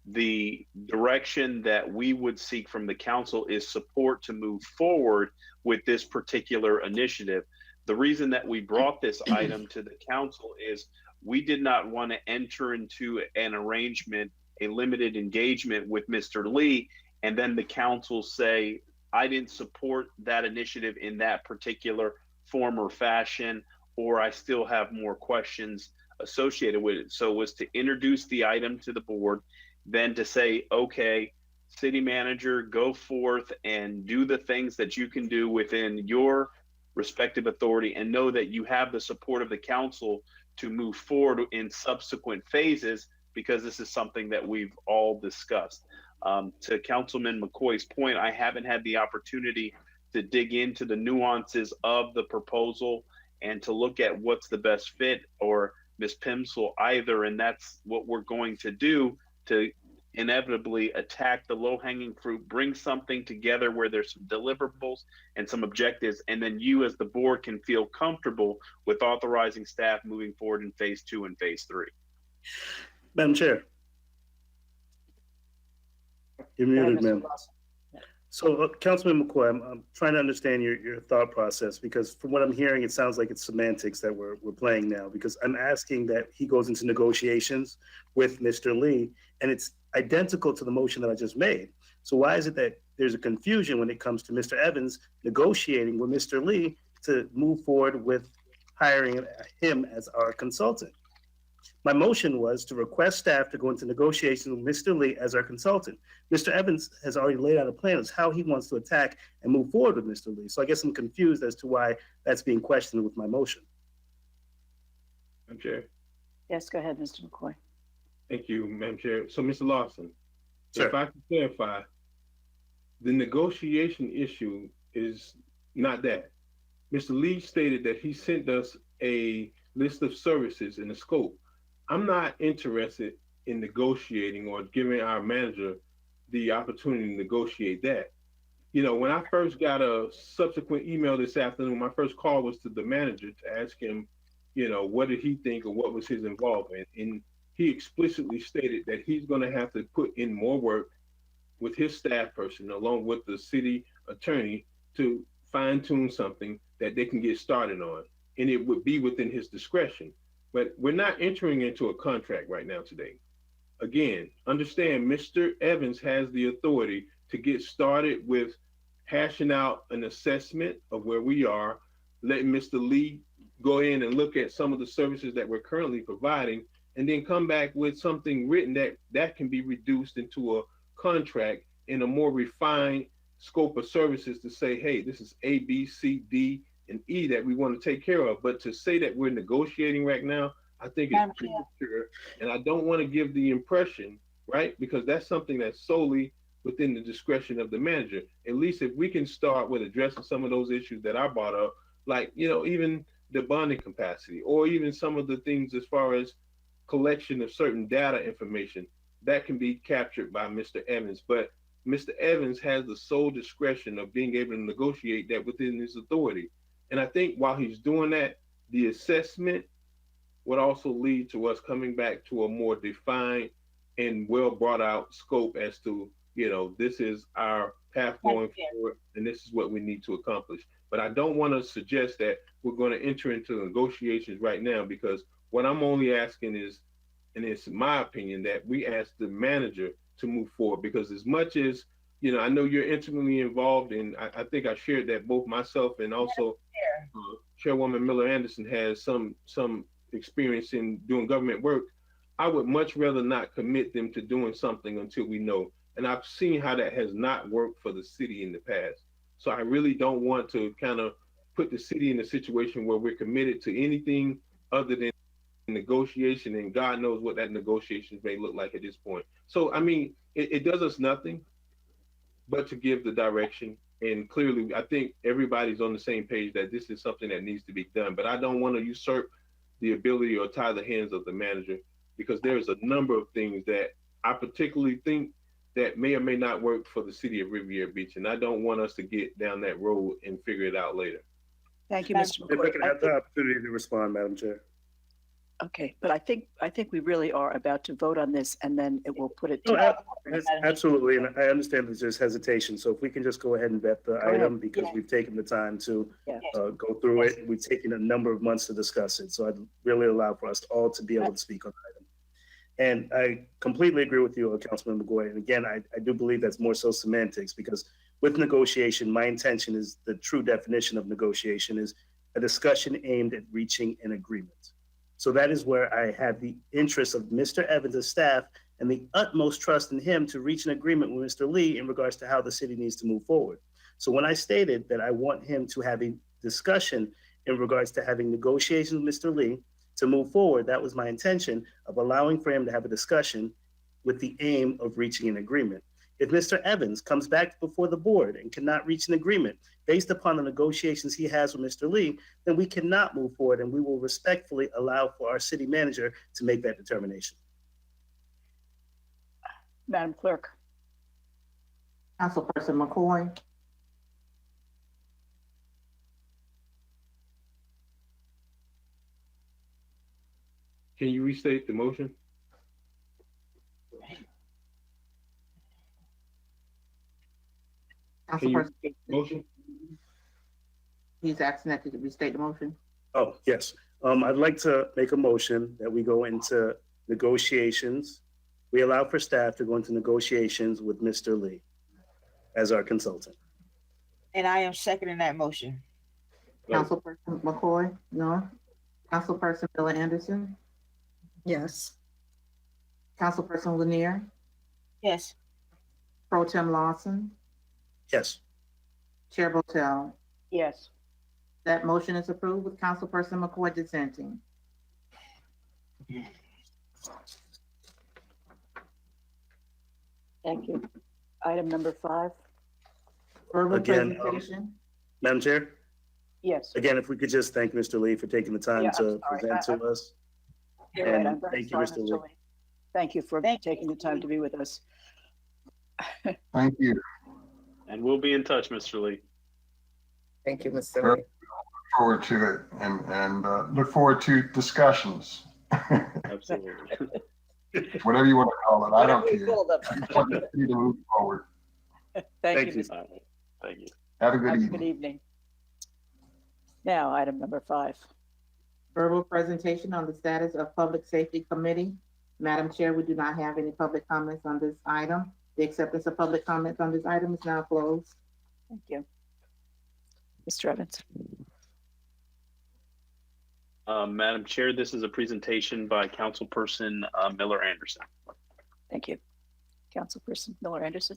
The direction that we would seek from the council is support to move forward with this particular initiative. The reason that we brought this item to the council is we did not want to enter into an arrangement, a limited engagement with Mr. Lee, and then the council say, I didn't support that initiative in that particular form or fashion, or I still have more questions associated with it. So it was to introduce the item to the board, then to say, okay, city manager, go forth and do the things that you can do within your respective authority, and know that you have the support of the council to move forward in subsequent phases, because this is something that we've all discussed. To Councilman McCoy's point, I haven't had the opportunity to dig into the nuances of the proposal and to look at what's the best fit, or Ms. Pimsel either, and that's what we're going to do to inevitably attack the low-hanging fruit, bring something together where there's some deliverables and some objectives, and then you as the board can feel comfortable with authorizing staff moving forward in phase 2 and phase 3. Madam Chair. You're muted, ma'am. So, Councilman McCoy, I'm trying to understand your thought process, because from what I'm hearing, it sounds like it's semantics that we're playing now, because I'm asking that he goes into negotiations with Mr. Lee, and it's identical to the motion that I just made. So why is it that there's a confusion when it comes to Mr. Evans negotiating with Mr. Lee to move forward with hiring him as our consultant? My motion was to request staff to go into negotiations with Mr. Lee as our consultant. Mr. Evans has already laid out a plan as how he wants to attack and move forward with Mr. Lee. So I guess I'm confused as to why that's being questioned with my motion. Madam Chair. Yes, go ahead, Mr. McCoy. Thank you, Madam Chair. So, Mr. Lawson, Sir. if I can clarify, the negotiation issue is not that. Mr. Lee stated that he sent us a list of services in the scope. I'm not interested in negotiating or giving our manager the opportunity to negotiate that. You know, when I first got a subsequent email this afternoon, my first call was to the manager to ask him, you know, what did he think or what was his involvement? And he explicitly stated that he's going to have to put in more work with his staff person, along with the city attorney, to fine tune something that they can get started on. And it would be within his discretion. But we're not entering into a contract right now today. Again, understand Mr. Evans has the authority to get started with hashing out an assessment of where we are, letting Mr. Lee go in and look at some of the services that we're currently providing, and then come back with something written that can be reduced into a contract in a more refined scope of services to say, hey, this is A, B, C, D, and E that we want to take care of. But to say that we're negotiating right now, I think it's premature. And I don't want to give the impression, right? Because that's something that's solely within the discretion of the manager. At least if we can start with addressing some of those issues that I brought up, like, you know, even the bonding capacity, or even some of the things as far as collection of certain data information, that can be captured by Mr. Evans. But Mr. Evans has the sole discretion of being able to negotiate that within his authority. And I think while he's doing that, the assessment would also lead to us coming back to a more defined and well brought out scope as to, you know, this is our path going forward, and this is what we need to accomplish. But I don't want to suggest that we're going to enter into negotiations right now, because what I'm only asking is, and it's my opinion, that we ask the manager to move forward. Because as much as, you know, I know you're intimately involved, and I think I shared that both myself and also Chairwoman Miller Anderson has some experience in doing government work. I would much rather not commit them to doing something until we know. And I've seen how that has not worked for the city in the past. So I really don't want to kind of put the city in a situation where we're committed to anything other than negotiation, and God knows what that negotiation may look like at this point. So, I mean, it does us nothing but to give the direction. And clearly, I think everybody's on the same page that this is something that needs to be done. But I don't want to usurp the ability or tie the hands of the manager, because there's a number of things that I particularly think that may or may not work for the city of Riviera Beach. And I don't want us to get down that road and figure it out later. Thank you, Mr. If McCoy. I can have the opportunity to respond, Madam Chair. Okay, but I think we really are about to vote on this, and then it will put it No, to. absolutely, and I understand that there's hesitation. So if we can just go ahead and vet the item, because we've taken the time to go through it. We've taken a number of months to discuss it. So I'd really allow for us all to be able to speak on the item. And I completely agree with you, Councilman McGoy. And again, I do believe that's more so semantics, because with negotiation, my intention is the true definition of negotiation is a discussion aimed at reaching an agreement. So that is where I have the interest of Mr. Evans' staff and the utmost trust in him to reach an agreement with Mr. Lee in regards to how the city needs to move forward. So when I stated that I want him to have a discussion in regards to having negotiations with Mr. Lee to move forward, that was my intention of allowing for him to have a discussion with the aim of reaching an agreement. If Mr. Evans comes back before the board and cannot reach an agreement based upon the negotiations he has with Mr. Lee, then we cannot move forward, and we will respectfully allow for our city manager to make that determination. Madam Clerk. Councilperson McCoy. Can you restate the motion? Can you Councilperson, restate the motion? he's asking that you restate the motion. Oh, yes. I'd like to make a motion that we go into negotiations. We allow for staff to go into negotiations with Mr. Lee as our consultant. And I am seconding that motion. Councilperson McCoy, no. Councilperson Miller Anderson, Yes. Councilperson Lanier, Yes. Pro Tem Lawson, Yes. Chair Botel. Yes. That motion is approved with Councilperson McCoy dissenting. Thank you. Item number 5. Verbal Again, presentation. Madam Chair, Yes. again, if we could just thank Mr. Lee for taking the time Yeah, I'm to sorry. present to us. You're right. And I'm very thank you, sorry, Mr. Mr. Lee. Lee. Thank you for Thank you. taking the time to be with us. Thank you. And we'll be in touch, Mr. Lee. Thank you, Mr. Sure. Lee. Look forward to it and look forward to discussions, Absolutely. whatever you want to call it. I don't Whatever you care. call them. I just want the city to move forward. Thank you, you. Mr. All right. Thank you. Have a good Have a evening. good evening. Now, item number 5. Verbal presentation on the status of Public Safety Committee. Madam Chair, we do not have any public comments on this item. The acceptance of public comments on this item is now closed. Thank you. Mr. Evans. Madam Chair, this is a presentation by Councilperson Miller Anderson. Thank you. Councilperson Miller Anderson.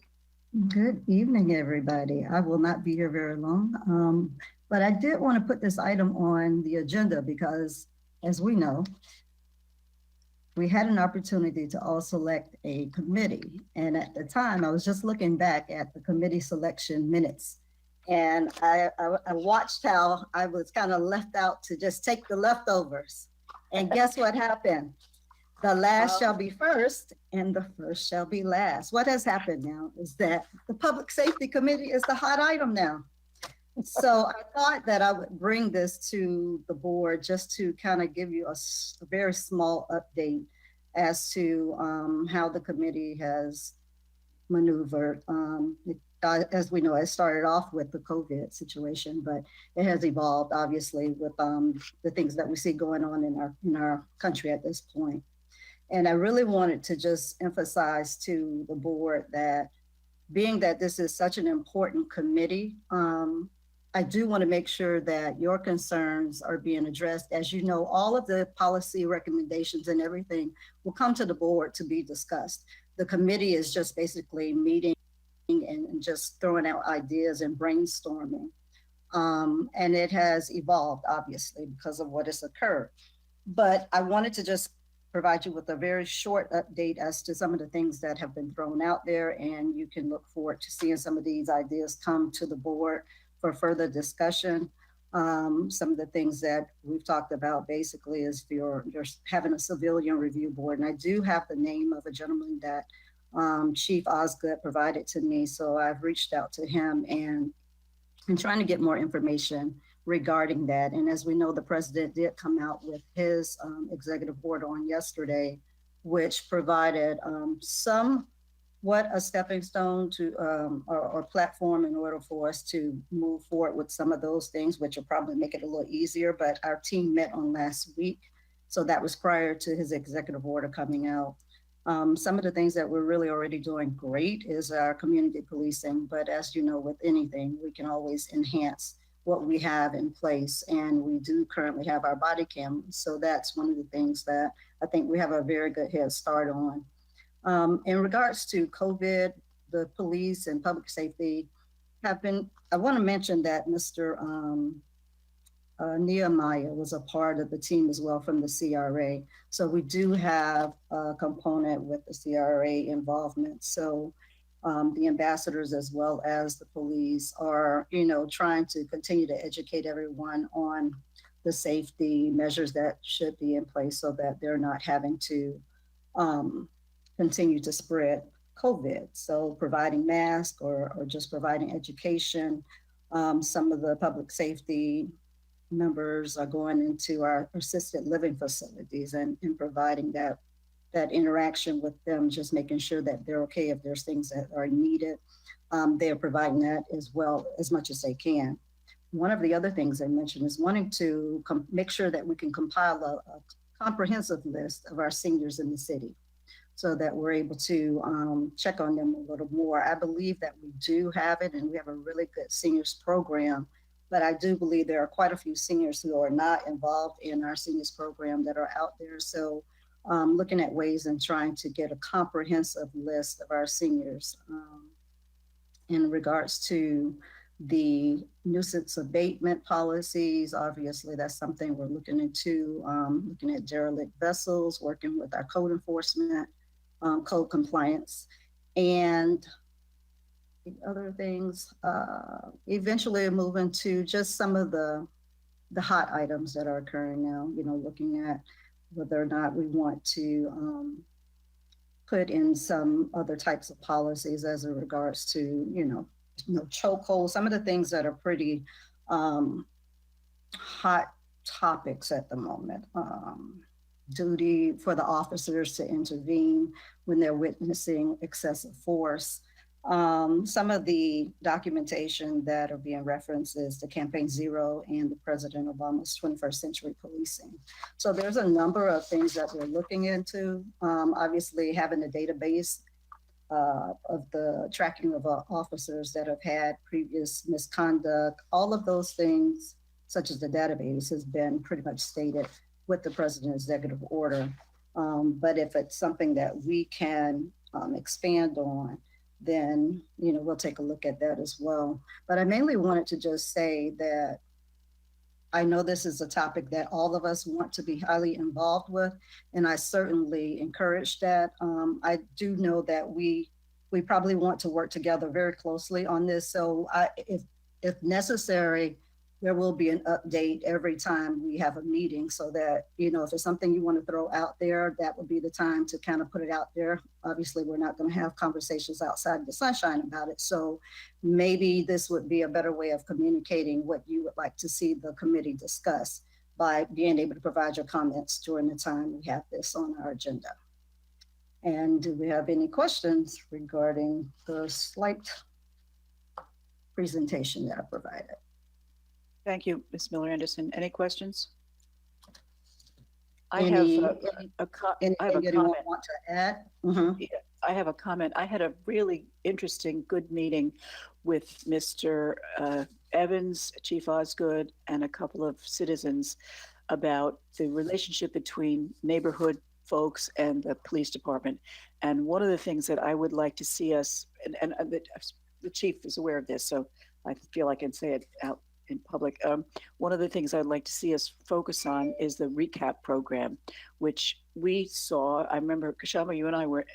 Good evening, everybody. I will not be here very long, but I did want to put this item on the agenda because, as we know, we had an opportunity to all select a committee. And at the time, I was just looking back at the committee selection minutes. And I watched how I was kind of left out to just take the leftovers. And guess what happened? The last shall be first and the first shall be last. What has happened now is that the Public Safety Committee is the hot item now. So I thought that I would bring this to the board just to kind of give you a very small update as to how the committee has maneuvered. As we know, it started off with the COVID situation, but it has evolved obviously with the things that we see going on in our country at this point. And I really wanted to just emphasize to the board that being that this is such an important committee, I do want to make sure that your concerns are being addressed. As you know, all of the policy recommendations and everything will come to the board to be discussed. The committee is just basically meeting and just throwing out ideas and brainstorming. And it has evolved, obviously, because of what has occurred. But I wanted to just provide you with a very short update as to some of the things that have been thrown out there, and you can look forward to seeing some of these ideas come to the board for further discussion. Some of the things that we've talked about basically is you're having a civilian review board. And I do have the name of a gentleman that Chief Osgood provided to me. So I've reached out to him and trying to get more information regarding that. And as we know, the president did come out with his executive order on yesterday, which provided somewhat a stepping stone to or platform in order for us to move forward with some of those things, which will probably make it a little easier. But our team met on last week. So that was prior to his executive order coming out. Some of the things that we're really already doing great is our community policing. But as you know, with anything, we can always enhance what we have in place. And we do currently have our body cameras. So that's one of the things that I think we have a very good head start on. In regards to COVID, the police and public safety have been, I want to mention that Mr. Nehemiah was a part of the team as well from the CRA. So we do have a component with the CRA involvement. So the ambassadors as well as the police are, trying to continue to educate everyone on the safety measures that should be in place so that they're not having to continue to spread COVID. So providing masks or just providing education. Some of the public safety members are going into our assisted living facilities and providing that interaction with them, just making sure that they're okay if there's things that are needed. They're providing that as well as much as they can. One of the other things I mentioned is wanting to make sure that we can compile a comprehensive list of our seniors in the city so that we're able to check on them a little more. I believe that we do have it and we have a really good seniors program, but I do believe there are quite a few seniors who are not involved in our seniors program that are out there. So looking at ways and trying to get a comprehensive list of our seniors. In regards to the nuisance abatement policies, obviously that's something we're looking into, looking at derelict vessels, working with our code enforcement, code compliance, and the other things, eventually moving to just some of the hot items that are occurring now, looking at whether or not we want to put in some other types of policies as it regards to, chokehold, some of the things that are pretty hot topics at the moment. Duty for the officers to intervene when they're witnessing excessive force. Some of the documentation that are being referenced is the Campaign Zero and the President Obama's 21st Century Policing. So there's a number of things that we're looking into. Obviously, having a database of the tracking of officers that have had previous misconduct, all of those things, such as the database, has been pretty much stated with the President's executive order. But if it's something that we can expand on, then, we'll take a look at that as well. But I mainly wanted to just say that I know this is a topic that all of us want to be highly involved with, and I certainly encourage that. I do know that we probably want to work together very closely on this. So if necessary, there will be an update every time we have a meeting so that, if there's something you want to throw out there, that would be the time to kind of put it out there. Obviously, we're not going to have conversations outside the sunshine about it. So maybe this would be a better way of communicating what you would like to see the committee discuss by being able to provide your comments during the time we have this on our agenda. And do we have any questions regarding the slight presentation that I provided? Thank you, Ms. Miller Anderson. Any questions? I Anything have a comment. anyone want to add? Mm-hmm. Yeah, I have a comment. I had a really interesting, good meeting with Mr. Evans, Chief Osgood, and a couple of citizens about the relationship between neighborhood folks and the police department. And one of the things that I would like to see us, and the chief is aware of this, so I feel I can say it out in public. One of the things I'd like to see us focus on is the recap program, which we saw. I remember, Kashama, you and I were,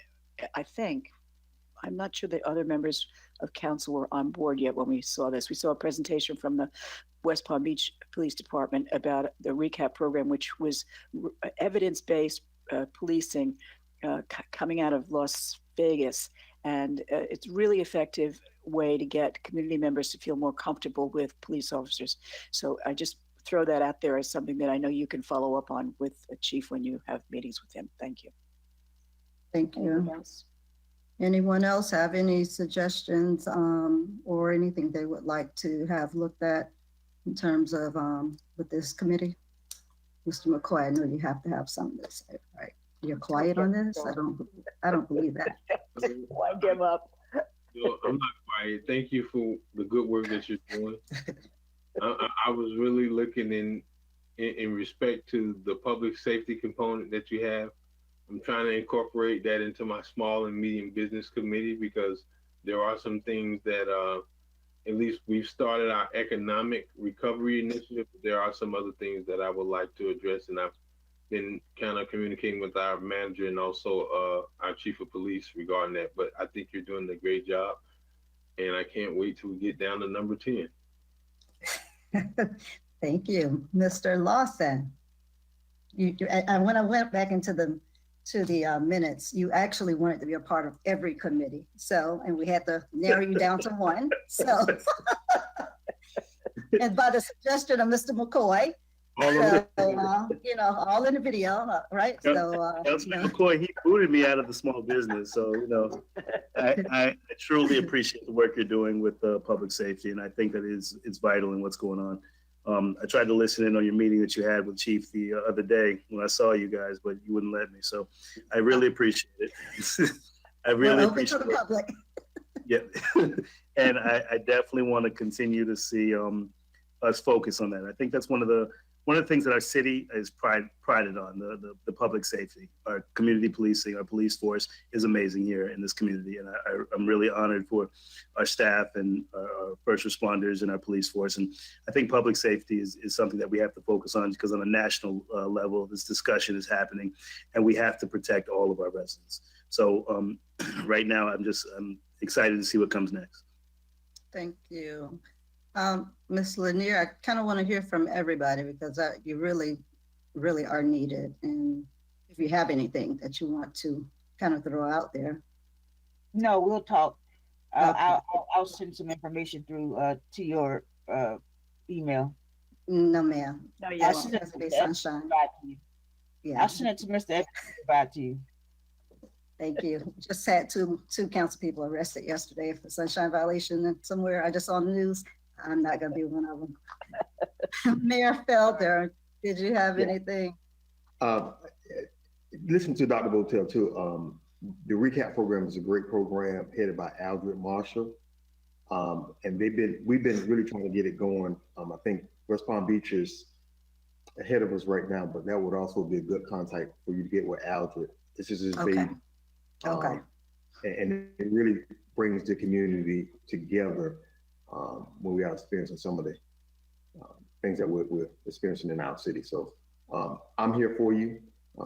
I'm not sure the other members of council were on board yet when we saw this. We saw a presentation from the West Palm Beach Police Department about the recap program, which was evidence-based policing coming out of Las Vegas. And it's really effective way to get community members to feel more comfortable with police officers. So I just throw that out there as something that I know you can follow up on with the chief when you have meetings with him. Thank you. Thank you. Anyone else have any suggestions or anything they would like to have looked at in terms of with this committee? Mr. McCoy, I know you have to have something to say, right? You're quiet on this? I don't believe that. Why give up? No, I'm not quiet. Thank you for the good work that you're doing. I was really looking in respect to the public safety component that you have. I'm trying to incorporate that into my small and medium business committee because there are some things that at least we've started our economic recovery initiative. But there are some other things that I would like to address, and I've been kind of communicating with our manager and also our chief of police regarding that. But I think you're doing a great job, and I can't wait till we get down to number 10. Thank you, Mr. Lawson. When I went back into the minutes, you actually wanted to be a part of every committee. So, and we had to narrow you down to one. So, and by the suggestion of Mr. McCoy, all in the video, right? So, Councilman McCoy, he booted me out of the small business. So, I truly appreciate the work you're doing with public safety, and I think that it's vital in what's going on. I tried to listen in on your meeting that you had with Chief the other day when I saw you guys, but you wouldn't let me. So, I really appreciate it. I really appreciate it. Yeah, and I definitely want to continue to see us focus on that. I think that's one of the things that our city is prided on, the public safety. Our community policing, our police force is amazing here in this community. And I'm really honored for our staff and our first responders and our police force. And I think public safety is something that we have to focus on because on a national level, this discussion is happening and we have to protect all of our residents. So right now, I'm excited to see what comes next. Thank you. Ms. Lanier, I kind of want to hear from everybody because you really, really are needed. And if you have anything that you want to kind of throw out there. No, we'll talk. Okay. I'll send some information through to your email. No, ma'am. No, you I'll won't. send it to Mr. Sunshine. Yeah. I'll send it to Mr. Back to you. Thank you. Just had two council people arrested yesterday for sunshine violation somewhere. I just saw the news. I'm not going to be one of them. Mayor Felder, did you have anything? Listen to Dr. Botel too. The recap program is a great program headed by Aldred Marshall. And we've been really trying to get it going. I think West Palm Beach is ahead of us right now, but that would also be a good contact for you to get with Aldred. This is his baby. Okay. And it really brings the community together when we are experiencing some of the things that we're experiencing in our city. So I'm here for you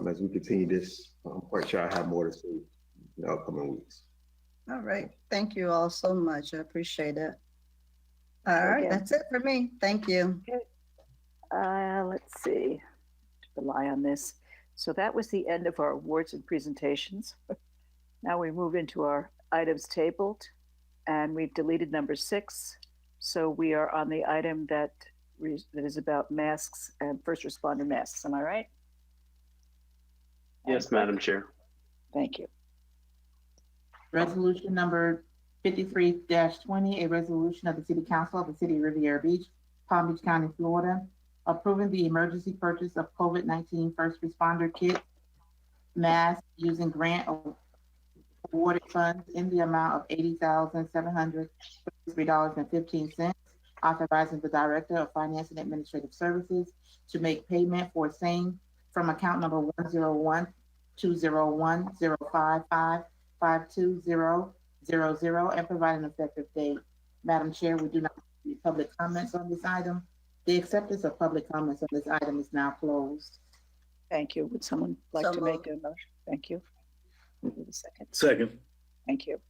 as we continue this. I'm quite sure I have more to say in the upcoming weeks. All right. Thank you all so much. I appreciate it. All right. That's it for me. Thank you. Let's see. Rely on this. So that was the end of our awards and presentations. Now we move into our items tabled, and we've deleted number 6. So we are on the item that is about masks and first responder masks. Am I right? Yes, Madam Chair. Thank you. Resolution number 53-20, a resolution of the City Council of the City of Riviera Beach, Palm Beach County, Florida, approving the emergency purchase of COVID-19 first responder kit masks using grant awarded funds in the amount of $80,733.15, authorizing the Director of Finance and Administrative Services to make payment for same from account number 101-201-055-52000 and provide an effective date. Madam Chair, we do not have public comments on this item. The acceptance of public comments on this item is now closed. Thank you. Would someone like to make a motion? Thank you. Give a second. Second. Thank you.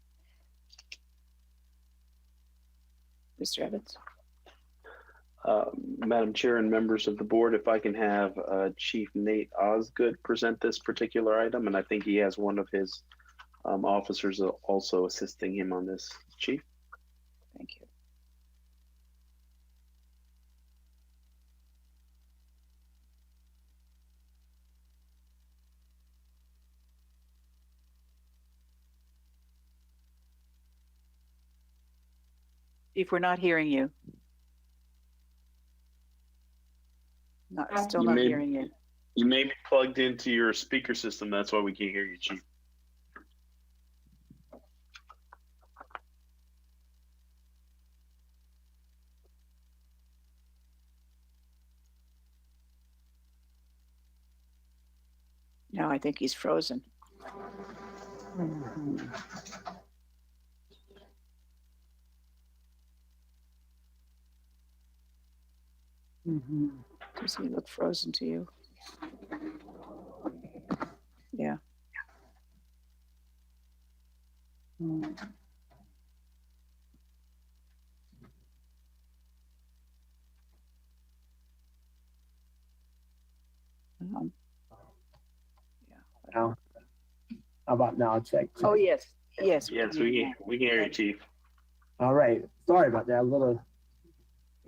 Mr. Evans. Madam Chair and members of the board, if I can have Chief Nate Osgood present this particular item, and I think he has one of his officers also assisting him on this. Chief. Thank you. If we're not hearing you. Still not hearing you. You may be plugged into your speaker system. That's why we can't hear you, Chief. No, I think he's frozen. Does he look frozen to you? Yeah. Um, Now, how about now? Check. Oh, yes. Yes. Yes, we can hear you, Chief. All right. Sorry about that. A little.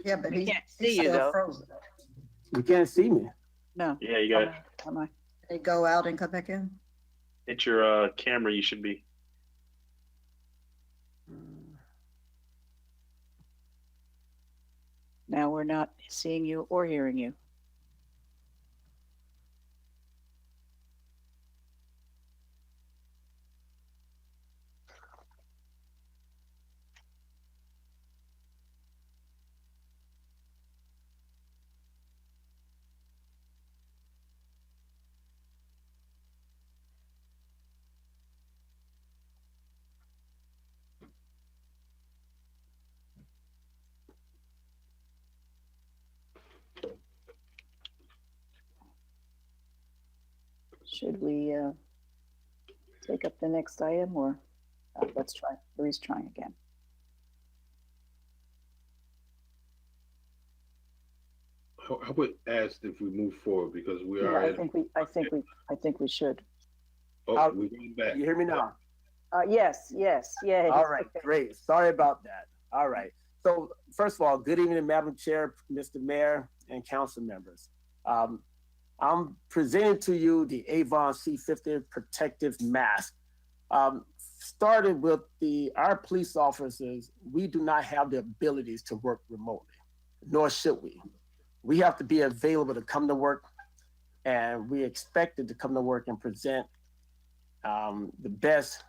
Yeah, but We he's can't see you, still though. frozen. You can't see me. No. Yeah, you got Am I? They go out and come back in. hit your camera. You should be. Now we're not seeing you or hearing you. Should we take up the next item, or let's try? Louise trying again. I would ask if we move forward because we are. Yeah, I think we should. Oh, we're going back. You hear me now? Yes. All right, great. Sorry about that. All right. So first of all, good evening, Madam Chair, Mr. Mayor, and council members. I'm presenting to you the Avon C50 protective mask. Starting with our police officers, we do not have the abilities to work remotely, nor should we. We have to be available to come to work, and we expected to come to work and present the best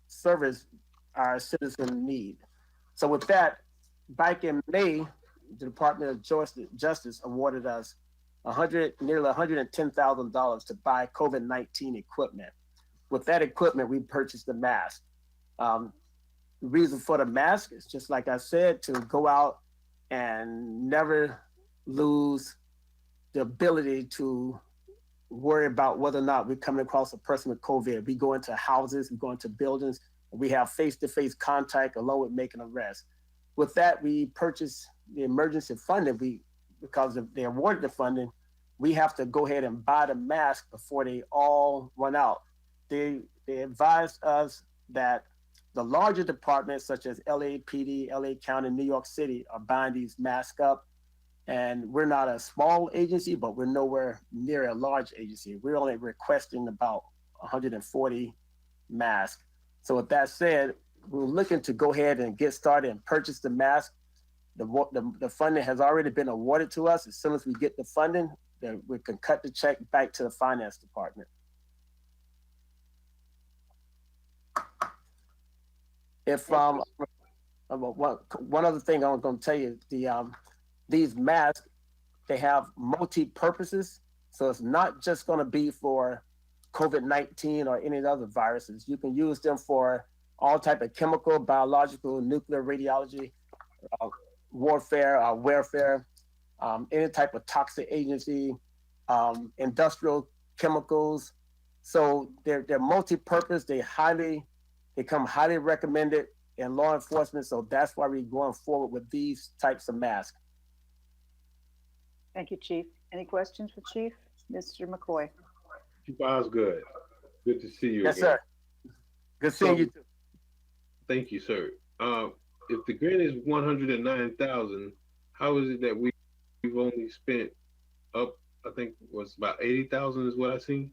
service our citizens need. So with that, back in May, the Department of Justice awarded us nearly $110,000 to buy COVID-19 equipment. With that equipment, we purchased the mask. The reason for the mask is just like I said, to go out and never lose the ability to worry about whether or not we're coming across a person with COVID. We go into houses, we go into buildings, and we have face-to-face contact along with making arrests. With that, we purchased the emergency funding. Because if they awarded the funding, we have to go ahead and buy the mask before they all run out. They advised us that the larger departments such as LAPD, LA County, New York City are buying these masks up. And we're not a small agency, but we're nowhere near a large agency. We're only requesting about 140 masks. So with that said, we're looking to go ahead and get started and purchase the mask. The funding has already been awarded to us. As soon as we get the funding, then we can cut the check back to the finance department. If one other thing I was going to tell you, these masks, they have multi-purposes. So it's not just going to be for COVID-19 or any other viruses. You can use them for all type of chemical, biological, nuclear, radiology, warfare, any type of toxic agency, industrial chemicals. So they're multi-purpose. They come highly recommended in law enforcement. So that's why we're going forward with these types of masks. Thank you, Chief. Any questions for Chief? Mr. McCoy. Chief Osgood, good to see you. Yes, again. sir. Good seeing you too. Thank you, sir. If the grant is 109,000, how is it that we've only spent up? I think was about 80,000 is what I seen.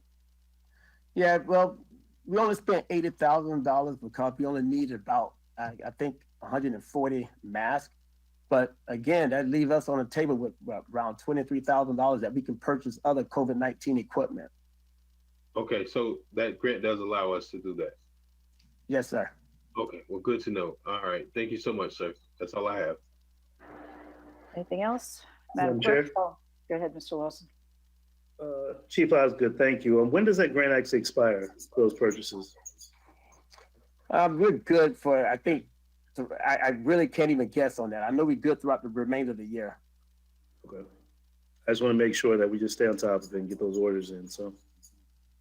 Yeah, well, we only spent $80,000 because we only needed about I think 140 masks. But again, that leaves us on the table with around $23,000 that we can purchase other COVID-19 equipment. Okay, so that grant does allow us to do that. Yes, sir. Okay, well, good to know. All right, thank you so much, sir. That's all I have. Anything else? Madam Chair? Oh, go ahead, Mr. Lawson. Chief Osgood, thank you. When does that grant actually expire, those purchases? We're good for, I think, I really can't even guess on that. I know we're good throughout the remainder of the year. Okay. I just want to make sure that we just stay on top of it and get those orders in, so.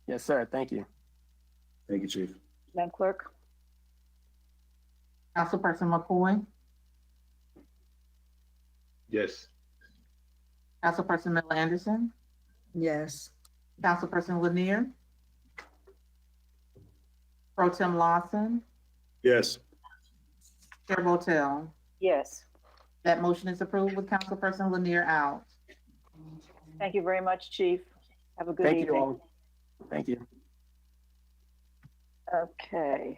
Yes, sir. Thank you. Thank you, Chief. Madam Clerk? Councilperson McCoy, Yes. Councilperson Miller Anderson, Yes. Councilperson Lanier, Pro Tem Lawson, Yes. Chair Botel. Yes. That motion is approved with Councilperson Lanier out. Thank you very much, Chief. Have a good Thank evening. you all. Thank you. Okay.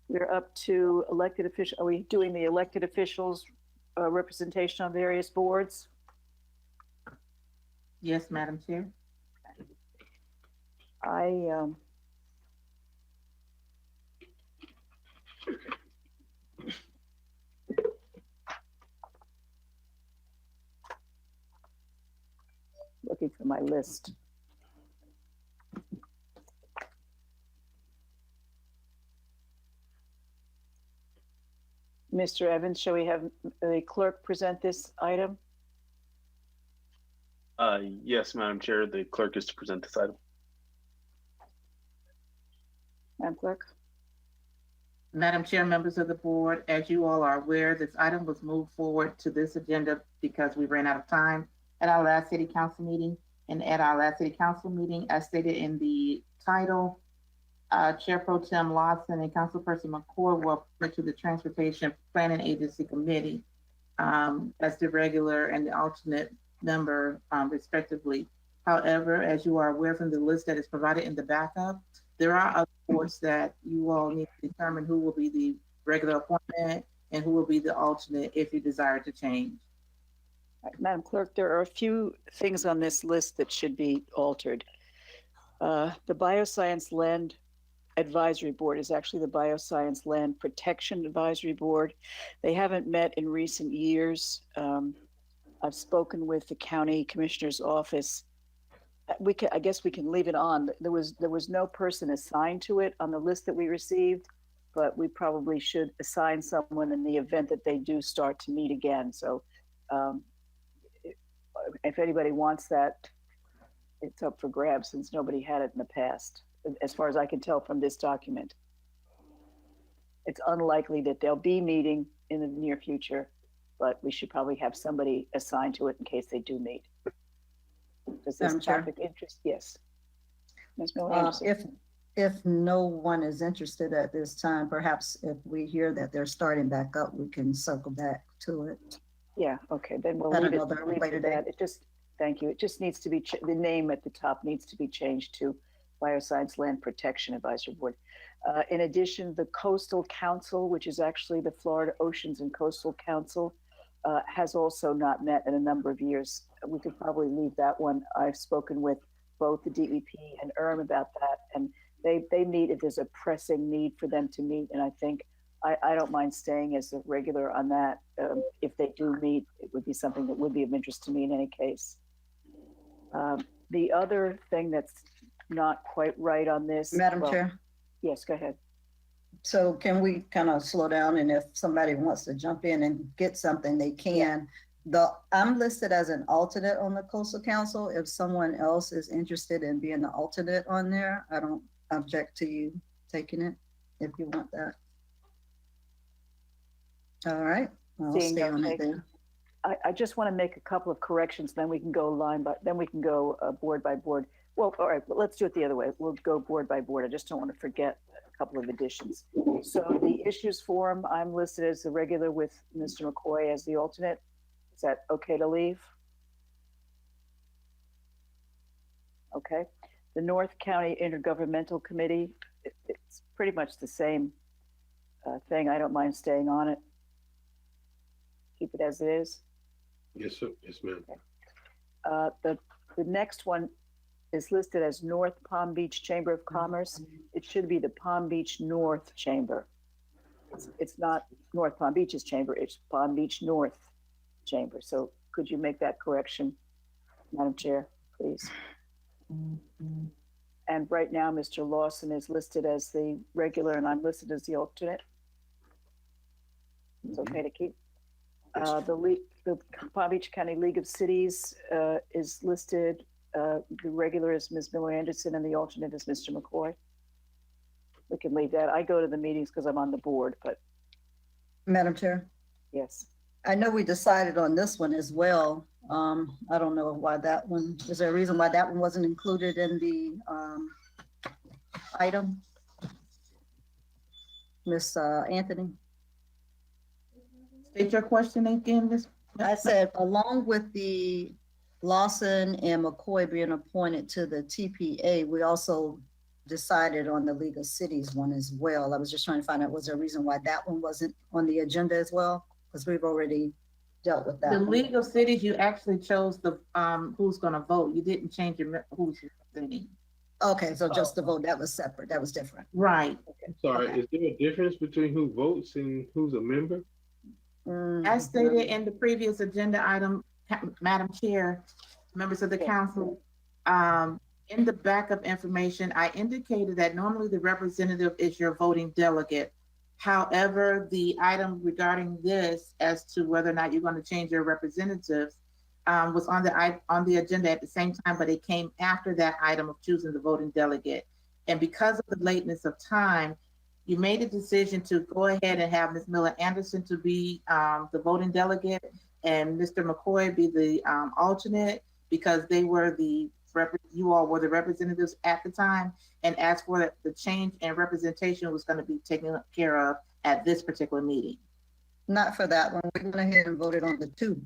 We're up to elected official. Are we doing the elected officials representation on various boards? Yes, Madam Chair. Looking for my list. Mr. Evans, shall we have the clerk present this item? Yes, Madam Chair, the clerk is to present this item. Madam Clerk? Madam Chair, members of the board, as you all are aware, this item was moved forward to this agenda because we ran out of time at our last city council meeting. And at our last city council meeting, as stated in the title, Chair Pro Tem Lawson and Councilperson McCoy will report to the Transportation Planning Agency Committee as the regular and the alternate member, respectively. However, as you are aware from the list that is provided in the backup, there are other boards that you all need to determine who will be the regular appointment and who will be the alternate if you desire to change. Madam Clerk, there are a few things on this list that should be altered. The Bioscience Land Advisory Board is actually the Bioscience Land Protection Advisory Board. They haven't met in recent years. I've spoken with the county commissioner's office. I guess we can leave it on. There was no person assigned to it on the list that we received, but we probably should assign someone in the event that they do start to meet again. So if anybody wants that, it's up for grabs since nobody had it in the past, as far as I can tell from this document. It's unlikely that they'll be meeting in the near future, but we should probably have somebody assigned to it in case they do meet. Does this topic interest? Yes. Ms. Miller Anderson. If no one is interested at this time, perhaps if we hear that they're starting back up, we can circle back to it. Yeah, okay, then we'll At leave another it later to that. It just, thank you. It just needs to be, the name at the top needs to be changed to Bioscience Land Protection Advisory Board. In addition, the Coastal Council, which is actually the Florida Oceans and Coastal Council, has also not met in a number of years. We could probably leave that one. I've spoken with both the DEP and about that, and they meet if there's a pressing need for them to meet. And I think I don't mind staying as a regular on that. If they do meet, it would be something that would be of interest to me in any case. The other thing that's not quite right on this. Madam Chair? Yes, go ahead. So can we kind of slow down, and if somebody wants to jump in and get something, they can. I'm listed as an alternate on the Coastal Council. If someone else is interested in being the alternate on there, I don't object to you taking it if you want that. All right, I'll stay on it then. I just want to make a couple of corrections, then we can go board by board. Well, all right, but let's do it the other way. We'll go board by board. I just don't want to forget a couple of additions. So the issues forum, I'm listed as the regular with Mr. McCoy as the alternate. Is that okay to leave? Okay. The North County Intergovernmental Committee, it's pretty much the same thing. I don't mind staying on it. Keep it as it is. Yes, sir. Yes, ma'am. Okay. The next one is listed as North Palm Beach Chamber of Commerce. It should be the Palm Beach North Chamber. It's not North Palm Beach's chamber, it's Palm Beach North Chamber. So could you make that correction? Madam Chair, please. And right now, Mr. Lawson is listed as the regular and I'm listed as the alternate. It's okay to keep. The Palm Beach County League of Cities is listed. The regular is Ms. Miller Anderson and the alternate is Mr. McCoy. We can leave that. I go to the meetings because I'm on the board, but Madam Chair, yes. I know we decided on this one as well. I don't know why that one, is there a reason why that one wasn't included in the item? Miss Anthony? State your question again, Ms. I said, along with the Lawson and McCoy being appointed to the TPA, we also decided on the League of Cities one as well. I was just trying to find out, was there a reason why that one wasn't on the agenda as well? Because we've already dealt with that. The one. League of Cities, you actually chose the who's gonna vote. You didn't change your who's representing. Okay, so just the vote, that was separate, that was different. Right. I'm sorry, Okay. is there a difference between who votes and who's a member? As stated in the previous agenda item, Madam Chair, members of the council, in the backup information, I indicated that normally the representative is your voting delegate. However, the item regarding this as to whether or not you're going to change your representatives was on the agenda at the same time, but it came after that item of choosing the voting delegate. And because of the lateness of time, you made a decision to go ahead and have Ms. Miller Anderson to be the voting delegate and Mr. McCoy be the alternate because they were you all were the representatives at the time. And as for the change in representation was going to be taken care of at this particular meeting. Not for that one. We went ahead and voted on the two.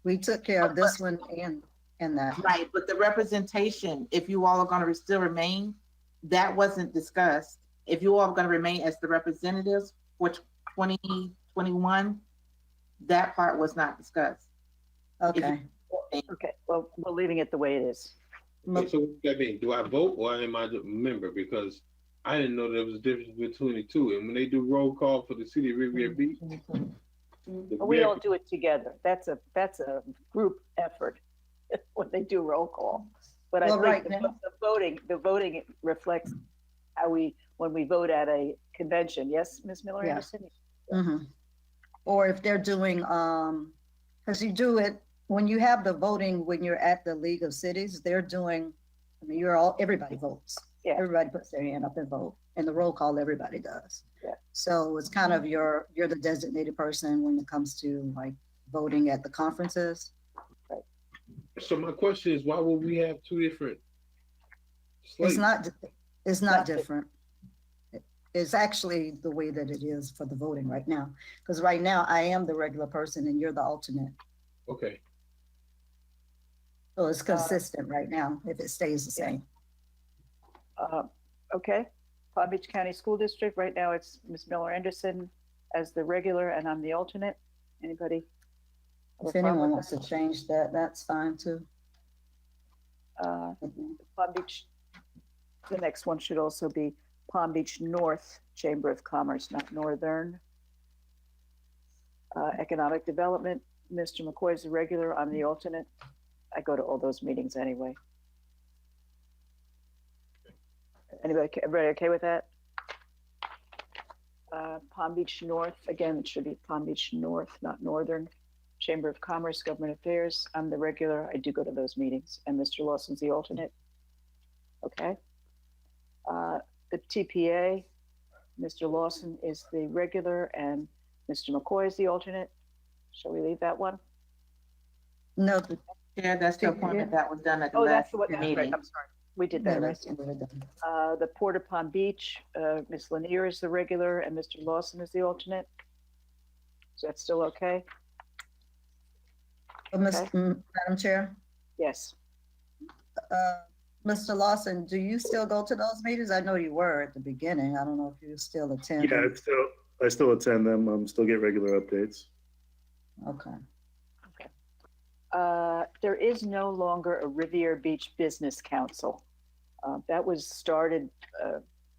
We took care of this one and that. Right, but the representation, if you all are going to still remain, that wasn't discussed. If you all are going to remain as the representatives for 2021, that part was not discussed. Okay. Okay, well, we're leaving it the way it is. Okay, so what does that mean? Do I vote or am I a member? Because I didn't know there was a difference between the two. And when they do roll call for the city of Riviera Beach, We all do it together. That's a group effort when they do roll call. But I Well, think right now- the voting reflects how when we vote at a convention. Yes, Ms. Miller Yeah. Anderson? Mhm. Or if they're doing, because you do it, when you have the voting, when you're at the League of Cities, they're doing, I mean, everybody votes. Yeah. Everybody puts their hand up and vote, and the roll call, everybody does. Yeah. So it's kind of you're the designated person when it comes to like voting at the conferences. so my question is, why would we have two different slates? It's not different. It's actually the way that it is for the voting right now. Because right now I am the regular person and you're the alternate. Okay. So it's consistent right now if it stays the same. Okay, Palm Beach County School District, right now it's Ms. Miller Anderson as the regular and I'm the alternate. Anybody? have a If problem anyone with wants that? to change that, that's fine too. Palm Beach, the next one should also be Palm Beach North Chamber of Commerce, not Northern. Economic Development, Mr. McCoy is the regular, I'm the alternate. I go to all those meetings anyway. Everybody okay with that? Palm Beach North, again, it should be Palm Beach North, not Northern. Chamber of Commerce, Government Affairs, I'm the regular, I do go to those meetings, and Mr. Lawson's the alternate. Okay. The TPA, Mr. Lawson is the regular and Mr. McCoy is the alternate. Shall we leave that one? No. Yeah, that's the appointment that was done at the Oh, that's last the one, that's right, meeting. I'm sorry. We did Yeah, that, right? that's already done. The Port of Palm Beach, Ms. Lanier is the regular and Mr. Lawson is the alternate. Is that still okay? Madam Chair, Yes. Mr. Lawson, do you still go to those meetings? I know you were at the beginning. I don't know if you still attend. Yeah, I still attend them. Still get regular updates. Okay. There is no longer a Riviera Beach Business Council. That was started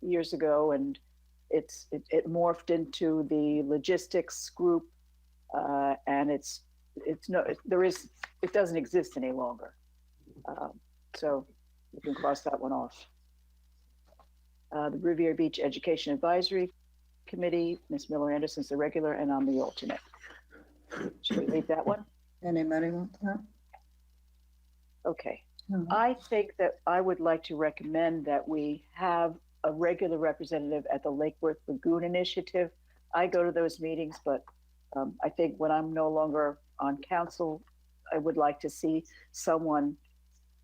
years ago, and it morphed into the logistics group, and it doesn't exist any longer. So you can cross that one off. The Riviera Beach Education Advisory Committee, Ms. Miller Anderson's the regular and I'm the alternate. Should we leave that one? Anybody want that? Okay. No. I think that I would like to recommend that we have a regular representative at the Lake Worth Lagoon Initiative. I go to those meetings, but I think when I'm no longer on council, I would like to see someone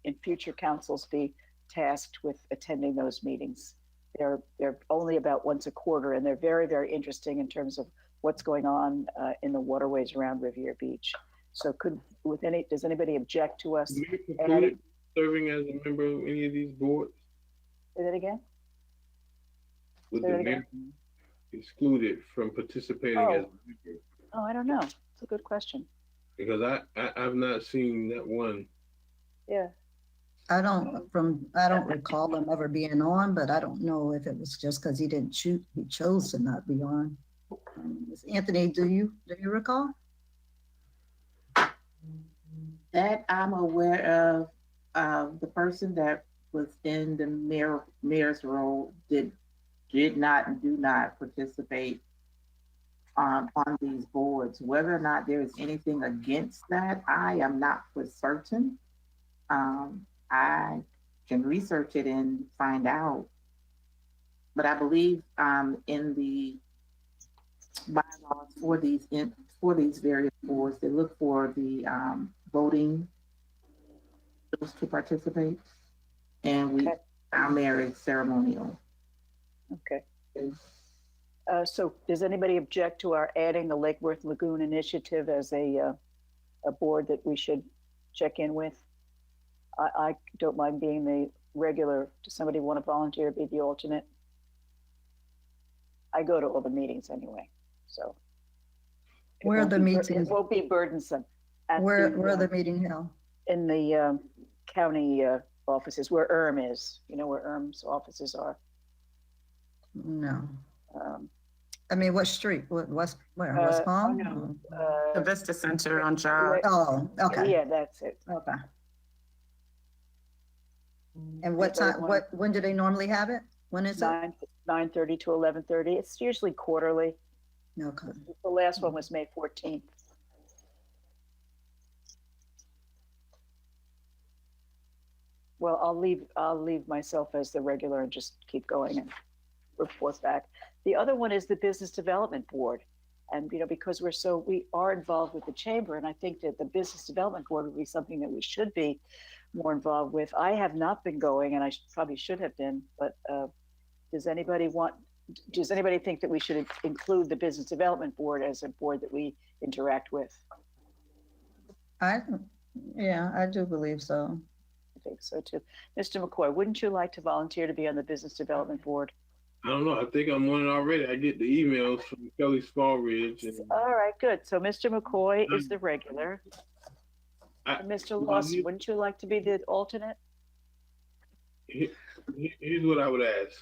in future councils be tasked with attending those meetings. They're only about once a quarter, and they're very, very interesting in terms of what's going on in the waterways around Riviera Beach. So does anybody object to us serving as a member of any of these boards? Say that again? Would Say that the again? mayor be excluded from participating as a member? Oh, I don't know. It's a good question. Because I've not seen that one. Yeah. I don't recall him ever being on, but I don't know if it was just because he didn't choose, he chose to not be on. Anthony, do you recall? That I'm aware of, the person that was in the mayor's role did not and do not participate on these boards. Whether or not there is anything against that, I am not for certain. I can research it and find out. But I believe in the bylaws for these various boards, they look for the voting those to participate, and our mayor is ceremonial. Okay. So does anybody object to our adding the Lake Worth Lagoon Initiative as a board that we should check in with? I don't mind being the regular. Does somebody want to volunteer to be the alternate? I go to all the meetings anyway, so. Where are the meetings? It won't be burdensome. Where are the meeting held? In the county offices where is, you know where ERM's offices are. No. I mean, what street? West Palm? No, The Vista Center on Job. Oh, okay. Yeah, that's it. Okay. And what time, when do they normally have it? When is it? 9:30 to 11:30. It's usually quarterly. Okay. The last one was May 14th. Well, I'll leave myself as the regular and just keep going and report back. The other one is the Business Development Board. And, because we are involved with the chamber, and I think that the Business Development Board would be something that we should be more involved with. I have not been going, and I probably should have been, but does anybody think that we should include the Business Development Board as a board that we interact with? I do believe so. I think so too. Mr. McCoy, wouldn't you like to volunteer to be on the Business Development Board? I don't know. I think I'm on it already. I get the emails from Kelly Smallridge. All right, good. So Mr. McCoy is the regular. Mr. Lawson, wouldn't you like to be the alternate? Here's what I would ask.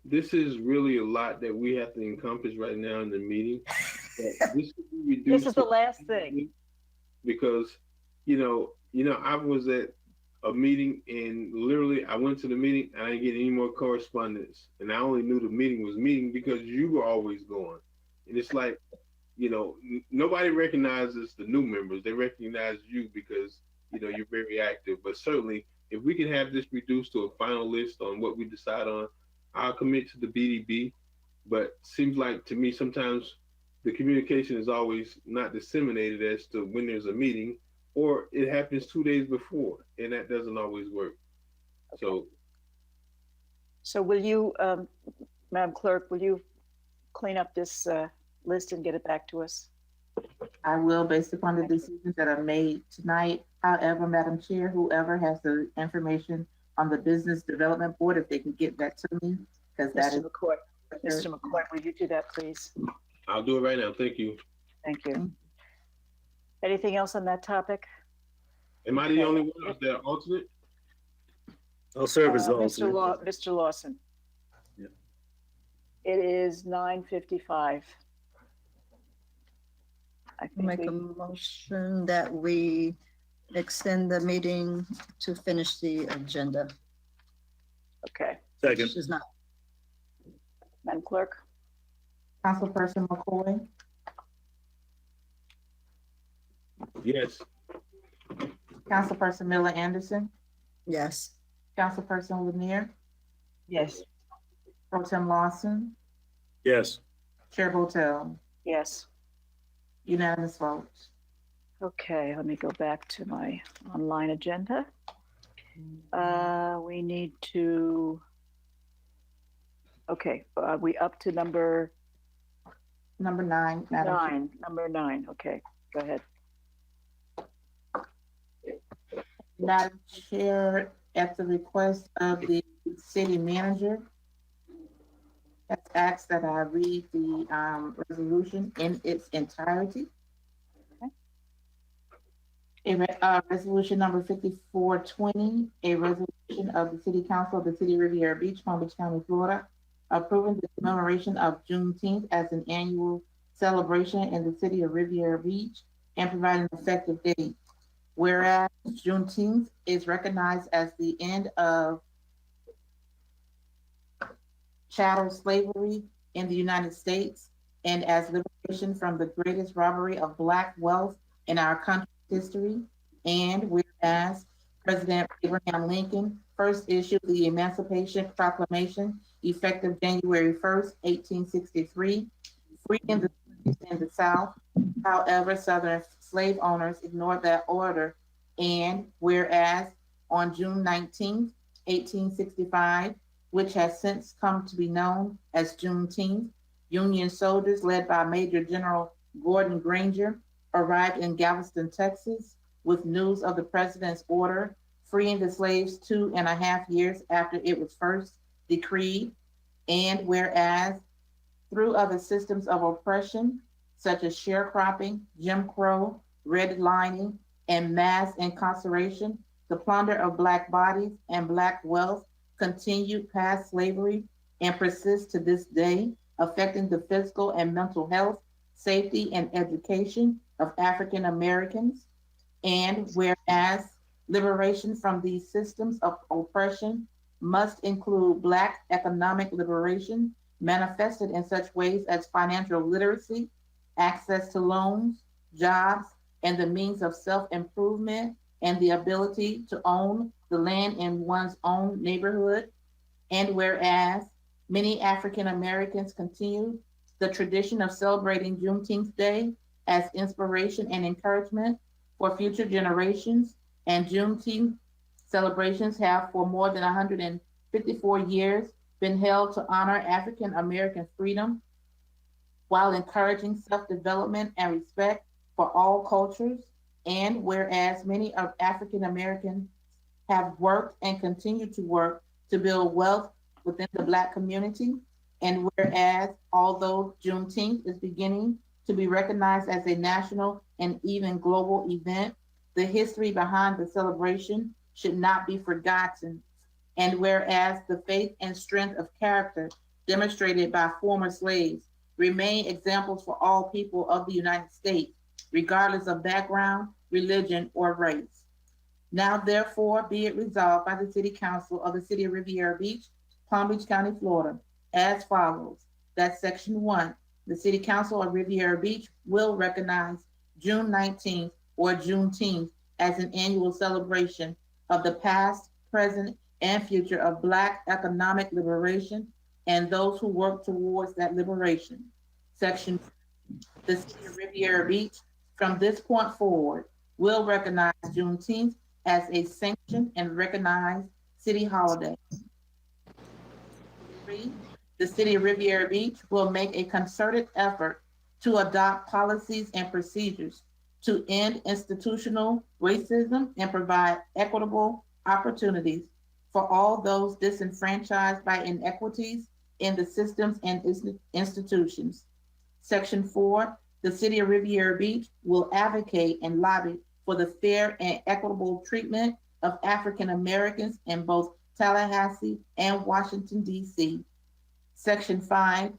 This is really a lot that we have to encompass right now in the meeting. This is the last thing. Because, I was at a meeting and literally I went to the meeting and I didn't get any more correspondence. And I only knew the meeting was meeting because you were always going. And it's like, nobody recognizes the new members. They recognize you because, you're very active. But certainly if we can have this reduced to a final list on what we decide on, I'll commit to the BDB. But seems like to me, sometimes the communication is always not disseminated as to when there's a meeting, or it happens 2 days before, and that doesn't always work. Okay. So will you, Madam Clerk, will you clean up this list and get it back to us? I will, based upon the decisions that are made tonight. However, Madam Chair, whoever has the information on the Business Development Board, if they can get that to me, because that is. Mr. McCoy, will you do that, please? I'll do it right now. Thank you. Thank you. Anything else on that topic? Am I the only one out there alternate? I'll serve as the alternate. Mr. Lawson. Yeah. It is 9:55. I think Make a motion that we extend the meeting to finish the agenda. Okay, Second. She's not. Madam Clerk? Councilperson McCoy, Yes. Councilperson Miller Anderson, Yes. Councilperson Lanier, Yes. Pro Tem Lawson, Yes. Chair Botel, Yes. unanimous vote. Okay, let me go back to my online agenda. We need to, okay, we up to number Number 9, Madam Chair. number 9. Okay, go ahead. Madam Chair, at the request of the city manager, has asked that I read the resolution in its entirety. Resolution number 5420, a resolution of the City Council of the City of Riviera Beach, Palm Beach County, Florida, approving the commemoration of Juneteenth as an annual celebration in the City of Riviera Beach and providing an effective date. Whereas Juneteenth is recognized as the end of chattel slavery in the United States and as liberation from the greatest robbery of Black wealth in our country's history. And whereas President Abraham Lincoln first issued the Emancipation Proclamation effective January 1st, 1863, freeing the slaves in the South. However, Southern slave owners ignored that order. And whereas on June 19th, 1865, which has since come to be known as Juneteenth, Union soldiers led by Major General Gordon Granger arrived in Galveston, Texas, with news of the president's order freeing the slaves 2.5 years after it was first decreed. And whereas through other systems of oppression, such as sharecropping, Jim Crow, redlining, and mass incarceration, the plunder of Black bodies and Black wealth continued past slavery and persists to this day, affecting the physical and mental health, safety, and education of African Americans. And whereas liberation from these systems of oppression must include Black economic liberation, manifested in such ways as financial literacy, access to loans, jobs, and the means of self-improvement, and the ability to own the land in one's own neighborhood. And whereas many African Americans continue the tradition of celebrating Juneteenth Day as inspiration and encouragement for future generations, and Juneteenth celebrations have for more than 154 years been held to honor African American freedom while encouraging self-development and respect for all cultures. And whereas many of African Americans have worked and continue to work to build wealth within the Black community, and whereas although Juneteenth is beginning to be recognized as a national and even global event, the history behind the celebration should not be forgotten. And whereas the faith and strength of character demonstrated by former slaves remain examples for all people of the United States, regardless of background, religion, or race. Now, therefore, be it resolved by the City Council of the City of Riviera Beach, Palm Beach County, Florida, as follows. That Section 1, the City Council of Riviera Beach will recognize June 19th or Juneteenth as an annual celebration of the past, present, and future of Black economic liberation and those who work towards that liberation. Section 2, the City of Riviera Beach, from this point forward, will recognize Juneteenth as a sanctioned and recognized city holiday. 3, the City of Riviera Beach will make a concerted effort to adopt policies and procedures to end institutional racism and provide equitable opportunities for all those disenfranchised by inequities in the systems and institutions. Section 4, the City of Riviera Beach will advocate and lobby for the fair and equitable treatment of African Americans in both Tallahassee and Washington, D.C. Section 5,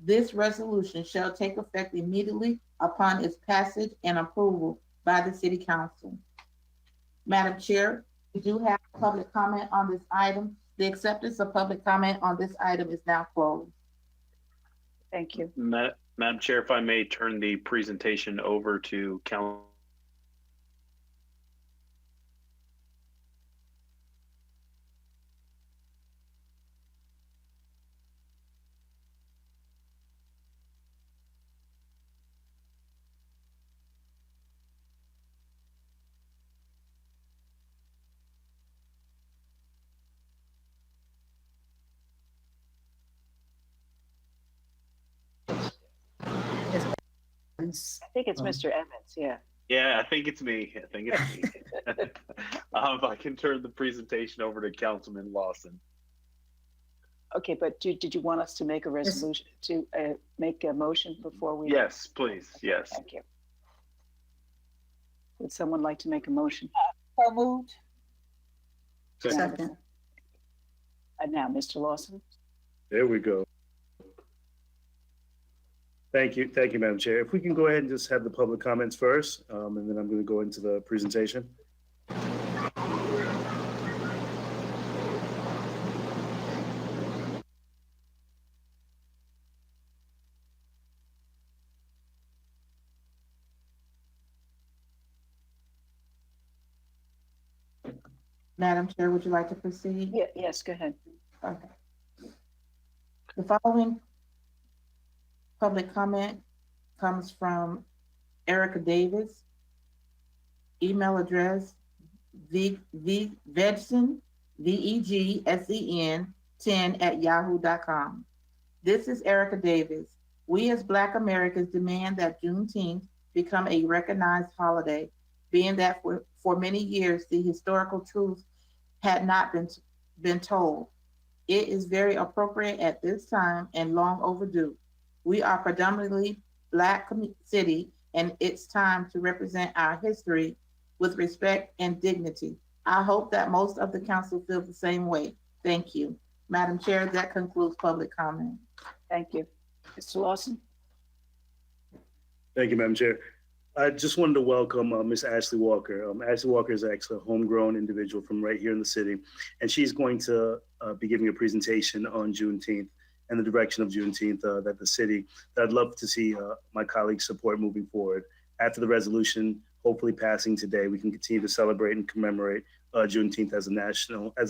this resolution shall take effect immediately upon its passage and approval by the City Council. Madam Chair, we do have public comment on this item. The acceptance of public comment on this item is now closed. Thank you. Madam Chair, if I may turn the presentation over to Council. I think it's Mr. Evans, yeah. Yeah, I think it's me. If I can turn the presentation over to Councilman Lawson. Okay, but did you want us to make a resolution, to make a motion before we? Yes, please, yes. Thank you. Would someone like to make a motion? So moved. Second. And now, Mr. Lawson. There we go. Thank you, Madam Chair. If we can go ahead and just have the public comments first, and then I'm going to go into the presentation. Madam Chair, would you like to proceed? Yeah, yes, go ahead. Okay. The following public comment comes from Erica Davis. Email address vegsen, VEGSEN 10@yahoo.com. This is Erica Davis. We as Black Americans demand that Juneteenth become a recognized holiday, being that for many years the historical truth had not been told. It is very appropriate at this time and long overdue. We are predominantly Black city, and it's time to represent our history with respect and dignity. I hope that most of the council feels the same way. Thank you. Madam Chair, that concludes public comment. Thank you. Mr. Lawson? Thank you, Madam Chair. I just wanted to welcome Miss Ashley Walker. Ashley Walker is actually a homegrown individual from right here in the city, and she's going to be giving a presentation on Juneteenth and the direction of Juneteenth that the city, that I'd love to see my colleagues support moving forward. After the resolution hopefully passing today, we can continue to celebrate and commemorate Juneteenth as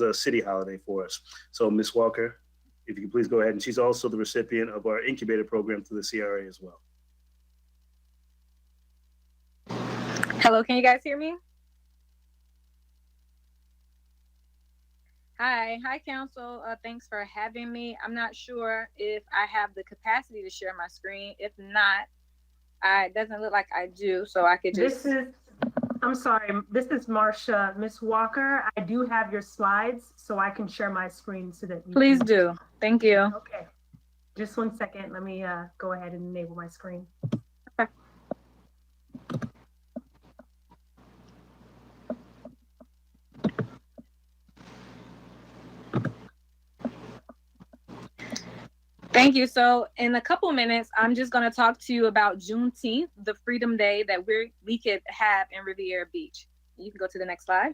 a city holiday for us. So Ms. Walker, if you could please go ahead. And she's also the recipient of our incubator program through the CRA as well. Hello, can you guys hear me? Hi, Council. Thanks for having me. I'm not sure if I have the capacity to share my screen. If not, it doesn't look like I do, so I could just. I'm sorry, this is Marcia. Miss Walker, I do have your slides, so I can share my screen so that you Please do. Thank you. Okay. Just 1 second. Let me go ahead and enable my screen. Okay. Thank you. So in a couple minutes, I'm just going to talk to you about Juneteenth, the Freedom Day that we could have in Riviera Beach. You can go to the next slide.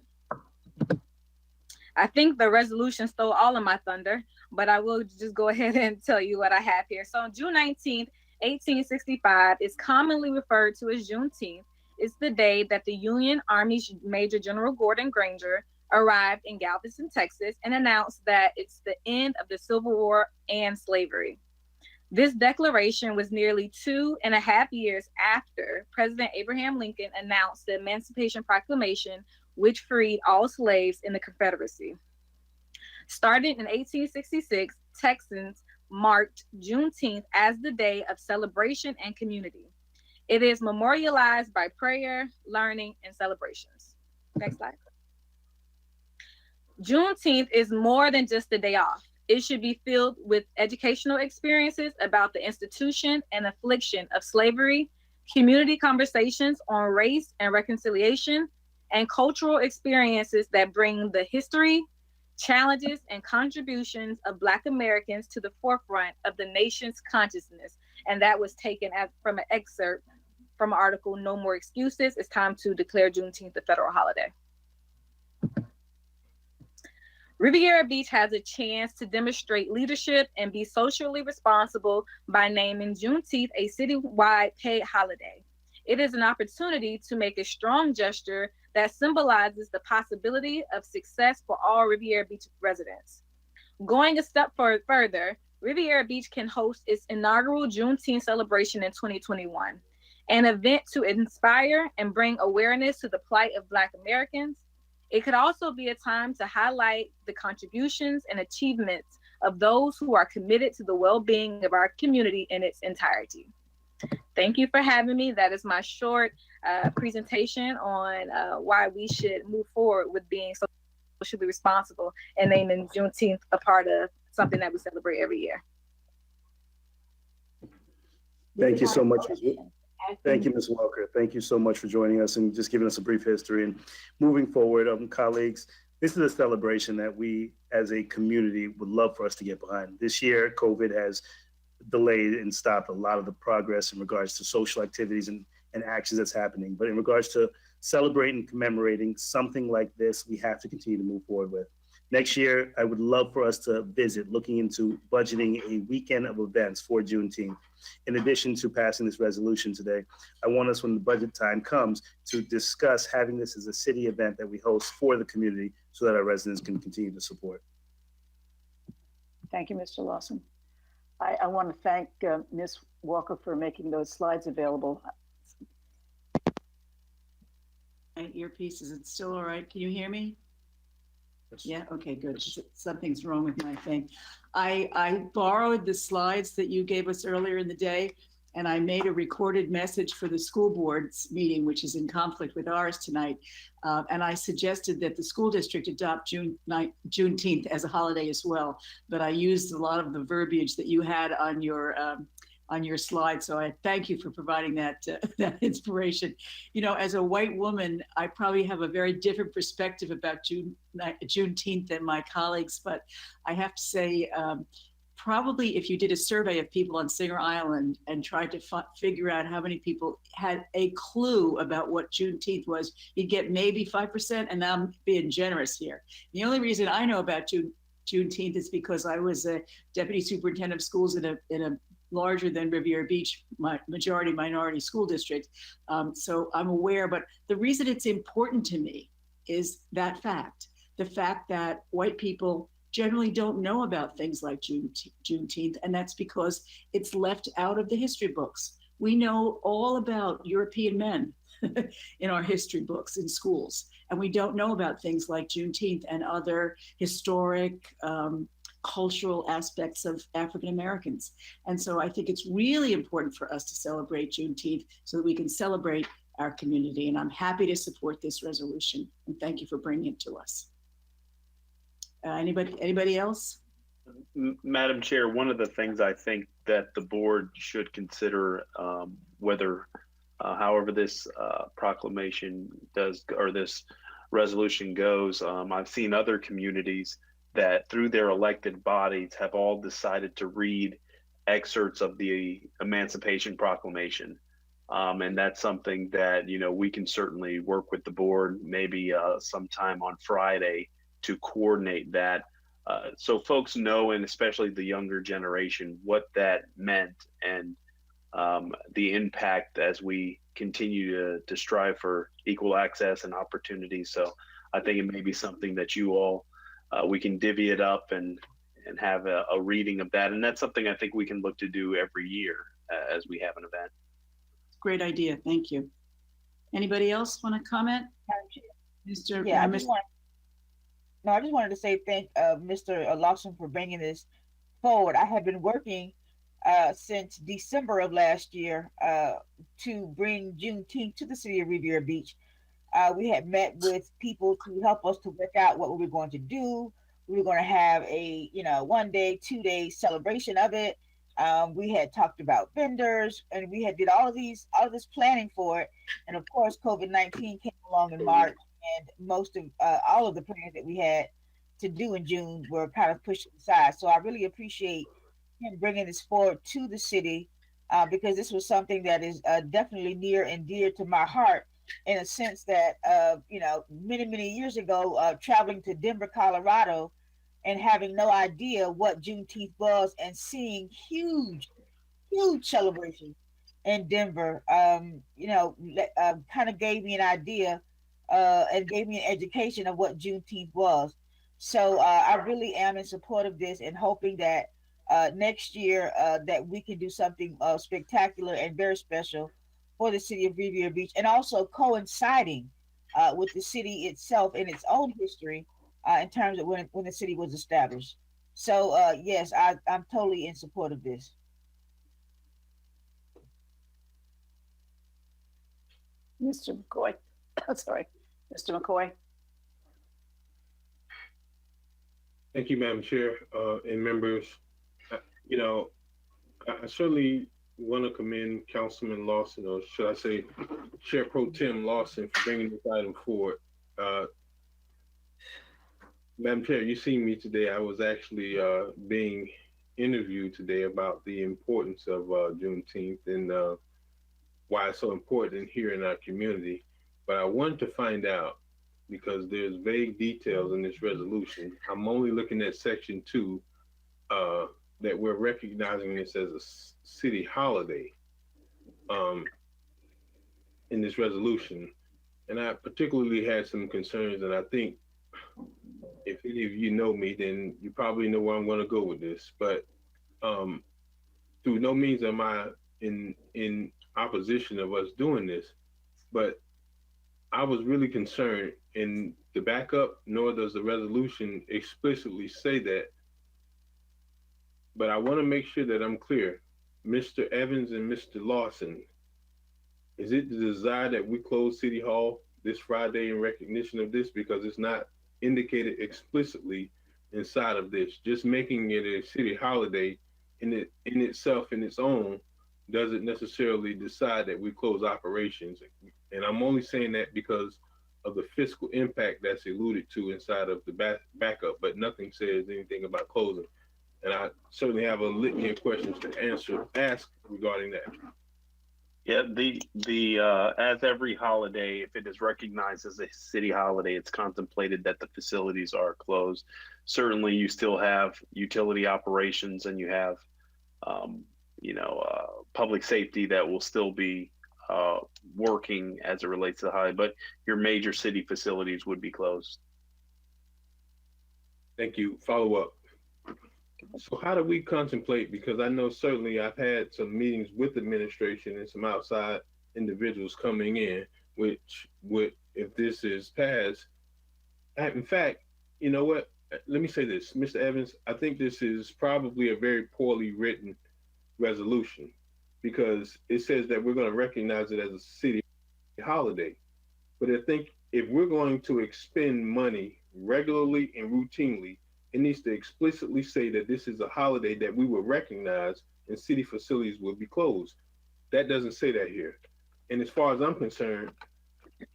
I think the resolution stole all of my thunder, but I will just go ahead and tell you what I have here. So on June 19th, 1865 is commonly referred to as Juneteenth. It's the day that the Union Army Major General Gordon Granger arrived in Galveston, Texas, and announced that it's the end of the Civil War and slavery. This declaration was nearly 2.5 years after President Abraham Lincoln announced the Emancipation Proclamation, which freed all slaves in the Confederacy. Starting in 1866, Texans marked Juneteenth as the day of celebration and community. It is memorialized by prayer, learning, and celebrations. Next slide. Juneteenth is more than just a day off. It should be filled with educational experiences about the institution and affliction of slavery, community conversations on race and reconciliation, and cultural experiences that bring the history, challenges, and contributions of Black Americans to the forefront of the nation's consciousness. And that was taken from an excerpt from an article, No More Excuses. It's time to declare Juneteenth a federal holiday. Riviera Beach has a chance to demonstrate leadership and be socially responsible by naming Juneteenth a citywide paid holiday. It is an opportunity to make a strong gesture that symbolizes the possibility of success for all Riviera Beach residents. Going a step further, Riviera Beach can host its inaugural Juneteenth celebration in 2021, an event to inspire and bring awareness to the plight of Black Americans. It could also be a time to highlight the contributions and achievements of those who are committed to the well-being of our community in its entirety. Thank you for having me. That is my short presentation on why we should move forward with being socially responsible and naming Juneteenth a part of something that we celebrate every year. Thank you so much. Thank you, Ms. Walker. Thank you so much for joining us and just giving us a brief history. And moving forward, colleagues, this is a celebration that we as a community would love for us to get behind. This year, COVID has delayed and stopped a lot of the progress in regards to social activities and actions that's happening. But in regards to celebrating and commemorating something like this, we have to continue to move forward with. Next year, I would love for us to visit looking into budgeting a weekend of events for Juneteenth. In addition to passing this resolution today, I want us, when the budget time comes, to discuss having this as a city event that we host for the community so that our residents can continue to support. Thank you, Mr. Lawson. I want to thank Ms. Walker for making those slides available. My earpiece, is it still all right? Can you hear me? Yeah, okay, good. Something's wrong with my thing. I borrowed the slides that you gave us earlier in the day, and I made a recorded message for the school board's meeting, which is in conflict with ours tonight. And I suggested that the school district adopt Juneteenth as a holiday as well. But I used a lot of the verbiage that you had on your slide. So I thank you for providing that inspiration. You know, as a white woman, I probably have a very different perspective about Juneteenth than my colleagues, but I have to say, probably if you did a survey of people on Singer Island and tried to figure out how many people had a clue about what Juneteenth was, you'd get maybe 5%, and I'm being generous here. The only reason I know about Juneteenth is because I was a deputy superintendent of schools in a larger than Riviera Beach, majority minority school district. So I'm aware, but the reason it's important to me is that fact, the fact that white people generally don't know about things like Juneteenth, and that's because it's left out of the history books. We know all about European men in our history books in schools, and we don't know about things like Juneteenth and other historic, cultural aspects of African Americans. And so I think it's really important for us to celebrate Juneteenth so that we can celebrate our community. And I'm happy to support this resolution. And thank you for bringing it to us. Anybody else? Madam Chair, one of the things I think that the board should consider, however this proclamation does, or this resolution goes, I've seen other communities that through their elected bodies have all decided to read excerpts of the Emancipation Proclamation. And that's something that, you know, we can certainly work with the board, maybe sometime on Friday, to coordinate that. So folks know, and especially the younger generation, what that meant and the impact as we continue to strive for equal access and opportunity. So I think it may be something that you all, we can divvy it up and have a reading of that. And that's something I think we can look to do every year as we have an event. Great idea. Thank you. Anybody else want to comment? Mr. Yeah, I just wanted to say thank Mr. Lawson for bringing this forward. I have been working since December of last year to bring Juneteenth to the city of Riviera Beach. We had met with people to help us to work out what we were going to do. We were going to have a 1 day, 2 day celebration of it. We had talked about vendors, and we had did all this planning for it. And of course, COVID-19 came along in March, and most of all of the plans that we had to do in June were kind of pushed aside. So I really appreciate him bringing this forward to the city because this was something that is definitely near and dear to my heart, in a sense that many years ago, traveling to Denver, Colorado and having no idea what Juneteenth was, and seeing huge celebrations in Denver, kind of gave me an idea and gave me an education of what Juneteenth was. So I really am in support of this and hoping that next year that we can do something spectacular and very special for the city of Riviera Beach, and also coinciding with the city itself and its own history in terms of when the city was established. So yes, I'm totally in support of this. Mr. McCoy. Sorry, Mr. McCoy. Thank you, Madam Chair, and members. You know, I certainly want to commend Councilman Lawson, or should I say, Chair Pro Tem Lawson, for bringing this item forward. Madam Chair, you see me today. I was actually being interviewed today about the importance of Juneteenth and why it's so important here in our community. But I wanted to find out, because there's vague details in this resolution. I'm only looking at section 2, that we're recognizing this as a city holiday in this resolution. And I particularly had some concerns, and I think if any of you know me, then you probably know where I'm going to go with this. But through no means am I in opposition of us doing this, but I was really concerned in the backup, nor does the resolution explicitly say that. But I want to make sure that I'm clear. Mr. Evans and Mr. Lawson, is it the desire that we close City Hall this Friday in recognition of this? Because it's not indicated explicitly inside of this. Just making it a city holiday in itself, in its own, doesn't necessarily decide that we close operations. And I'm only saying that because of the fiscal impact that's alluded to inside of the backup, but nothing says anything about closing. And I certainly have a litany of questions to ask regarding that. Yeah, the as every holiday, if it is recognized as a city holiday, it's contemplated that the facilities are closed. Certainly, you still have utility operations, and you have, public safety that will still be working as it relates to the holiday. But your major city facilities would be closed. Thank you. Follow up. So how do we contemplate, because I know certainly I've had some meetings with administration and some outside individuals coming in, which would, if this is passed, in fact, you know what, let me say this, Mr. Evans, I think this is probably a very poorly written resolution, because it says that we're going to recognize it as a city holiday. But I think if we're going to expend money regularly and routinely, it needs to explicitly say that this is a holiday that we will recognize and city facilities will be closed. That doesn't say that here. And as far as I'm concerned,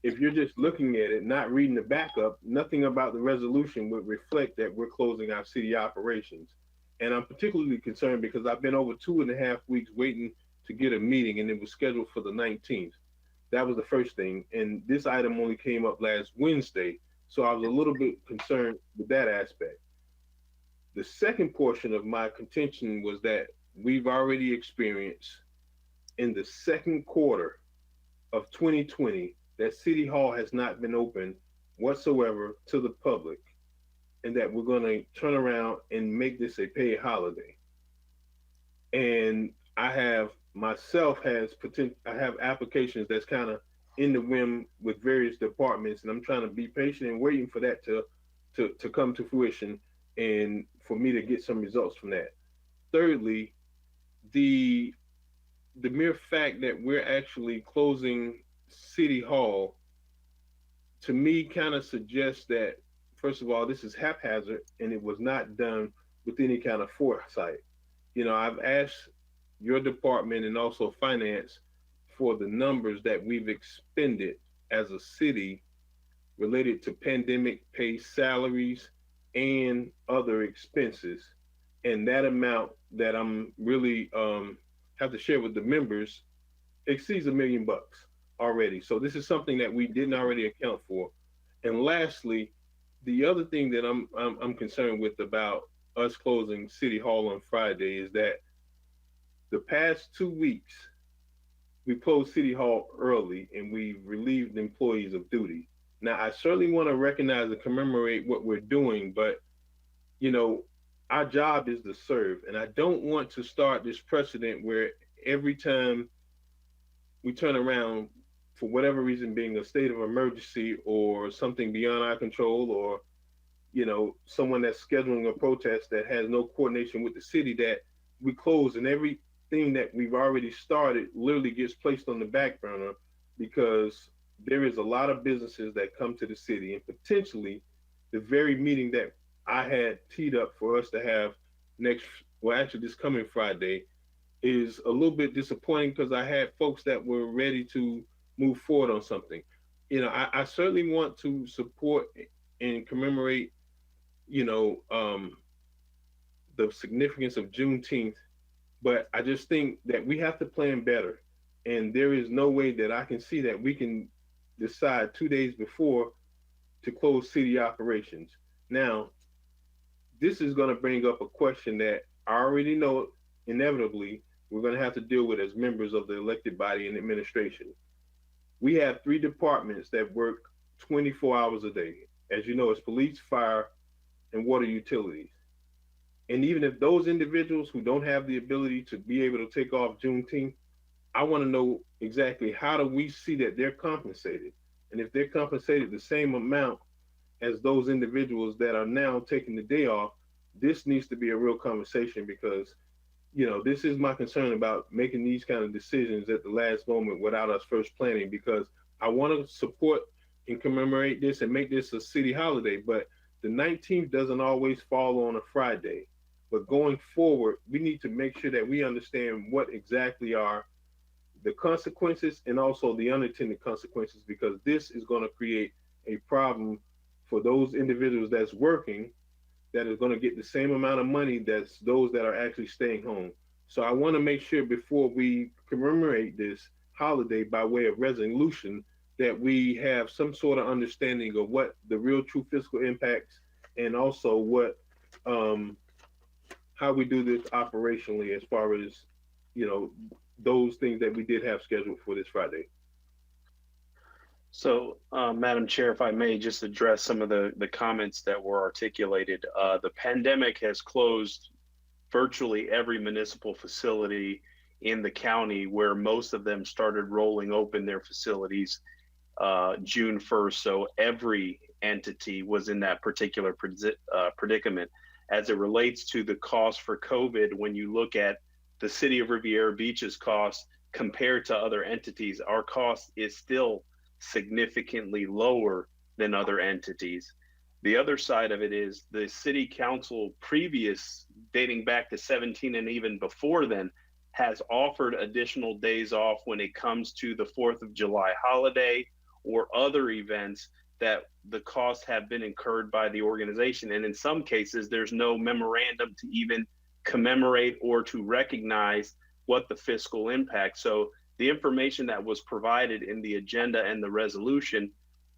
if you're just looking at it, not reading the backup, nothing about the resolution would reflect that we're closing our city operations. And I'm particularly concerned because I've been over 2.5 weeks waiting to get a meeting, and it was scheduled for the 19th. That was the first thing. And this item only came up last Wednesday. So I was a little bit concerned with that aspect. The second portion of my contention was that we've already experienced in the second quarter of 2020 that City Hall has not been open whatsoever to the public, and that we're going to turn around and make this a paid holiday. And I have applications that's kind of in the whim with various departments, and I'm trying to be patient and waiting for that to come to fruition and for me to get some results from that. Thirdly, the mere fact that we're actually closing City Hall, to me, kind of suggests that, first of all, this is haphazard and it was not done with any kind of foresight. You know, I've asked your department and also finance for the numbers that we've expended as a city related to pandemic pay salaries and other expenses. And that amount that I'm really have to share with the members exceeds $1 million already. So this is something that we didn't already account for. And lastly, the other thing that I'm concerned with about us closing City Hall on Friday is that the past 2 weeks we closed City Hall early and we relieved employees of duty. Now I certainly want to recognize and commemorate what we're doing, but you know, our job is to serve, and I don't want to start this precedent where every time we turn around for whatever reason, being a state of emergency or something beyond our control, or someone that's scheduling a protest that has no coordination with the city, that we close and everything that we've already started literally gets placed on the back burner, because there is a lot of businesses that come to the city, and potentially the very meeting that I had teed up for us to have this coming Friday, is a little bit disappointing because I had folks that were ready to move forward on something. I certainly want to support and commemorate, the significance of Juneteenth, but I just think that we have to plan better. And there is no way that I can see that we can decide 2 days before to close city operations. Now, this is going to bring up a question that I already know inevitably we're going to have to deal with as members of the elected body and administration. We have 3 departments that work 24 hours a day. As you know, it's police, fire, and water utilities. And even if those individuals who don't have the ability to be able to take off Juneteenth, I want to know exactly how do we see that they're compensated? And if they're compensated the same amount as those individuals that are now taking the day off, this needs to be a real conversation, because this is my concern about making these kind of decisions at the last moment without us first planning, because I want to support and commemorate this and make this a city holiday, but the 19th doesn't always fall on a Friday. But going forward, we need to make sure that we understand what exactly are the consequences and also the unintended consequences, because this is going to create a problem for those individuals that's working, that is going to get the same amount of money that's those that are actually staying home. So I want to make sure before we commemorate this holiday by way of resolution that we have some sort of understanding of what the real true fiscal impacts, and also what how we do this operationally, as far as those things that we did have scheduled for this Friday. So, Madam Chair, if I may just address some of the comments that were articulated. The pandemic has closed virtually every municipal facility in the county, where most of them started rolling open their facilities June 1st. So every entity was in that particular predicament. As it relates to the cost for COVID, when you look at the city of Riviera Beach's cost compared to other entities, our cost is still significantly lower than other entities. The other side of it is the city council dating back to 17 and even before then, has offered additional days off when it comes to the 4th of July holiday or other events that the costs have been incurred by the organization. And in some cases, there's no memorandum to even commemorate or to recognize what the fiscal impact. So the information that was provided in the agenda and the resolution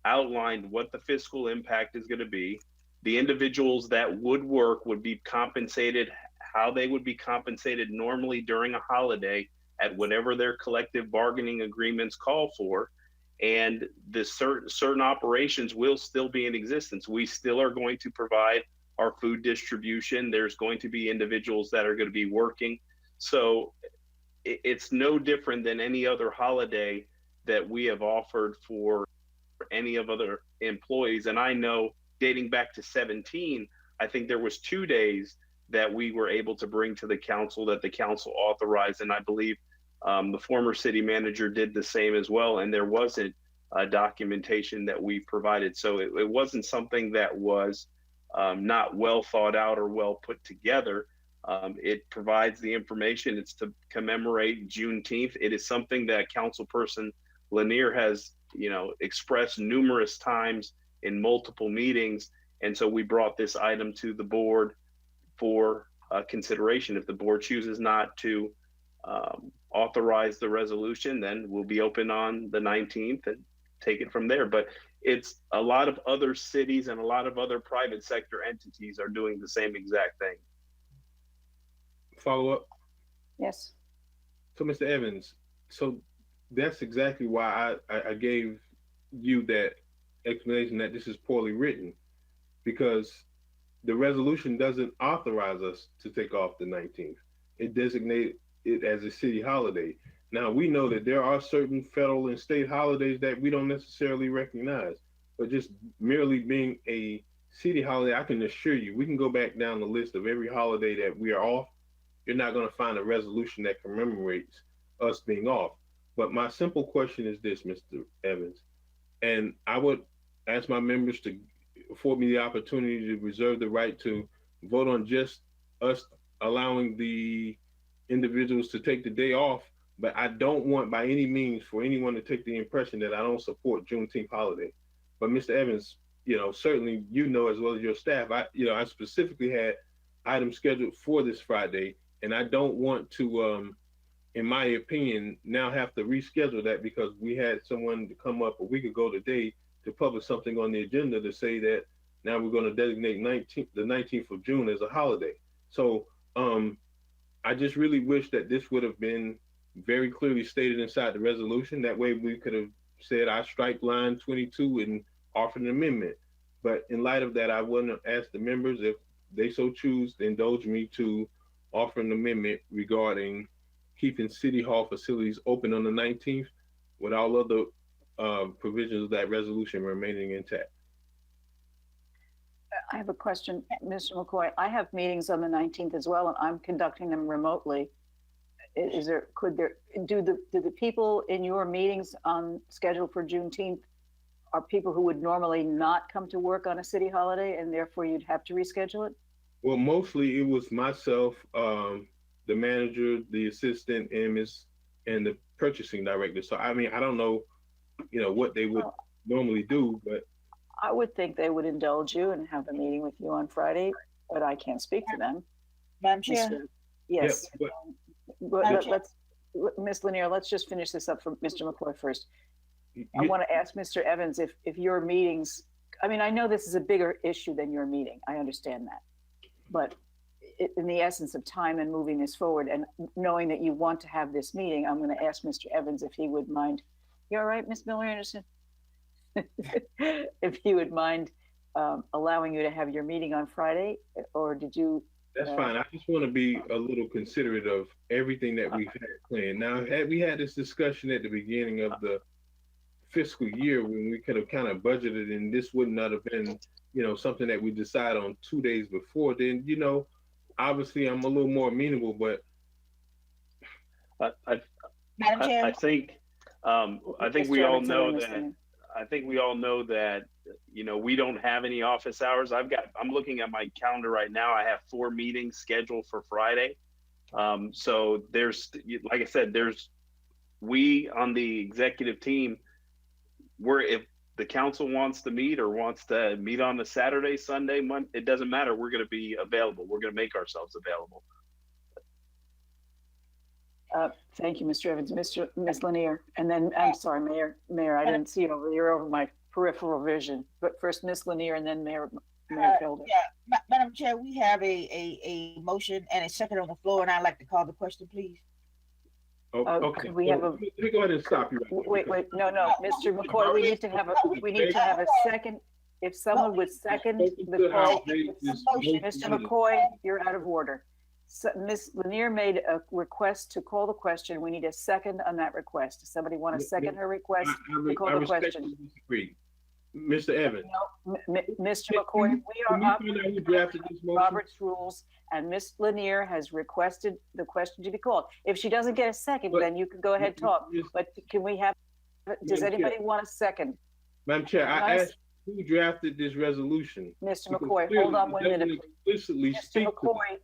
outlined what the fiscal impact is going to be. The individuals that would work would be compensated how they would be compensated normally during a holiday at whatever their collective bargaining agreements call for. And the certain operations will still be in existence. We still are going to provide our food distribution. There's going to be individuals that are going to be working. So it's no different than any other holiday that we have offered for any of other employees. And I know dating back to 17, I think there was 2 days that we were able to bring to the council that the council authorized. And I believe the former city manager did the same as well. And there wasn't a documentation that we provided. So it wasn't something that was not well thought out or well put together. It provides the information. It's to commemorate Juneteenth. It is something that Councilperson Lanier has, expressed numerous times in multiple meetings. And so we brought this item to the board for consideration. If the board chooses not to authorize the resolution, then we'll be open on the 19th and take it from there. But it's a lot of other cities and a lot of other private sector entities are doing the same exact thing. Follow up. Yes. So, Mr. Evans, so that's exactly why I gave you that explanation that this is poorly written, because the resolution doesn't authorize us to take off the 19th. It designated it as a city holiday. Now, we know that there are certain federal and state holidays that we don't necessarily recognize, but just merely being a city holiday, I can assure you, we can go back down the list of every holiday that we are off. You're not going to find a resolution that commemorates us being off. But my simple question is this, Mr. Evans, and I would ask my members to afford me the opportunity to reserve the right to vote on just us allowing the individuals to take the day off. But I don't want by any means for anyone to take the impression that I don't support Juneteenth holiday. But Mr. Evans, certainly as well as your staff, I specifically had items scheduled for this Friday, and I don't want to, in my opinion, now have to reschedule that because we had someone to come up a week ago today to publish something on the agenda to say that now we're going to designate the 19th of June as a holiday. So I just really wish that this would have been very clearly stated inside the resolution. That way we could have said I strike line 22 and offered an amendment. But in light of that, I want to ask the members if they so choose to indulge me to offer an amendment regarding keeping City Hall facilities open on the 19th with all other provisions of that resolution remaining intact. I have a question, Mr. McCoy. I have meetings on the 19th as well, and I'm conducting them remotely. Do the people in your meetings on schedule for Juneteenth are people who would normally not come to work on a city holiday, and therefore you'd have to reschedule it? Well, mostly it was myself, the manager, the assistant, and the purchasing director. So I mean, I don't know, what they would normally do, but I would think they would indulge you and have a meeting with you on Friday, but I can't speak for them. Madam Chair? Yes. Yeah, Let's, Ms. Lanier, let's just finish this up for Mr. McCoy first. I want to ask Mr. Evans if your meetings, I mean, I know this is a bigger issue than your meeting. I understand that. But in the essence of time and moving this forward and knowing that you want to have this meeting, I'm going to ask Mr. Evans if he would mind. You all right, Ms. Miller-Anderson? If he would mind allowing you to have your meeting on Friday, or did you? That's fine. I just want to be a little considerate of everything that we've had planned. Now, had we had this discussion at the beginning of the fiscal year when we could have kind of budgeted and this would not have been, something that we decide on 2 days before, then, obviously I'm a little more amenable, but I think we all know that. I think we all know that, we don't have any office hours. I'm looking at my calendar right now. I have 4 meetings scheduled for Friday. So there's, like I said, we on the executive team, if the council wants to meet or wants to meet on a Saturday, Sunday, Monday, it doesn't matter. We're going to be available. We're going to make ourselves available. Thank you, Mr. Evans. Ms. Lanier, and then, I'm sorry, Mayor, I didn't see you you're over my peripheral vision, but first Ms. Lanier and then Mayor Felder. Yeah, Madam Chair, we have a motion and a second on the floor, and I'd like to call the question, please. Oh, okay. We have let me go ahead and stop you. Wait, no, Mr. McCoy, we need to have a second. If someone would second the call, Mr. McCoy, you're out of order. So Ms. Lanier made a request to call the question. We need a second on that request. Does somebody want to second her request to call the question? Disagree. Mr. Evans. No, Mr. McCoy, we are up Robert's rules, and Ms. Lanier has requested the question to be called. If she doesn't get a second, then you can go ahead and talk. But can we have, does anybody want a second? Madam Chair, I asked who drafted this resolution. Mr. McCoy, hold on 1 minute. Mr. McCoy,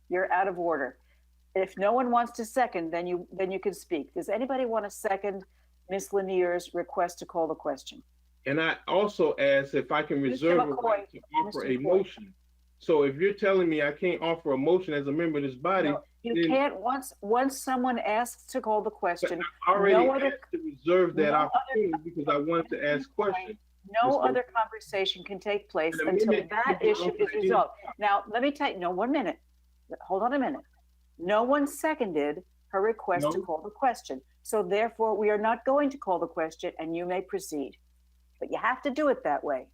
you're out of order. If no one wants to second, then you can speak. Does anybody want to second Ms. Lanier's request to call the question? And I also asked if I can reserve a right to offer a motion. So if you're telling me I can't offer a motion as a member of this body, no, you can't. Once someone asks to call the question, I already asked to reserve that opportunity because I wanted to ask questions. No Ms. other conversation can take place An until amendment that to the issue is open resolved. Now, let me tell you, no, 1 minute. Hold on a minute. No one seconded her request to No. call the question. So therefore, we are not going to call the question and you may proceed. But you have to do it that way.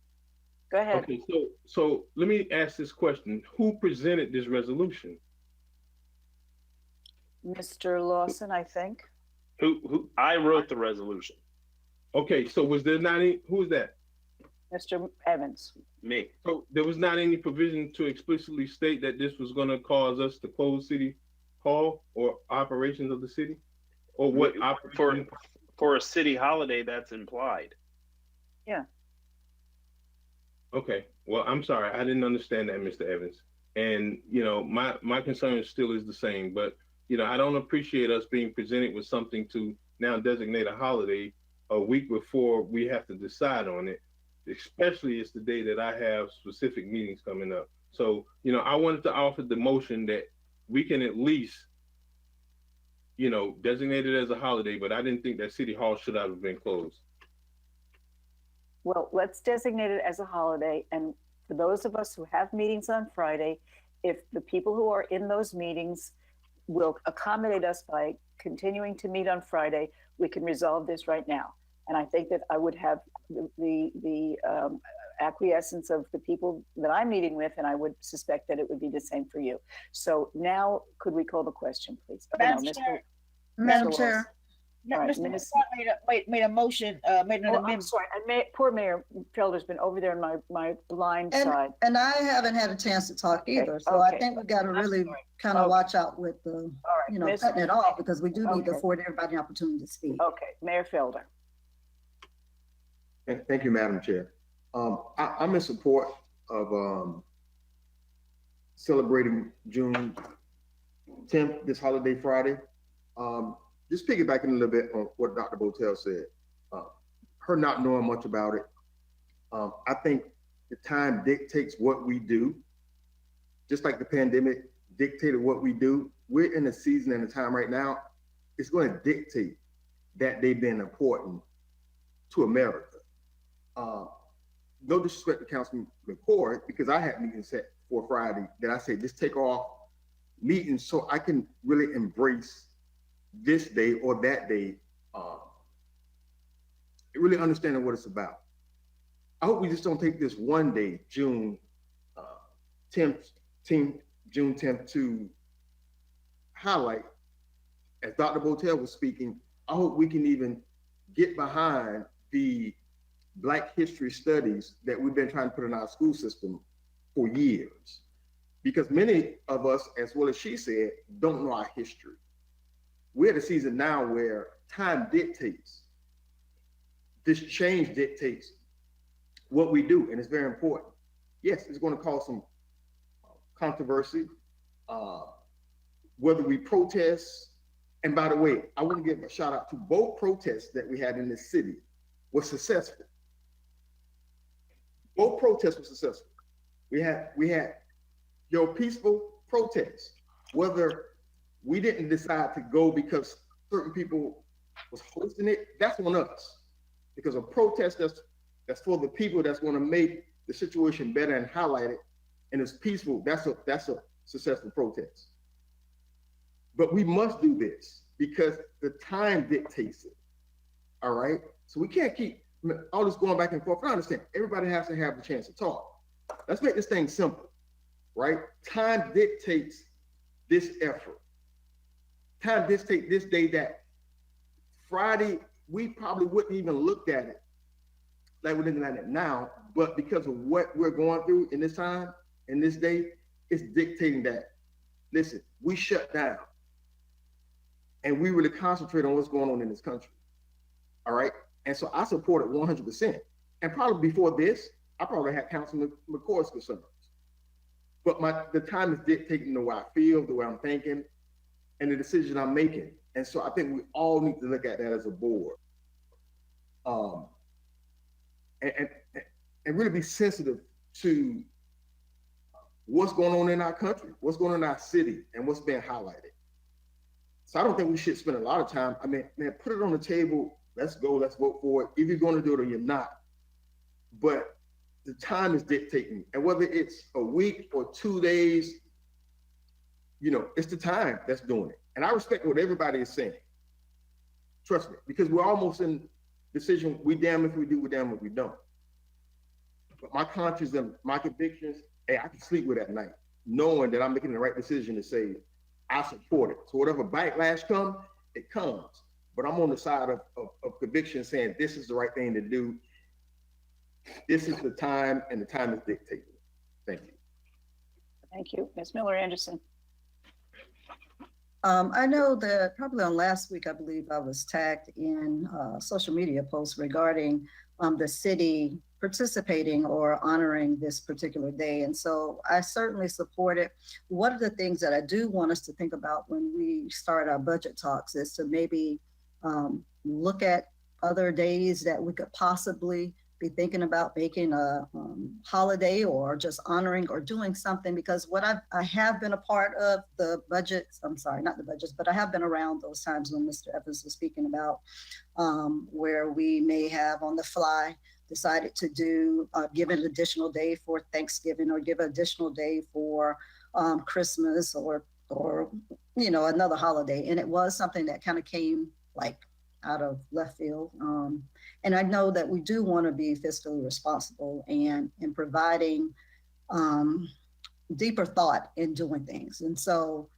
Go ahead. Okay, so let me ask this question. Who presented this resolution? Mr. Lawson, I think. Who I wrote the resolution. Okay, so was there not any, who was that? Mr. Evans. Me. So there was not any provision to explicitly state that this was gonna cause us to close City Hall or operations of the city? Or what For a city holiday, that's implied. Yeah. Okay, well, I'm sorry, I didn't understand that, Mr. Evans. And, you know, my concern still is the same, but, you know, I don't appreciate us being presented with something to now designate a holiday a week before we have to decide on it, especially it's the day that I have specific meetings coming up. So, you know, I wanted to offer the motion that we can at least, you know, designate it as a holiday, but I didn't think that City Hall should have been closed. Well, let's designate it as a holiday. And for those of us who have meetings on Friday, if the people who are in those meetings will accommodate us by continuing to meet on Friday, we can resolve this right now. And I think that I would have the acquiescence of the people that I'm meeting with, and I would suspect that it would be the same for you. So now, could we call the question, please? Madam Chair. Madam Chair. No, All right, Mr. Miss- McCart made a motion, made an Oh, I'm amendment. sorry. Poor Mayor Felder's been over there on my blind side. And I haven't had a chance to talk either. So okay. I think we've got to I'm really sorry. kind of Okay. watch out with the, All right, you know, Miss- cutting it off because we do need to Okay. afford everybody an opportunity to speak. Okay, Mayor Felder. Thank you, Madam Chair. I'm in support of celebrating June 10th, this holiday Friday. Just piggybacking a little bit on what Dr. Botel said. Her not knowing much about it. I think the time dictates what we do. Just like the pandemic dictated what we do, we're in a season and a time right now, it's going to dictate that day being important to America. No disrespect to Councilman McCord, because I had meetings set for Friday that I said, just take off meetings so I can really embrace this day or that day, really understanding what it's about. I hope we just don't take this one day, June 10th, June 10th, to highlight, as Dr. Botel was speaking, I hope we can even get behind the Black history studies that we've been trying to put in our school system for years. Because many of us, as well as she said, don't know our history. We're at a season now where time dictates, this change dictates what we do, and it's very important. Yes, it's going to cause some controversy, whether we protest. And by the way, I want to give a shout out to both protests that we had in this city were successful. Both protests were successful. We had your peaceful protests, whether we didn't decide to go because certain people was hosting it, that's on us. Because a protest that's for the people that's going to make the situation better and highlight it, and it's peaceful, that's a successful protest. But we must do this because the time dictates it. All right? So we can't keep all this going back and forth. I understand everybody has to have the chance to talk. Let's make this thing simple, right? Time dictates this effort. Time dictates this day that Friday, we probably wouldn't even looked at it like we're looking at it now, but because of what we're going through in this time, in this day, it's dictating that, listen, we shut down and we really concentrate on what's going on in this country. All right? And so I support it 100%. And probably before this, I probably had Councilman McCord's concerns. But the time is dictating the way I feel, the way I'm thinking, and the decision I'm making. And so I think we all need to look at that as a board. And really be sensitive to what's going on in our country, what's going on in our city, and what's being highlighted. So I don't think we should spend a lot of time. I mean, man, put it on the table. Let's go. Let's vote for it. If you're going to do it or you're not. but the time is dictating. And whether it's a week or 2 days, it's the time that's doing it. And I respect what everybody is saying. Trust me, because we're almost in decision, we damn if we do, we damn if we don't. But my conscience and my convictions, hey, I can sleep with at night, knowing that I'm making the right decision to say, I support it. So whatever backlash comes, it comes. But I'm on the side of conviction saying this is the right thing to do. This is the time, and the time is dictated. Thank you. Thank you. Ms. Miller Anderson. I know that probably on last week, I believe I was tagged in social media posts regarding the city participating or honoring this particular day. And so I certainly support it. One of the things that I do want us to think about when we start our budget talks is to maybe look at other days that we could possibly be thinking about making a holiday or just honoring or doing something, because what I have been a part of the budgets, I'm sorry, not the budgets, but I have been around those times when Mr. Evans was speaking about where we may have on the fly decided to do, give an additional day for Thanksgiving or give an additional day for Christmas or another holiday. And it was something that kind of came like out of left field. And I know that we do want to be fiscally responsible and in providing deeper thought in doing things. And so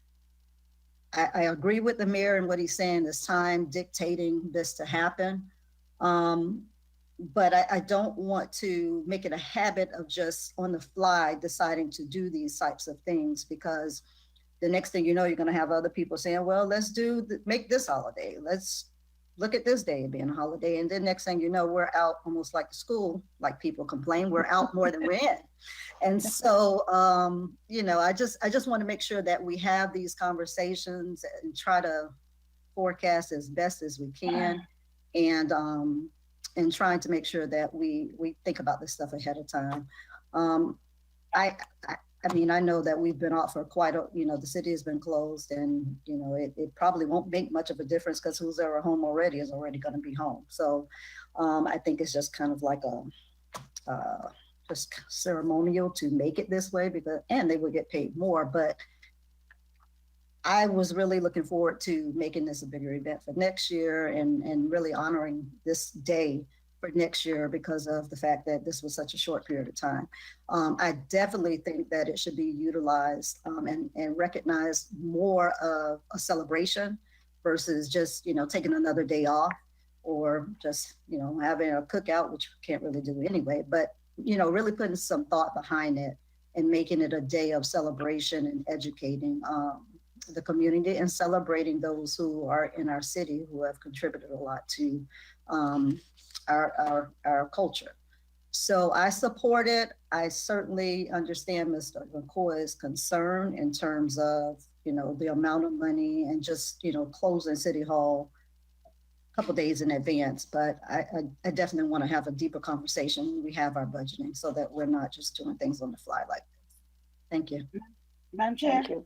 I agree with the mayor and what he's saying is time dictating this to happen. But I don't want to make it a habit of just on the fly deciding to do these types of things, because the next thing you know, you're going to have other people saying, well, let's make this holiday. Let's look at this day being a holiday. And then next thing you know, we're out almost like the school, like people complain, we're out more than we're in. And so, I just want to make sure that we have these conversations and try to forecast as best as we can. And trying to make sure that we think about this stuff ahead of time. I know that we've been out for the city has been closed, and it probably won't make much of a difference because who's ever home already is already going to be home. So I think it's just kind of like just ceremonial to make it this way, and they would get paid more. But I was really looking forward to making this a bigger event for next year and really honoring this day for next year because of the fact that this was such a short period of time. I definitely think that it should be utilized and recognized more of a celebration versus just, taking another day off or just, having a cookout, which we can't really do anyway, but, really putting some thought behind it and making it a day of celebration and educating the community and celebrating those who are in our city who have contributed a lot to our culture. So I support it. I certainly understand Mr. McCoy's concern in terms of, the amount of money and just, closing City Hall a couple days in advance. But I definitely want to have a deeper conversation when we have our budgeting so that we're not just doing things on the fly like this. Thank you. Madam Chair? Thank you.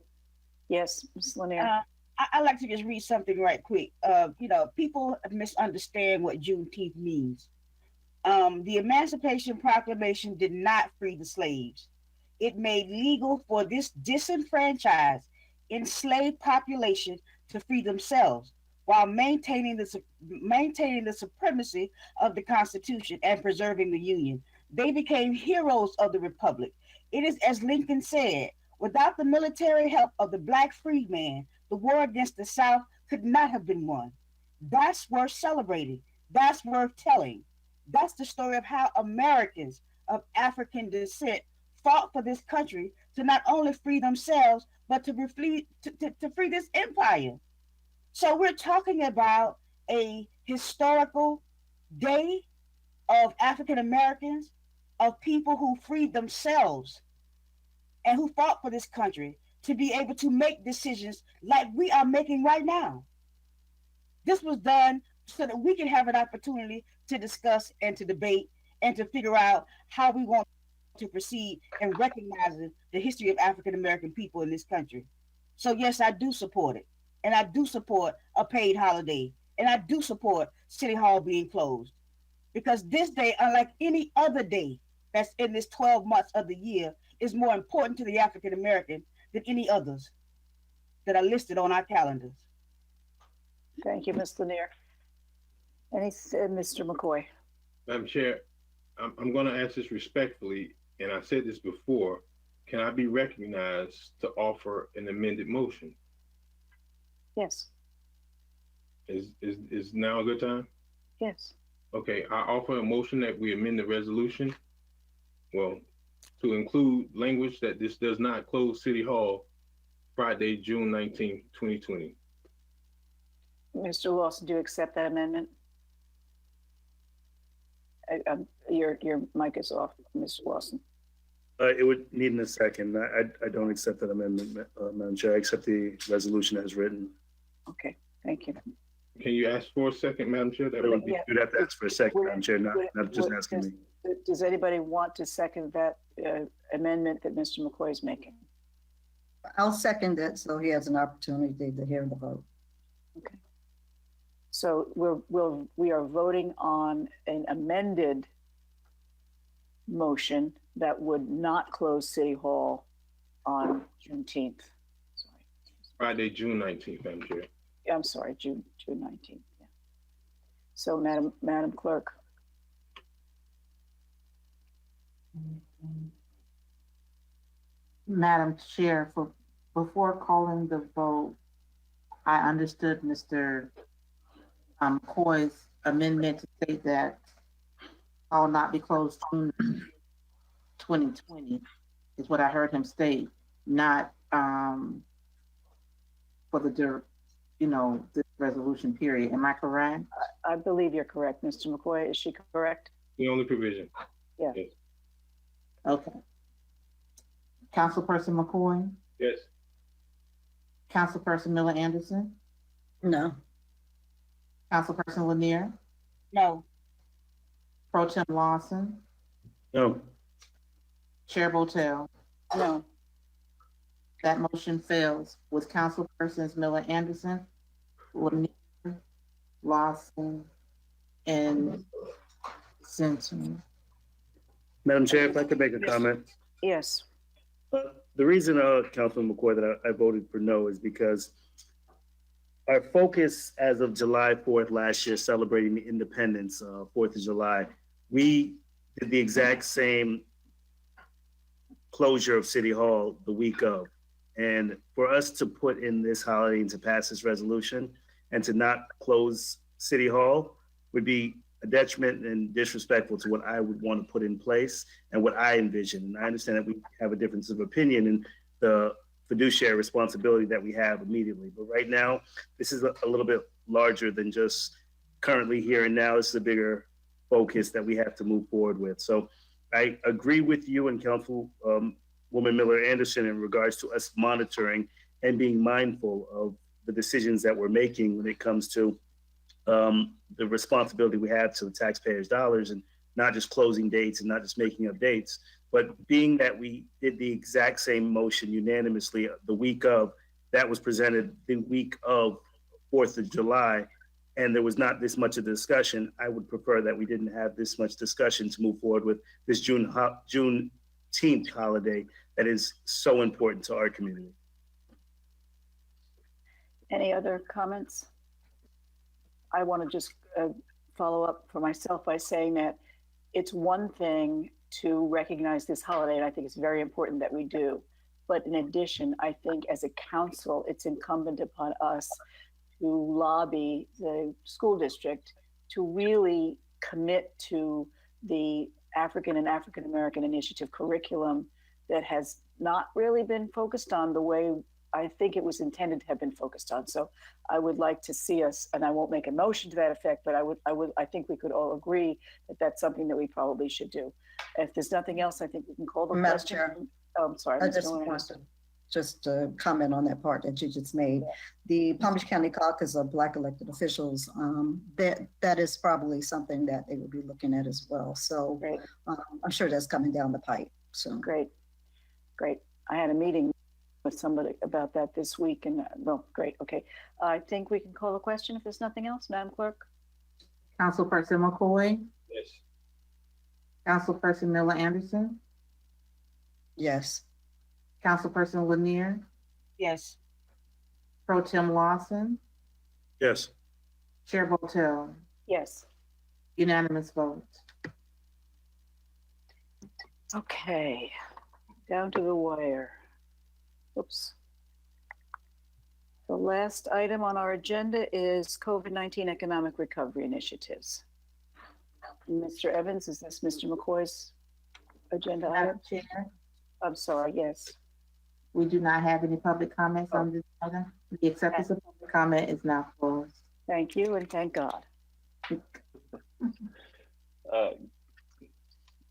Yes, Ms. Lanier. I'd like to just read something right quick. People misunderstand what Juneteenth means. The Emancipation Proclamation did not free the slaves. It made legal for this disenfranchised, enslaved population to free themselves while maintaining the supremacy of the Constitution and preserving the Union. They became heroes of the Republic. It is as Lincoln said, without the military help of the Black freedman, the war against the South could not have been won. That's worth celebrating. That's worth telling. That's the story of how Americans of African descent fought for this country to not only free themselves, but to free this empire. So we're talking about a historical day of African Americans, of people who freed themselves and who fought for this country to be able to make decisions like we are making right now. This was done so that we can have an opportunity to discuss and to debate and to figure out how we want to proceed in recognizing the history of African American people in this country. So yes, I do support it. And I do support a paid holiday. And I do support City Hall being closed. because this day, unlike any other day that's in this 12 months of the year, is more important to the African American than any others that are listed on our calendars. Thank you, Ms. Lanier. Mr. McCoy. Madam Chair, I'm going to ask this respectfully, and I said this before. Can I be recognized to offer an amended motion? Yes. Is now a good time? Yes. Okay, I offer a motion that we amend the resolution, well, to include language that this does not close City Hall Friday, June 19, 2020. Mr. Lawson, do you accept that amendment? Your mic is off, Mr. Lawson. It would need in a second. I don't accept that amendment, Madam Chair. I accept the resolution as written. Okay, thank you. Can you ask for a second, Madam Chair? That would be. You'd have to ask for a second, Madam Chair, not just asking me. Does anybody want to second that amendment that Mr. McCoy is making? I'll second it so he has an opportunity to hear the vote. Okay. So we are voting on an amended motion that would not close City Hall on Juneteenth. Sorry. Friday, June 19th, Madam Chair. I'm sorry, June 19th. Yeah. So, Madam Clerk. Madam Chair, before calling the vote, I understood Mr. McCoy's amendment to say that I'll not be closed June 2020 is what I heard him state, not for the this resolution period. Am I correct? I believe you're correct, Mr. McCoy. Is she correct? The only provision. Yeah. Yes. Okay. Councilperson McCoy? Yes. Councilperson Miller Anderson? No. Councilperson Lanier? No. Pro Tem Lawson? No. Chair Botel? No. That motion fails with Councilpersons Miller Anderson, Lanier, Lawson, and Simpson. Madam Chair, if I could make a comment. Yes. The reason, Councilman McCoy, that I voted for no is because our focus as of July 4th last year, celebrating the independence, 4th of July, we did the exact same closure of City Hall the week of. And for us to put in this holiday and to pass this resolution and to not close City Hall would be a detriment and disrespectful to what I would want to put in place and what I envision. And I understand that we have a difference of opinion in the fiduciary responsibility that we have immediately. But right now, this is a little bit larger than just currently here and now. This is a bigger focus that we have to move forward with. So I agree with you and Councilwoman Miller Anderson in regards to us monitoring and being mindful of the decisions that we're making when it comes to the responsibility we have to the taxpayers' dollars, and not just closing dates and not just making up dates, but being that we did the exact same motion unanimously the week of, that was presented the week of 4th of July, and there was not this much of a discussion. I would prefer that we didn't have this much discussion to move forward with this Juneteenth holiday that is so important to our community. Any other comments? I want to just follow up for myself by saying that it's one thing to recognize this holiday, and I think it's very important that we do. But in addition, I think as a council, it's incumbent upon us to lobby the school district to really commit to the African and African American Initiative curriculum that has not really been focused on the way I think it was intended to have been focused on. So I would like to see us, and I won't make a motion to that effect, but I think we could all agree that that's something that we probably should do. If there's nothing else, I think we can call the Madam question. Chair. Oh, I'm sorry. I just want to comment on that part that you just made. The Palm Beach County Caucus of Black elected officials, that is probably something that they would be looking at as well. So I'm sure that's coming down the pipe. So great. I had a meeting with somebody about that this week, and well, great. Okay, I think we can call a question if there's nothing else, Madam Clerk. Councilperson McCoy? Yes. Councilperson Miller Anderson, Yes. Councilperson Lanier, Yes. Pro Tem Lawson, Yes. Chair Botel, Yes. unanimous vote. Okay, down to the wire. Oops. The last item on our agenda is COVID-19 economic recovery initiatives. Mr. Evans, is this Mr. McCoy's agenda item? Madam Chair, I'm sorry, yes. we do not have any public comments on this item. The acceptance of public comment is now closed. Thank you and thank God.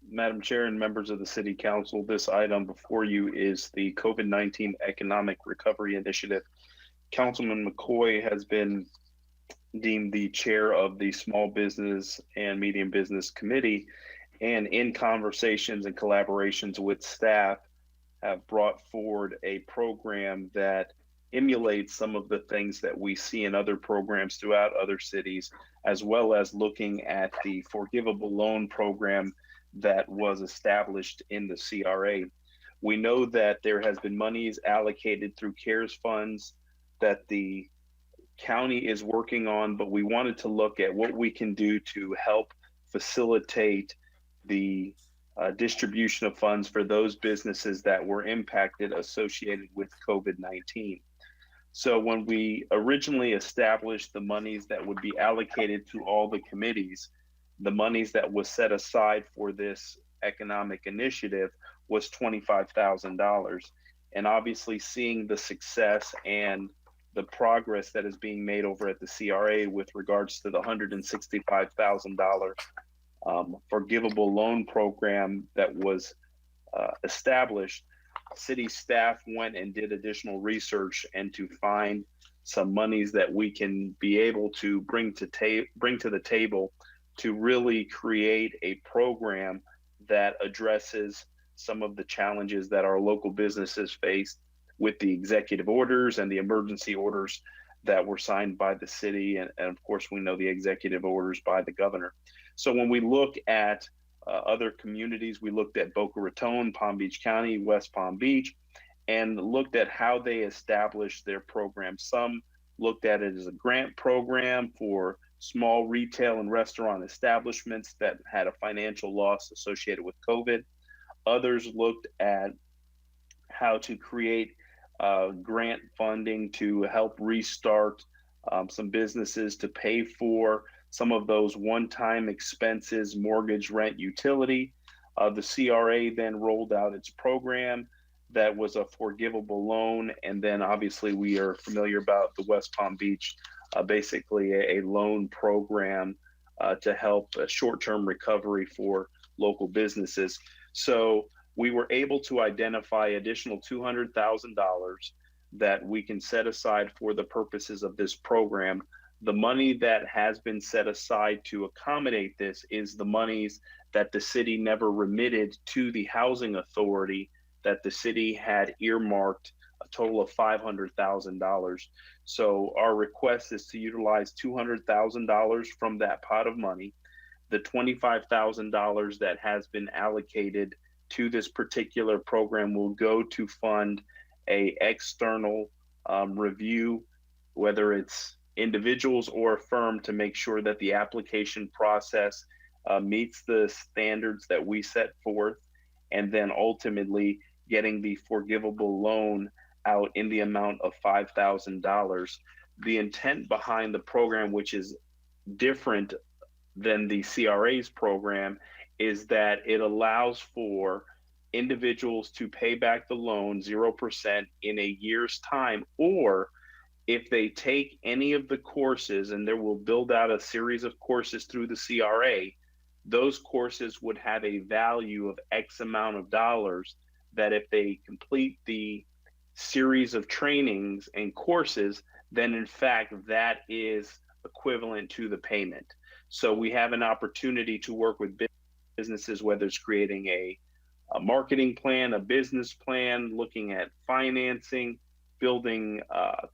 Madam Chair and members of the City Council, this item before you is the COVID-19 Economic Recovery Initiative. Councilman McCoy has been deemed the chair of the Small Business and Medium Business Committee, and in conversations and collaborations with staff have brought forward a program that emulates some of the things that we see in other programs throughout other cities, as well as looking at the forgivable loan program that was established in the CRA. We know that there has been monies allocated through CARES funds that the county is working on, but we wanted to look at what we can do to help facilitate the distribution of funds for those businesses that were impacted associated with COVID-19. So when we originally established the monies that would be allocated to all the committees, the monies that was set aside for this economic initiative was $25,000. And obviously seeing the success and the progress that is being made over at the CRA with regards to the $165,000 forgivable loan program that was established, city staff went and did additional research and to find some monies that we can be able to bring to the table to really create a program that addresses some of the challenges that our local businesses face with the executive orders and the emergency orders that were signed by the city. And of course, we know the executive orders by the governor. So when we look at other communities, we looked at Boca Raton, Palm Beach County, West Palm Beach, and looked at how they established their program. Some looked at it as a grant program for small retail and restaurant establishments that had a financial loss associated with COVID. Others looked at how to create grant funding to help restart some businesses to pay for some of those one-time expenses, mortgage, rent, utility. The CRA then rolled out its program that was a forgivable loan. And then obviously we are familiar about the West Palm Beach, basically a loan program to help short-term recovery for local businesses. So we were able to identify additional $200,000 that we can set aside for the purposes of this program. The money that has been set aside to accommodate this is the monies that the city never remitted to the housing authority, that the city had earmarked a total of $500,000. So our request is to utilize $200,000 from that pot of money. The $25,000 that has been allocated to this particular program will go to fund a external review, whether it's individuals or a firm, to make sure that the application process meets the standards that we set forth, and then ultimately getting the forgivable loan out in the amount of $5,000. The intent behind the program, which is different than the CRA's program, is that it allows for individuals to pay back the loan 0% in a year's time, or if they take any of the courses, and there will build out a series of courses through the CRA, those courses would have a value of X amount of dollars, that if they complete the series of trainings and courses, then in fact that is equivalent to the payment. So we have an opportunity to work with businesses, whether it's creating a marketing plan, a business plan, looking at financing, building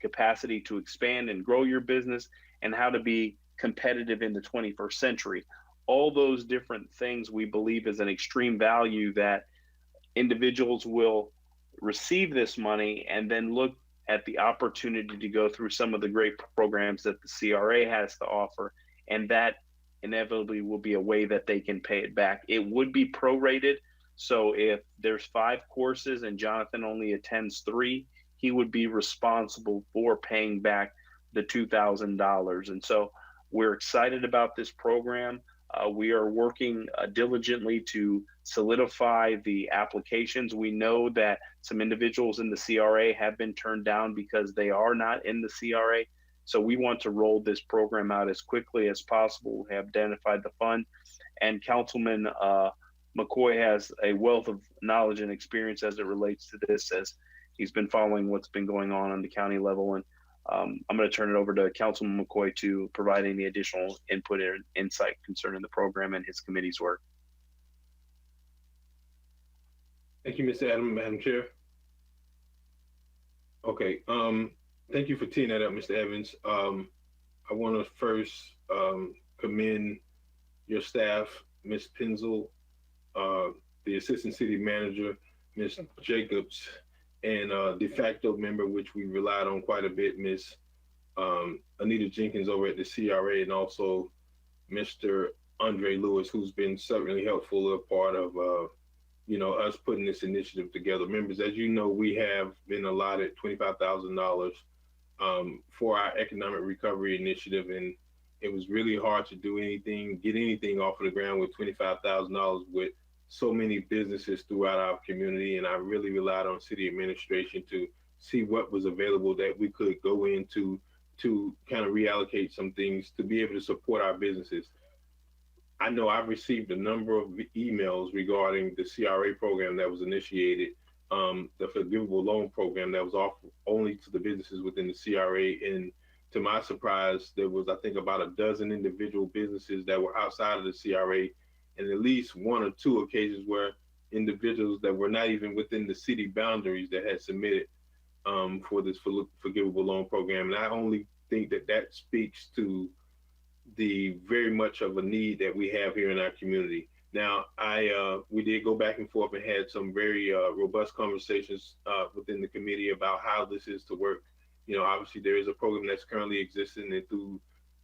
capacity to expand and grow your business, and how to be competitive in the 21st century. all those different things we believe is an extreme value that individuals will receive this money and then look at the opportunity to go through some of the great programs that the CRA has to offer. And that inevitably will be a way that they can pay it back. It would be prorated. So if there's 5 courses and Jonathan only attends 3, he would be responsible for paying back the $2,000. And so we're excited about this program. We are working diligently to solidify the applications. We know that some individuals in the CRA have been turned down because they are not in the CRA. So we want to roll this program out as quickly as possible. We have identified the fund, and Councilman McCoy has a wealth of knowledge and experience as it relates to this, as he's been following what's been going on the county level. And I'm going to turn it over to Councilman McCoy to provide any additional input and insight concerning the program and his committee's work. Thank you, Mr. Adams, Madam Chair. Okay, thank you for teeing that up, Mr. Evans. I want to first commend your staff, Ms. Penzel, the Assistant City Manager, Ms. Jacobs, and de facto member, which we relied on quite a bit, Ms. Anita Jenkins over at the CRA, and also Mr. Andre Lewis, who's been certainly helpful, a part of us putting this initiative together. Members, as you know, we have been allotted $25,000 for our economic recovery initiative, and it was really hard to do anything, get anything off of the ground with $25,000 with so many businesses throughout our community. And I really relied on city administration to see what was available that we could go into to kind of reallocate some things to be able to support our businesses. I know I've received a number of emails regarding the CRA program that was initiated, the forgivable loan program that was offered only to the businesses within the CRA. And to my surprise, there was, I think, about a dozen individual businesses that were outside of the CRA, and at least 1 or 2 occasions where individuals that were not even within the city boundaries that had submitted for this forgivable loan program. And I only think that that speaks to the very much of a need that we have here in our community. Now, we did go back and forth and had some very robust conversations within the committee about how this is to work. Obviously there is a program that's currently existing, and through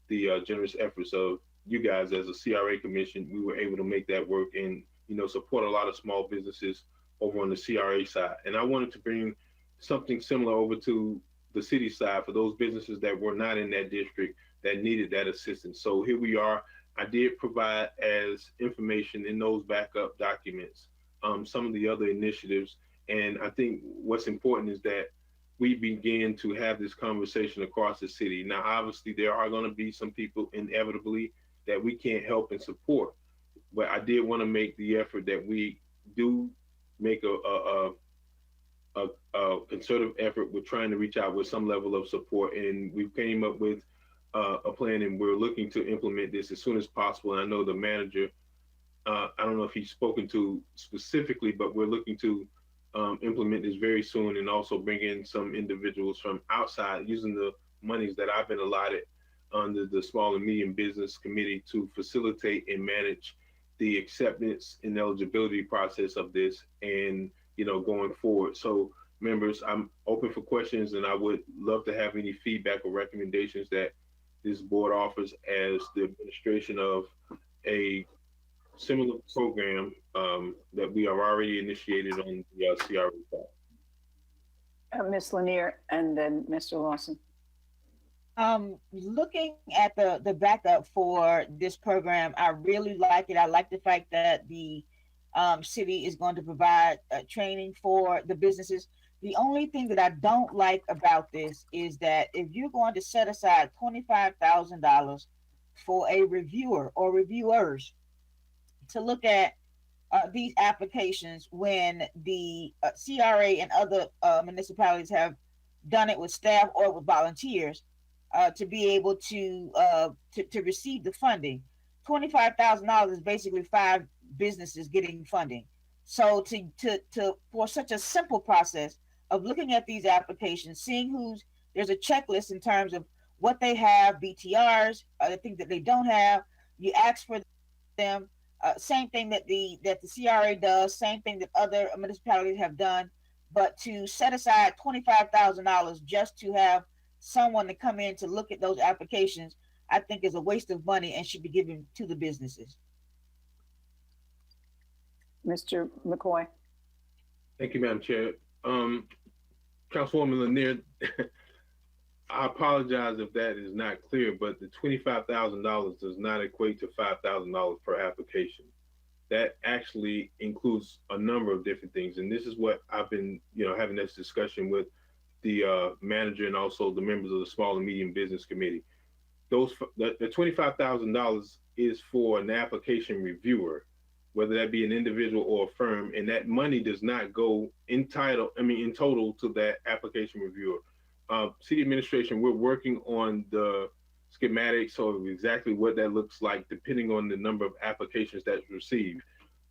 the generous efforts of you guys as a CRA commission, we were able to make that work and, support a lot of small businesses over on the CRA side. And I wanted to bring something similar over to the city side for those businesses that were not in that district that needed that assistance. So here we are. I did provide as information in those backup documents some of the other initiatives. And I think what's important is that we begin to have this conversation across the city. Now, obviously, there are going to be some people inevitably that we can't help and support. But I did want to make the effort that we do make a concerted effort with trying to reach out with some level of support. And we came up with a plan, and we're looking to implement this as soon as possible. And I know the manager, I don't know if he's spoken to specifically, but we're looking to implement this very soon, and also bring in some individuals from outside using the monies that I've been allotted under the Small and Medium Business Committee to facilitate and manage the acceptance and eligibility process of this, and going forward. So members, I'm open for questions, and I would love to have any feedback or recommendations that this board offers as the administration of a similar program that we have already initiated on the CRA side. Ms. Lanier, and then Mr. Lawson. Looking at the backup for this program, I really like it. I like the fact that the city is going to provide training for the businesses. The only thing that I don't like about this is that if you're going to set aside $25,000 for a reviewer or reviewers to look at these applications, when the CRA and other municipalities have done it with staff or with volunteers, to be able to receive the funding, $25,000 is basically 5 businesses getting funding. So for such a simple process of looking at these applications, seeing there's a checklist in terms of what they have, BTRs, the things that they don't have. You ask for them. Same thing that the CRA does, same thing that other municipalities have done. But to set aside $25,000 just to have someone to come in to look at those applications, I think is a waste of money and should be given to the businesses. Mr. McCoy. Thank you, Madam Chair. Councilwoman Lanier, I apologize if that is not clear, but the $25,000 does not equate to $5,000 per application. That actually includes a number of different things. And this is what I've been, having this discussion with the manager and also the members of the Small and Medium Business Committee. The $25,000 is for an application reviewer, whether that be an individual or a firm, and that money does not go in total to that application reviewer. City administration, we're working on the schematics of exactly what that looks like, depending on the number of applications that's received.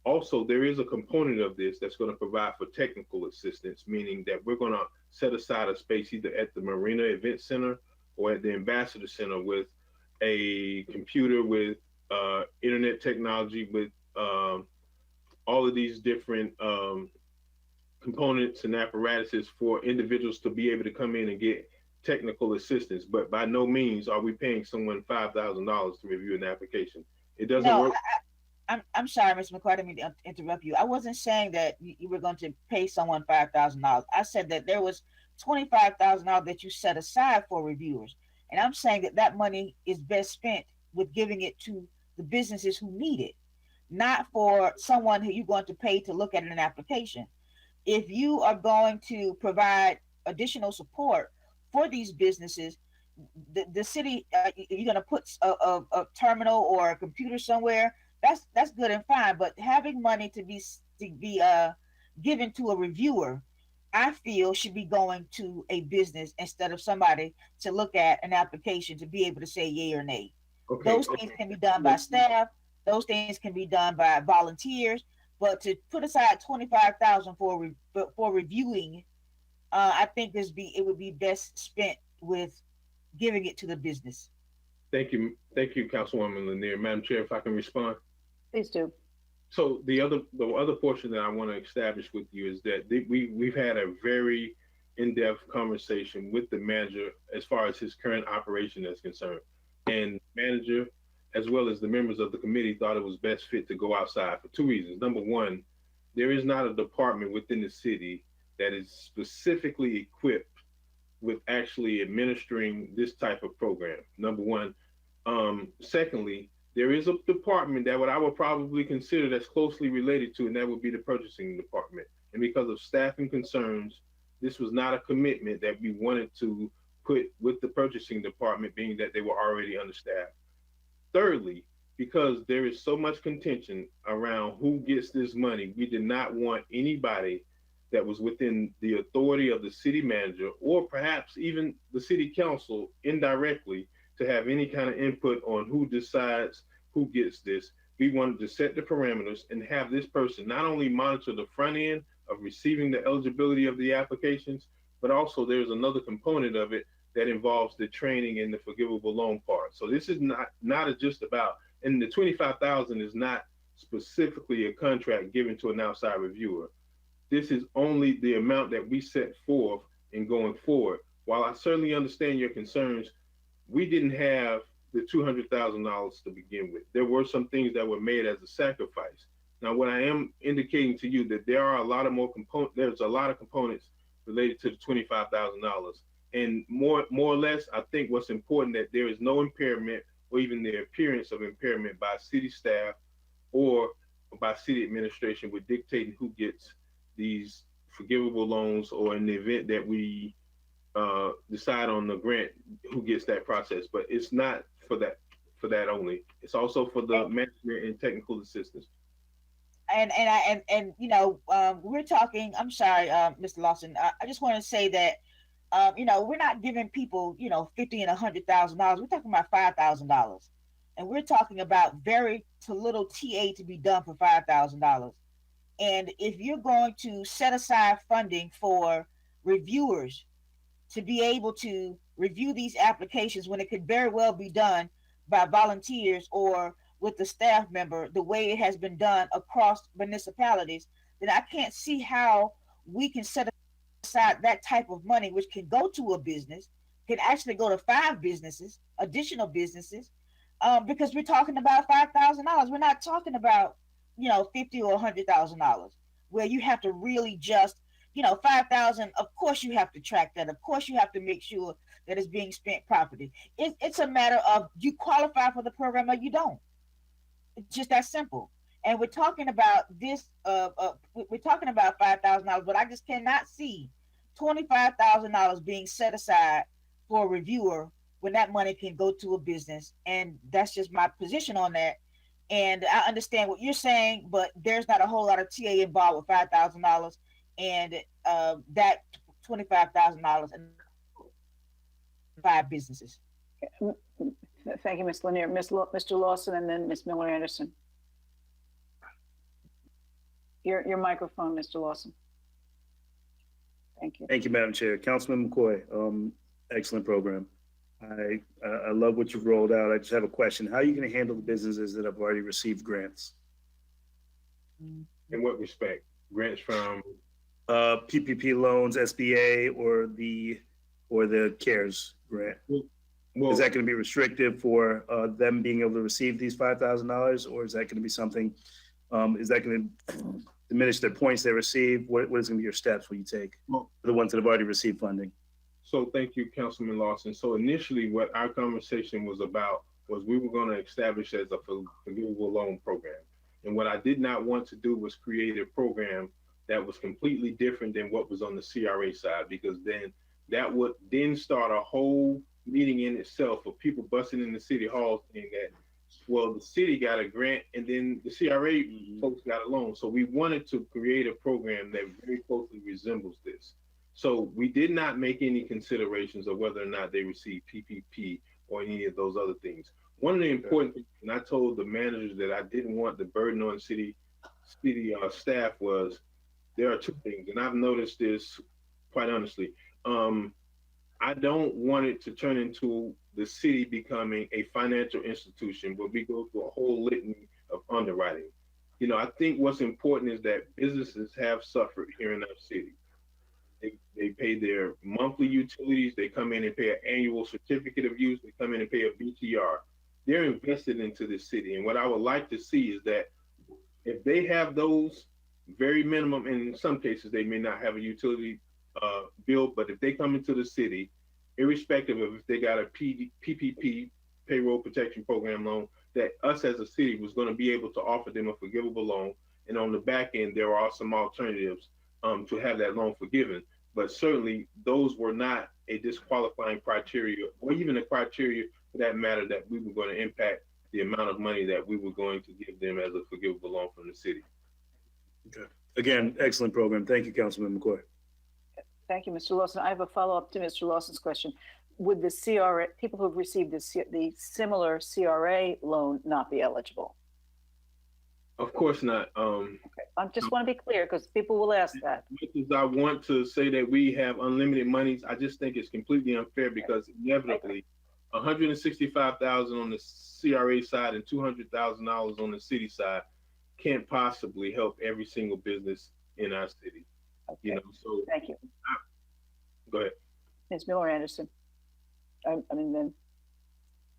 Also, there is a component of this that's going to provide for technical assistance, meaning that we're going to set aside a space either at the Marina Event Center or at the Ambassador Center with a computer, with internet technology, with all of these different components and apparatuses for individuals to be able to come in and get technical assistance. But by no means are we paying someone $5,000 to review an application. It doesn't work. I'm sorry, Mr. McCoy, I didn't mean to interrupt you. I wasn't saying that you were going to pay someone $5,000. I said that there was $25,000 that you set aside for reviewers. And I'm saying that that money is best spent with giving it to the businesses who need it, not for someone who you're going to pay to look at an application. If you are going to provide additional support for these businesses, the city, you're going to put a terminal or a computer somewhere, that's good and fine. But having money to be given to a reviewer, I feel should be going to a business instead of somebody to look at an application to be able to say yay or nay. Okay. Those things can be done by staff. Those things can be done by volunteers. But to put aside $25,000 for reviewing, I think it would be best spent with giving it to the business. Thank you, Councilwoman Lanier. Madam Chair, if I can respond. Please do. So the other portion that I want to establish with you is that we've had a very in-depth conversation with the manager as far as his current operation is concerned, and manager, as well as the members of the committee, thought it was best fit to go outside for two reasons. Number one, there is not a department within the city that is specifically equipped with actually administering this type of program. Number one. Secondly, there is a department that I would probably consider that's closely related to, and that would be the purchasing department. And because of staffing concerns, this was not a commitment that we wanted to put with the purchasing department, being that they were already understaffed. Thirdly, because there is so much contention around who gets this money, we did not want anybody that was within the authority of the city manager or perhaps even the city council indirectly to have any kind of input on who decides who gets this. We wanted to set the parameters and have this person not only monitor the front end of receiving the eligibility of the applications, but also there's another component of it that involves the training and the forgivable loan part. So this is not just about, and the $25,000 is not specifically a contract given to an outside reviewer. This is only the amount that we set forth in going forward. While I certainly understand your concerns, we didn't have the $200,000 to begin with. There were some things that were made as a sacrifice. Now, what I am indicating to you that there are a lot of more components, there's a lot of components related to the $25,000. And more or less, I think what's important that there is no impairment or even the appearance of impairment by city staff or by city administration with dictating who gets these forgivable loans, or in the event that we decide on the grant, who gets that process. But it's not for that only. It's also for the management and technical assistance. And we're talking, I'm sorry, Mr. Lawson, I just want to say that we're not giving people, $50,000 and $100,000. We're talking about $5,000. And we're talking about very little TA to be done for $5,000. And if you're going to set aside funding for reviewers to be able to review these applications when it could very well be done by volunteers or with the staff member the way it has been done across municipalities, then I can't see how we can set aside that type of money, which can go to a business, can actually go to 5 businesses, additional businesses, because we're talking about $5,000. We're not talking about, $50 or $100,000, where you have to really just, 5,000. Of course, you have to track that. Of course, you have to make sure that it's being spent properly. It's a matter of you qualify for the program or you don't. It's just that simple. And we're talking about this. We're talking about $5,000, but I just cannot see $25,000 being set aside for a reviewer when that money can go to a business. And that's just my position on that. And I understand what you're saying, but there's not a whole lot of TA involved with $5,000 and that $25,000 and 5 businesses. Thank you, Ms. Lanier. Mr. Lawson, and then Ms. Miller Anderson. Your microphone, Mr. Lawson. Thank you. Thank you, Madam Chair. Councilman McCoy, excellent program. I love what you've rolled out. I just have a question. How are you going to handle the businesses that have already received grants? In what respect? Grants from? PPP loans, SBA, or the CARES grant. Is that going to be restrictive for them being able to receive these $5,000, or is that going to be something? Is that going to diminish their points they receive? What is going to be your steps will you take for the ones that have already received funding? So thank you, Councilman Lawson. So initially what our conversation was about was we were going to establish as a forgivable loan program. And what I did not want to do was create a program that was completely different than what was on the CRA side, because then that would then start a whole meeting in itself of people busting in the city hall saying that, well, the city got a grant and then the CRA folks got a loan. So we wanted to create a program that very closely resembles this. So we did not make any considerations of whether or not they received PPP or any of those other things. One of the important things, and I told the managers that I didn't want the burden on city staff, was there are 2 things, and I've noticed this quite honestly. I don't want it to turn into the city becoming a financial institution where we go through a whole litany of underwriting. I think what's important is that businesses have suffered here in our city. They pay their monthly utilities, they come in and pay an annual certificate of use, they come in and pay a BTR. They're invested into this city. And what I would like to see is that if they have those very minimum, and in some cases they may not have a utility bill, but if they come into the city, irrespective of if they got a PPP, payroll protection program loan, that us as a city was going to be able to offer them a forgivable loan. And on the back end, there are some alternatives to have that loan forgiven. But certainly those were not a disqualifying criteria, or even a criteria for that matter, that we were going to impact the amount of money that we were going to give them as a forgivable loan from the city. Okay. Again, excellent program. Thank you, Councilman McCoy. Thank you, Mr. Lawson. I have a follow-up to Mr. Lawson's question. Would the CRA, people who have received the similar CRA loan not be eligible? Of course not. Okay. I just want to be clear because people will ask that. Because I want to say that we have unlimited monies, I just think it's completely unfair because inevitably $165,000 on the CRA side and $200,000 on the city side can't possibly help every single business in our city. Okay. So thank you. Go ahead. Ms. Miller Anderson. Then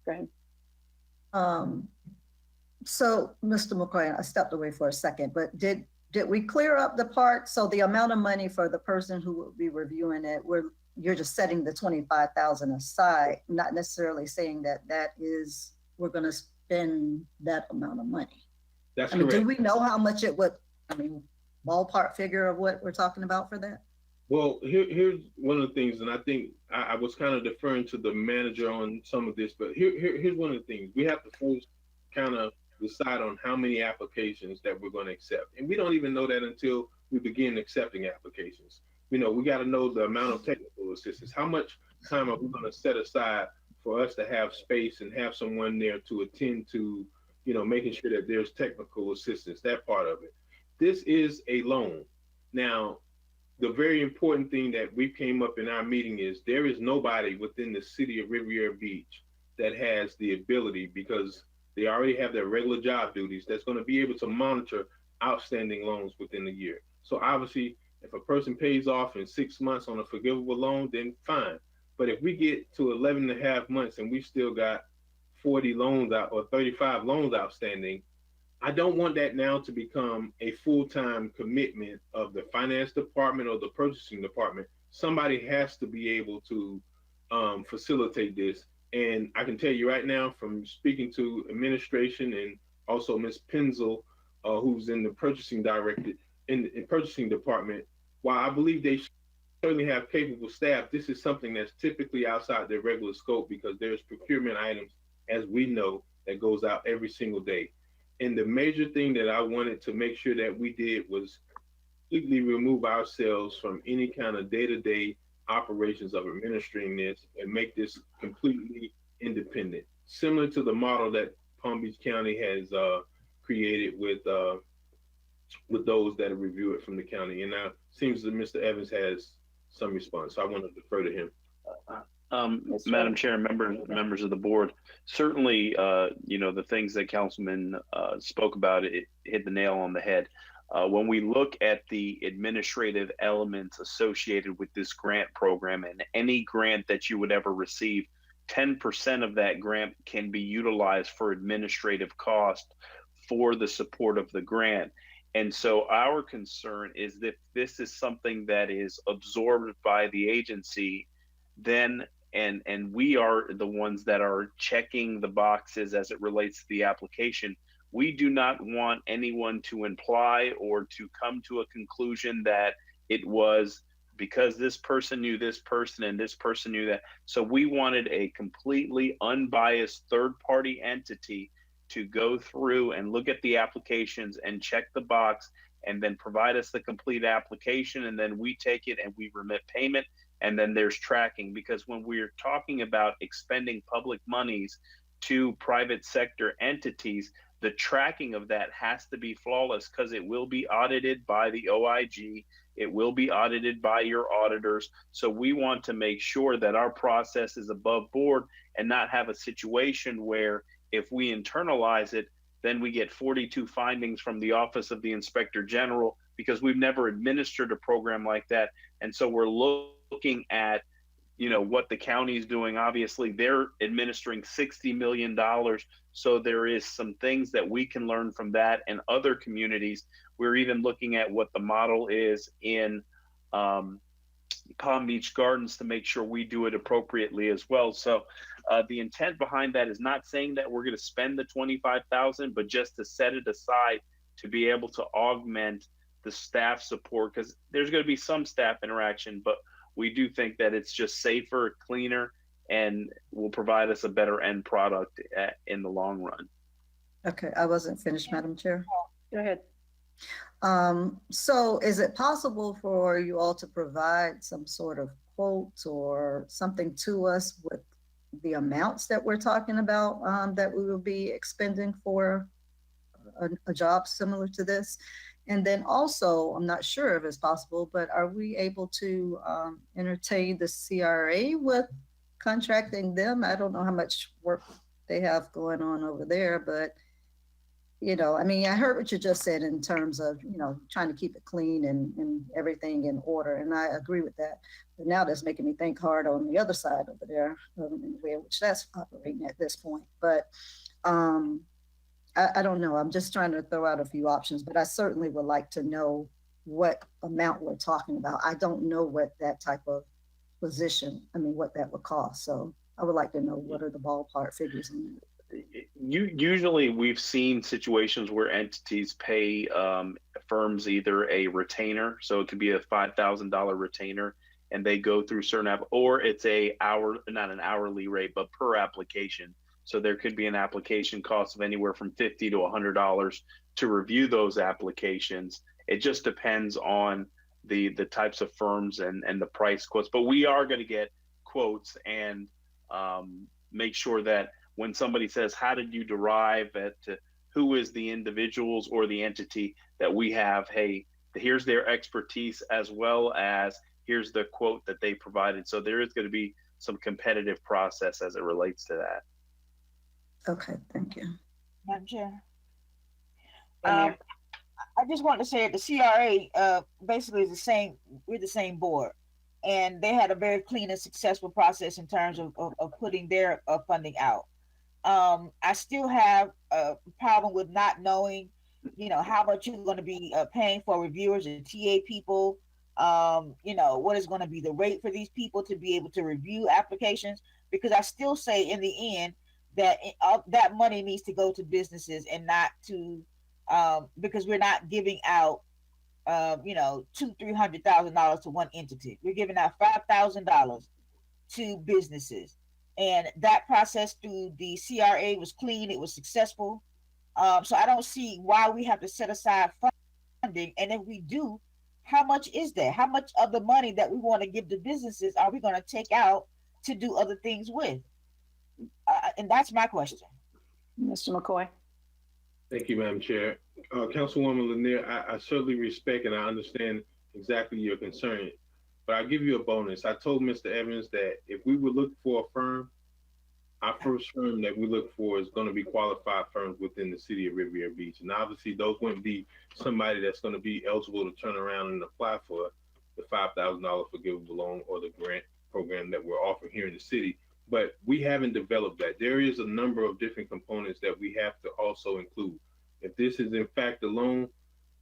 go ahead. So, Mr. McCoy, I stepped away for a second, but did we clear up the part? So the amount of money for the person who will be reviewing it, you're just setting the $25,000 aside, not necessarily saying that we're going to spend that amount of money. That's correct. Do we know how much it would? Ballpark figure of what we're talking about for that? Well, here's one of the things, and I think I was kind of deferring to the manager on some of this, but here's one of the things. We have to first kind of decide on how many applications that we're going to accept. And we don't even know that until we begin accepting applications. We got to know the amount of technical assistance. How much time are we going to set aside for us to have space and have someone there to attend to, making sure that there's technical assistance, that part of it. This is a loan. Now, the very important thing that we came up in our meeting is there is nobody within the city of Riviera Beach that has the ability, because They already have their regular job duties that's going to be able to monitor outstanding loans within the year. So obviously, if a person pays off in 6 months on a forgivable loan, then fine. But if we get to 11 and a half months and we still got 40 loans out or 35 loans outstanding, I don't want that now to become a full-time commitment of the finance department or the purchasing department. Somebody has to be able to facilitate this. And I can tell you right now, from speaking to administration and also Ms. Penzel, who's in the purchasing director in purchasing department, while I believe they certainly have capable staff, this is something that's typically outside their regular scope because there's procurement items, as we know, that goes out every single day. And the major thing that I wanted to make sure that we did was completely remove ourselves from any kind of day-to-day operations of administering this and make this completely independent, similar to the model that Palm Beach County has created with those that review it from the county. And now it seems that Mr. Evans has some response. So I want to defer to him. Madam Chair, members of the board, certainly, the things that Councilman spoke about, it hit the nail on the head. When we look at the administrative elements associated with this grant program, and any grant that you would ever receive, 10% of that grant can be utilized for administrative cost for the support of the grant. And so our concern is that this is something that is absorbed by the agency, then and we are the ones that are checking the boxes as it relates to the application. We do not want anyone to imply or to come to a conclusion that it was because this person knew this person and this person knew that. So we wanted a completely unbiased third-party entity to go through and look at the applications and check the box and then provide us the complete application, and then we take it and we remit payment, and then there's tracking. Because when we're talking about expending public monies to private sector entities, the tracking of that has to be flawless because it will be audited by the OIG, it will be audited by your auditors. So we want to make sure that our process is above board and not have a situation where if we internalize it, then we get 42 findings from the Office of the Inspector General because we've never administered a program like that. And so we're looking at, what the county is doing. Obviously, they're administering $60 million. So there is some things that we can learn from that and other communities. We're even looking at what the model is in Palm Beach Gardens to make sure we do it appropriately as well. So the intent behind that is not saying that we're going to spend the $25,000, but just to set it aside to be able to augment the staff support, because there's going to be some staff interaction, but we do think that it's just safer, cleaner, and will provide us a better end product in the long run. Okay, I wasn't finished, Madam Chair. Go ahead. So is it possible for you all to provide some sort of quote or something to us with the amounts that we're talking about that we will be expending for a job similar to this? And then also, I'm not sure if it's possible, but are we able to entertain the CRA with contracting them? I don't know how much work they have going on over there, but I heard what you just said in terms of, trying to keep it clean and everything in order. And I agree with that. But now that's making me think hard on the other side over there, which that's operating at this point. But I don't know. I'm just trying to throw out a few options, but I certainly would like to know what amount we're talking about. I don't know what that type of position, what that would cost. So I would like to know what are the ballpark figures on that. Usually we've seen situations where entities pay firms either a retainer, so it could be a $5,000 retainer, and they go through certain or it's not an hourly rate, but per application. So there could be an application cost of anywhere from $50 to $100 to review those applications. It just depends on the types of firms and the price quotes. But we are going to get quotes and make sure that when somebody says, how did you derive at who is the individuals or the entity, that we have, hey, here's their expertise as well as here's the quote that they provided. So there is going to be some competitive process as it relates to that. Okay, thank you. Madam Chair. Lanier. I just want to say that the CRA basically is the same. We're the same board, and they had a very clean and successful process in terms of putting their funding out. I still have a problem with not knowing, how much you're going to be paying for reviewers and TA people. What is going to be the rate for these people to be able to review applications? Because I still say in the end that that money needs to go to businesses and not to, because we're not giving out, $200,000-$300,000 to one entity. We're giving out $5,000 to businesses. And that process through the CRA was clean, it was successful. So I don't see why we have to set aside funding. And if we do, how much is that? How much of the money that we want to give to businesses are we going to take out to do other things with? And that's my question. Mr. McCoy. Thank you, Madam Chair. Councilwoman Lanier, I certainly respect and I understand exactly your concern, but I'll give you a bonus. I told Mr. Evans that if we would look for a firm, our first firm that we look for is going to be qualified firms within the city of Riviera Beach. And obviously those wouldn't be somebody that's going to be eligible to turn around and apply for the $5,000 forgivable loan or the grant program that we're offering here in the city. But we haven't developed that. There is a number of different components that we have to also include. If this is in fact a loan,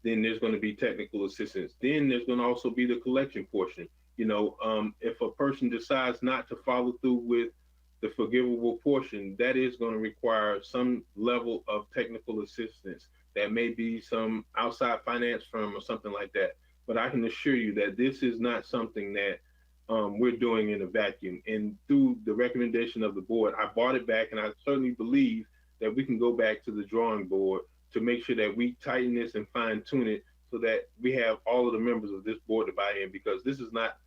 then there's going to be technical assistance. Then there's going to also be the collection portion. If a person decides not to follow through with the forgivable portion, that is going to require some level of technical assistance. That may be some outside finance firm or something like that. But I can assure you that this is not something that we're doing in a vacuum. And through the recommendation of the board, I brought it back, and I certainly believe that we can go back to the drawing board to make sure that we tighten this and fine tune it so that we have all of the members of this board to buy in, because this is not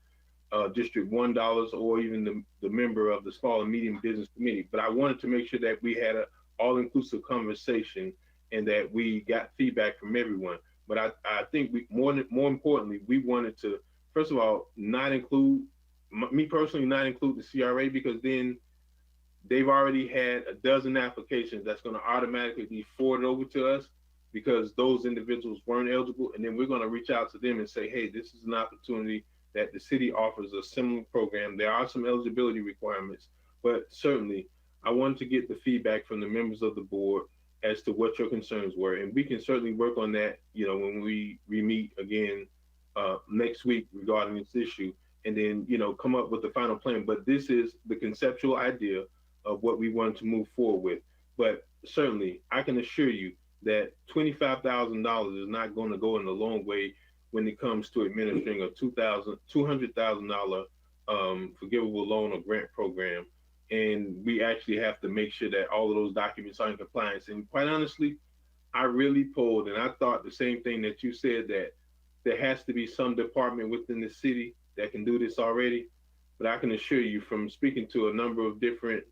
District $1 or even the member of the Small and Medium Business Committee. But I wanted to make sure that we had an all-inclusive conversation and that we got feedback from everyone. But I think more importantly, we wanted to, first of all, not include, me personally, not include the CRA, because then they've already had a dozen applications that's going to automatically be forwarded over to us because those individuals weren't eligible. And then we're going to reach out to them and say, hey, this is an opportunity that the city offers a similar program. There are some eligibility requirements, but certainly I wanted to get the feedback from the members of the board as to what your concerns were. And we can certainly work on that, when we meet again next week regarding this issue, and then, come up with the final plan. But this is the conceptual idea of what we want to move forward with. But certainly I can assure you that $25,000 is not going to go in a long way when it comes to administering a $200,000 forgivable loan or grant program. And we actually have to make sure that all of those documents are in compliance. And quite honestly, I really polled and I thought the same thing that you said, that there has to be some department within the city that can do this already. But I can assure you from speaking to a number of different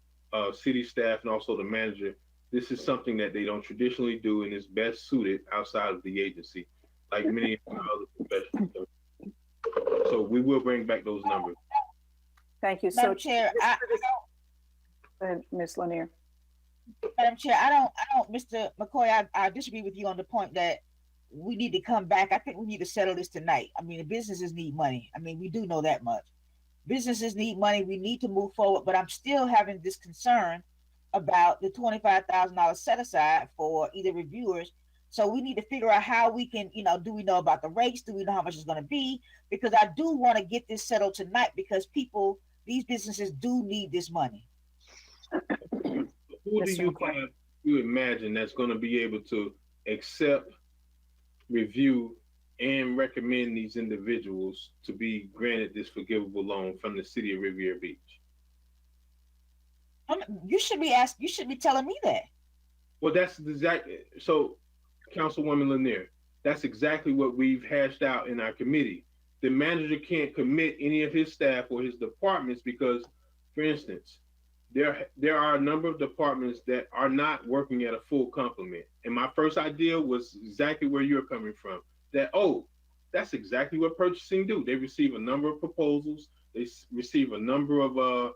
city staff and also the manager, this is something that they don't traditionally do and is best suited outside of the agency, like many other professions. So we will bring back those numbers. Thank you. Madam Chair, Ms. Lanier. Madam Chair, I don't, Mr. McCoy, I disagree with you on the point that we need to come back. I think we need to settle this tonight. I mean, the businesses need money. I mean, we do know that much. Businesses need money. We need to move forward, but I'm still having this concern about the $25,000 set aside for either reviewers. So we need to figure out how we can, do we know about the rates? Do we know how much it's going to be? Because I do want to get this settled tonight because these businesses do need this money. Who do you imagine that's going to be able to accept, review, and recommend these individuals to be granted this forgivable loan from the city of Riviera Beach? You should be telling me that. Well, that's exactly, so Councilwoman Lanier, that's exactly what we've hashed out in our committee. The manager can't commit any of his staff or his departments because, for instance, there are a number of departments that are not working at a full complement. And my first idea was exactly where you're coming from. That's exactly what purchasing do. They receive a number of proposals. They receive a number of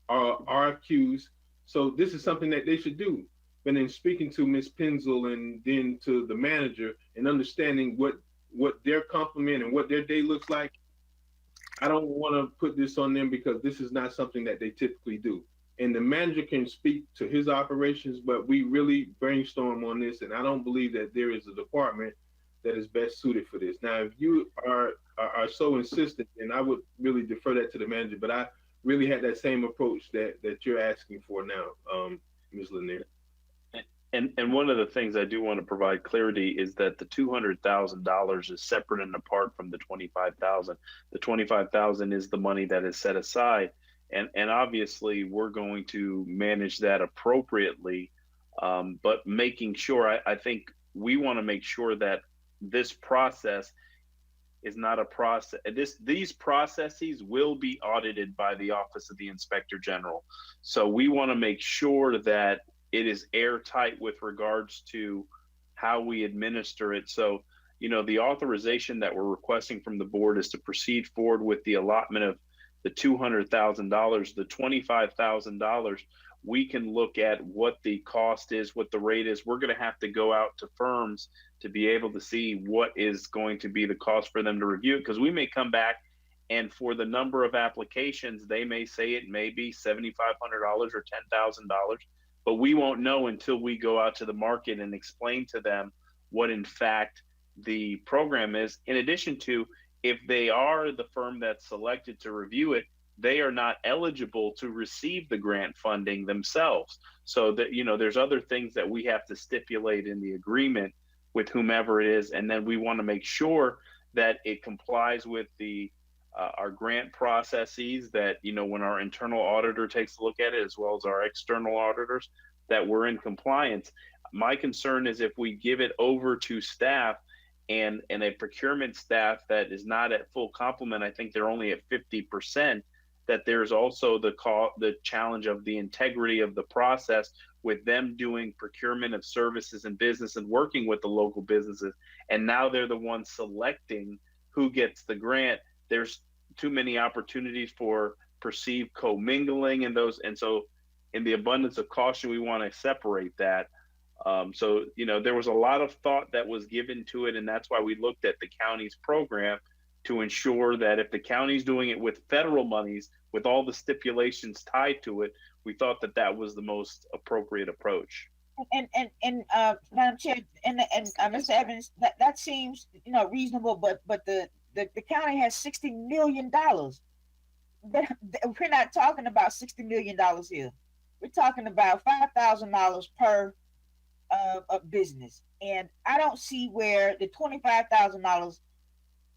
RFQs. So this is something that they should do. but in speaking to Ms. Penzel and then to the manager and understanding what their complement and what their day looks like, I don't want to put this on them because this is not something that they typically do. And the manager can speak to his operations, but we really brainstorm on this, and I don't believe that there is a department that is best suited for this. Now, if you are so insistent, then I would really defer that to the manager. But I really had that same approach that you're asking for now, Ms. Lanier. And one of the things I do want to provide clarity is that the $200,000 is separate and apart from the $25,000. The $25,000 is the money that is set aside, and obviously we're going to manage that appropriately. But making sure, I think we want to make sure that this process is not a process. These processes will be audited by the Office of the Inspector General. So we want to make sure that it is airtight with regards to how we administer it. So, the authorization that we're requesting from the board is to proceed forward with the allotment of the $200,000. The $25,000, we can look at what the cost is, what the rate is. We're going to have to go out to firms to be able to see what is going to be the cost for them to review it, because we may come back and for the number of applications, they may say it may be $7,500 or $10,000. But we won't know until we go out to the market and explain to them what in fact the program is. In addition to, if they are the firm that's selected to review it, they are not eligible to receive the grant funding themselves. So that, there's other things that we have to stipulate in the agreement with whomever it is. And then we want to make sure that it complies with our grant processes, that when our internal auditor takes a look at it, as well as our external auditors, that we're in compliance. My concern is if we give it over to staff and a procurement staff that is not at full complement, I think they're only at 50%, that there's also the challenge of the integrity of the process with them doing procurement of services and business and working with the local businesses. And now they're the ones selecting who gets the grant. There's too many opportunities for perceived commingling and those. And so in the abundance of caution, we want to separate that. So, there was a lot of thought that was given to it. And that's why we looked at the county's program to ensure that if the county's doing it with federal monies, with all the stipulations tied to it, we thought that was the most appropriate approach. And Madam Chair, and Mr. Evans, that seems reasonable, but the county has $60 million. We're not talking about $60 million here. We're talking about $5,000 per business, and I don't see where the $25,000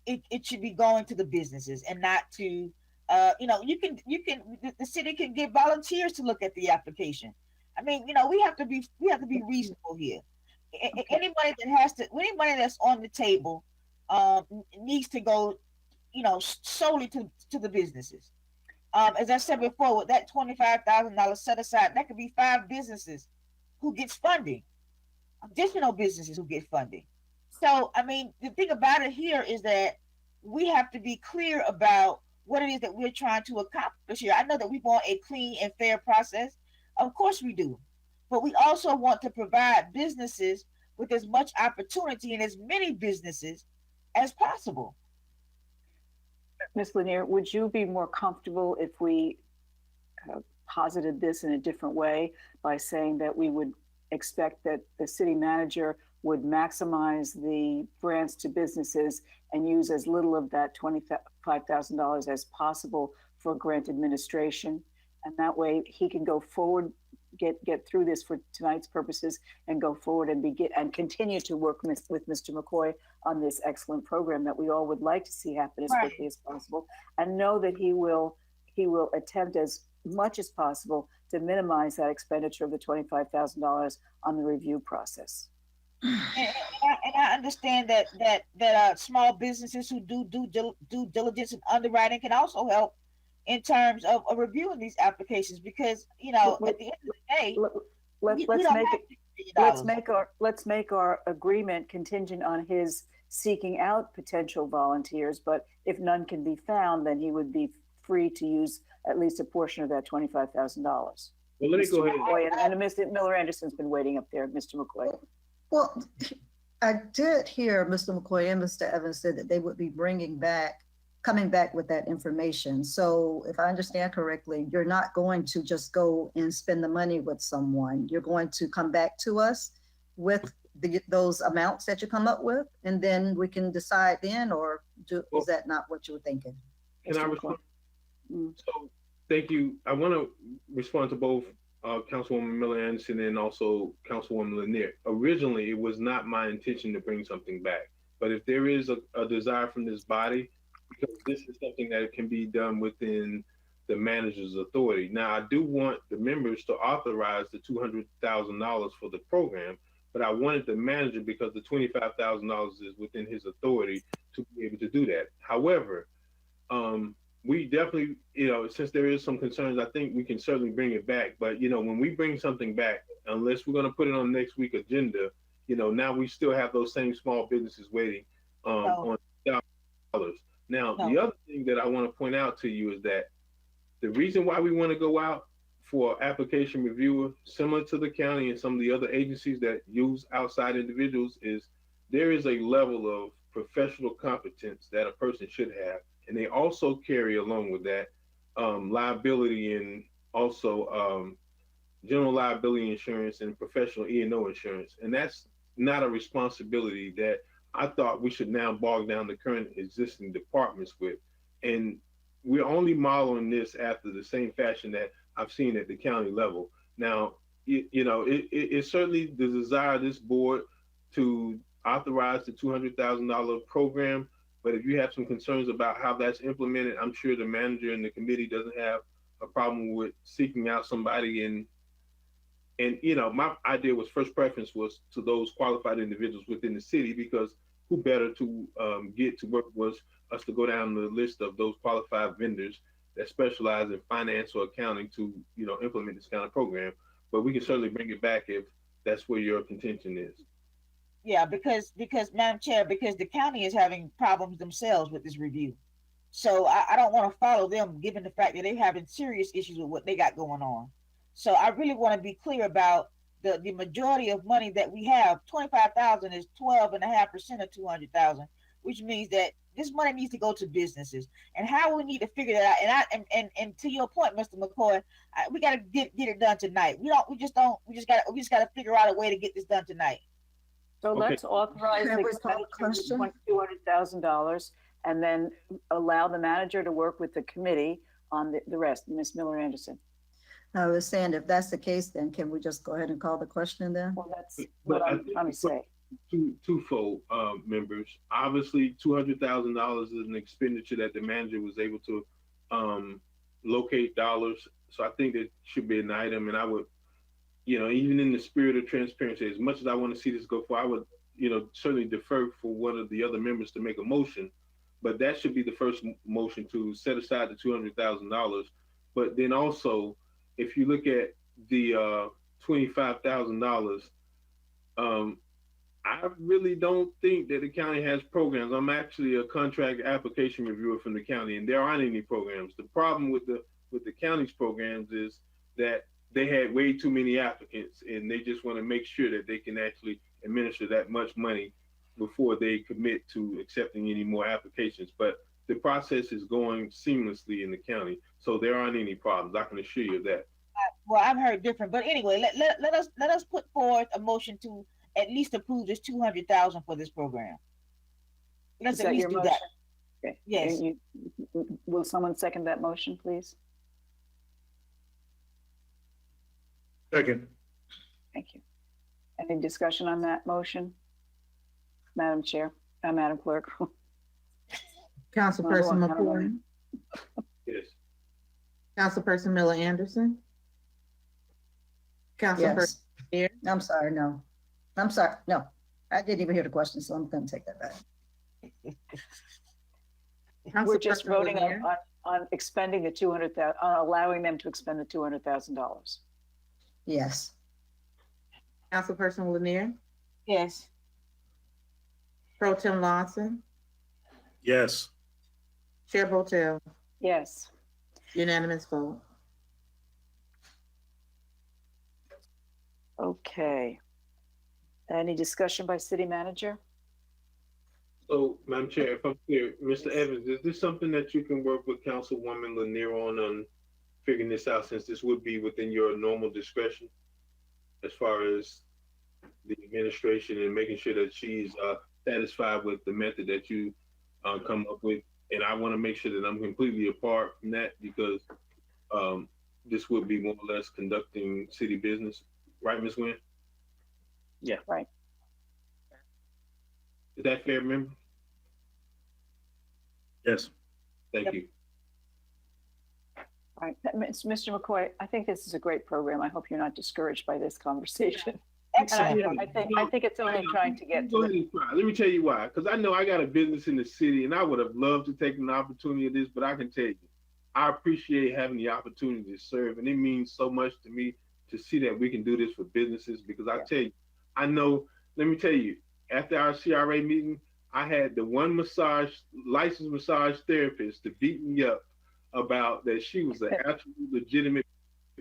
it should be going to the businesses and not to the city can get volunteers to look at the application. I mean, we have to be reasonable here. Okay. Any money that's on the table needs to go, solely to the businesses. As I said before, with that $25,000 set aside, that could be 5 businesses who gets funding, additional businesses who get funding. So, I mean, the thing about it here is that we have to be clear about what it is that we're trying to accomplish here. I know that we want a clean and fair process. Of course we do. But we also want to provide businesses with as much opportunity and as many businesses as possible. Ms. Lanier, would you be more comfortable if we posited this in a different way by saying that we would expect that the city manager would maximize the grants to businesses and use as little of that $25,000 as possible for grant administration? And that way he can go forward, get through this for tonight's purposes, and go forward and continue to work with Mr. McCoy on this excellent program that we all would like to see happen as quickly as possible, and know that he will attempt as much as possible to minimize that expenditure of the $25,000 on the review process. And I understand that small businesses who do due diligence and underwriting can also help in terms of reviewing these applications, because at the end of the day, let's make our agreement contingent on his seeking out potential volunteers. But if none can be found, then he would be free to use at least a portion of that $25,000. Well, let me go ahead. McCoy, and Mr. Miller Anderson's been waiting up there, Mr. McCoy. Well, I did hear Mr. McCoy and Mr. Evans said that they would be coming back with that information. So if I understand correctly, you're not going to just go and spend the money with someone. You're going to come back to us with those amounts that you come up with, and then we can decide then, or is that not what you were thinking? Can I respond? So, thank you. I want to respond to both Councilwoman Miller Anderson and also Councilwoman Lanier. Originally, it was not my intention to bring something back, but if there is a desire from this body, because this is something that can be done within the manager's authority. Now, I do want the members to authorize the $200,000 for the program, but I wanted the manager, because the $25,000 is within his authority, to be able to do that. However, we definitely, since there is some concerns, I think we can certainly bring it back. But, when we bring something back, unless we're going to put it on next week's agenda, now we still have those same small businesses waiting on dollars. Now, the other thing that I want to point out to you is that the reason why we want to go out for application reviewer, similar to the county and some of the other agencies that use outside individuals, is there is a level of professional competence that a person should have. And they also carry along with that liability and also general liability insurance and professional E&O insurance. And that's not a responsibility that I thought we should now bog down the current existing departments with. And we're only modeling this after the same fashion that I've seen at the county level. Now, it's certainly the desire of this board to authorize the $200,000 program. But if you have some concerns about how that's implemented, I'm sure the manager and the committee doesn't have a problem with seeking out somebody. And my idea was first preference was to those qualified individuals within the city, because who better to get to work was us to go down the list of those qualified vendors that specialize in finance or accounting to, implement this kind of program. But we can certainly bring it back if that's where your contention is. Yeah, because Madam Chair, because the county is having problems themselves with this review. So I don't want to follow them, given the fact that they're having serious issues with what they got going on. So I really want to be clear about the majority of money that we have. 25,000 is 12.5% of 200,000, which means that this money needs to go to businesses. And how we need to figure that out. And to your point, Mr. McCoy, we got to get it done tonight. We just got to figure out a way to get this done tonight. So let's authorize the expenditure of $200,000 and then allow the manager to work with the committee on the rest. Ms. Miller Anderson. I was saying, if that's the case, then can we just go ahead and call the question then? Well, that's what I'm trying to say. Twofold, members. Obviously, $200,000 is an expenditure that the manager was able to locate dollars. So I think that should be an item, and I would, even in the spirit of transparency, as much as I want to see this go forward, I would, certainly defer for one of the other members to make a motion, but that should be the first motion, to set aside the $200,000. But then also, if you look at the $25,000, I really don't think that the county has programs. I'm actually a contract application reviewer from the county, and there aren't any programs. The problem with the county's programs is that they had way too many applicants, and they just want to make sure that they can actually administer that much money before they commit to accepting any more applications. But the process is going seamlessly in the county, so there aren't any problems. I can assure you of that. Well, I've heard different, but anyway, let us put forth a motion to at least approve this $200,000 for this program. Let's at least do that. Okay. Yes. Will someone second that motion, please? Second. Thank you. Any discussion on that motion? Madam Chair, Madam Clerk. Councilperson McCoy. Yes. Councilperson Miller Anderson. Councilperson. Yes. I'm sorry, no. I'm sorry, no. I didn't even hear the question, so I'm going to take that back. We're just voting on expending the $200,000, on allowing them to expend the $200,000. Yes. Councilperson Lanier. Yes. Pro Tem Lawson. Yes. Chair Botel. Yes. Unanimous vote. Okay. Any discussion by city manager? So, Madam Chair, if I'm clear, Mr. Evans, is this something that you can work with Councilwoman Lanier on figuring this out, since this would be within your normal discretion as far as the administration and making sure that she's satisfied with the method that you come up with? And I want to make sure that I'm completely apart from that, because this would be more or less conducting city business, right, Ms. Nguyen? Yeah. Right. Is that fair, member? Yes. Thank you. All right, Mr. McCoy, I think this is a great program. I hope you're not discouraged by this conversation. Excellent. I think it's only trying to get Go to ahead and try. Let me tell you why. Because I know I got a business in the city, and I would have loved to take an opportunity of this, but I can tell you, I appreciate having the opportunity to serve, and it means so much to me to see that we can do this for businesses. Because I tell you, I know. Let me tell you, after our CRA meeting, I had the one licensed massage therapist to beat me up about that she was an absolute legitimate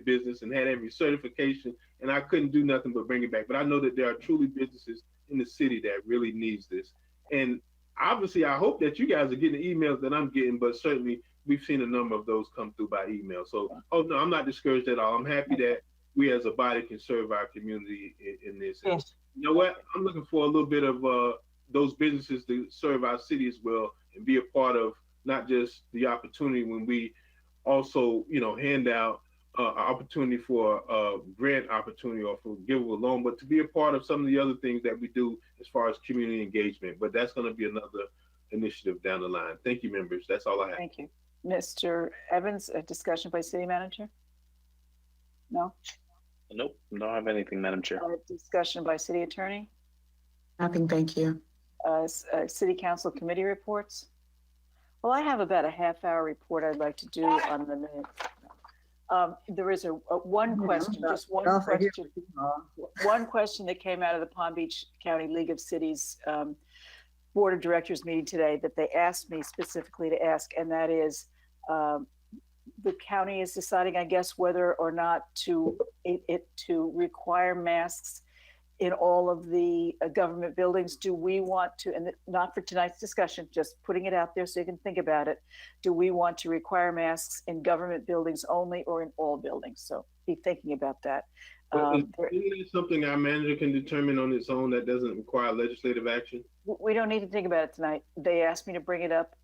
business and had every certification, and I couldn't do nothing but bring it back. But I know that there are truly businesses in the city that really needs this. And obviously, I hope that you guys are getting the emails that I'm getting, but certainly we've seen a number of those come through by email. So, oh no, I'm not discouraged at all. I'm happy that we as a body can serve our community in this. Yes. You know what? I'm looking for a little bit of those businesses to serve our city as well and be a part of not just the opportunity when we also, hand out opportunity for grant opportunity or for give a loan, but to be a part of some of the other things that we do as far as community engagement. But that's going to be another initiative down the line. Thank you, members. That's all I have. Thank you. Mr. Evans, a discussion by city manager? No? Nope, don't have anything, Madam Chair. Discussion by city attorney? Nothing, thank you. City council committee reports? Well, I have about a half-hour report I'd like to do on the minute. There is one question, just one question. One question that came out of the Palm Beach County League of Cities Board of Directors meeting today that they asked me specifically to ask, and that is, the county is deciding, I guess, whether or not to require masks in all of the government buildings. Do we want to, and not for tonight's discussion, just putting it out there so you can think about it, do we want to require masks in government buildings only or in all buildings? So be thinking about that. Isn't it something our manager can determine on its own that doesn't require legislative action? We don't need to think about it tonight. They asked me to bring it up,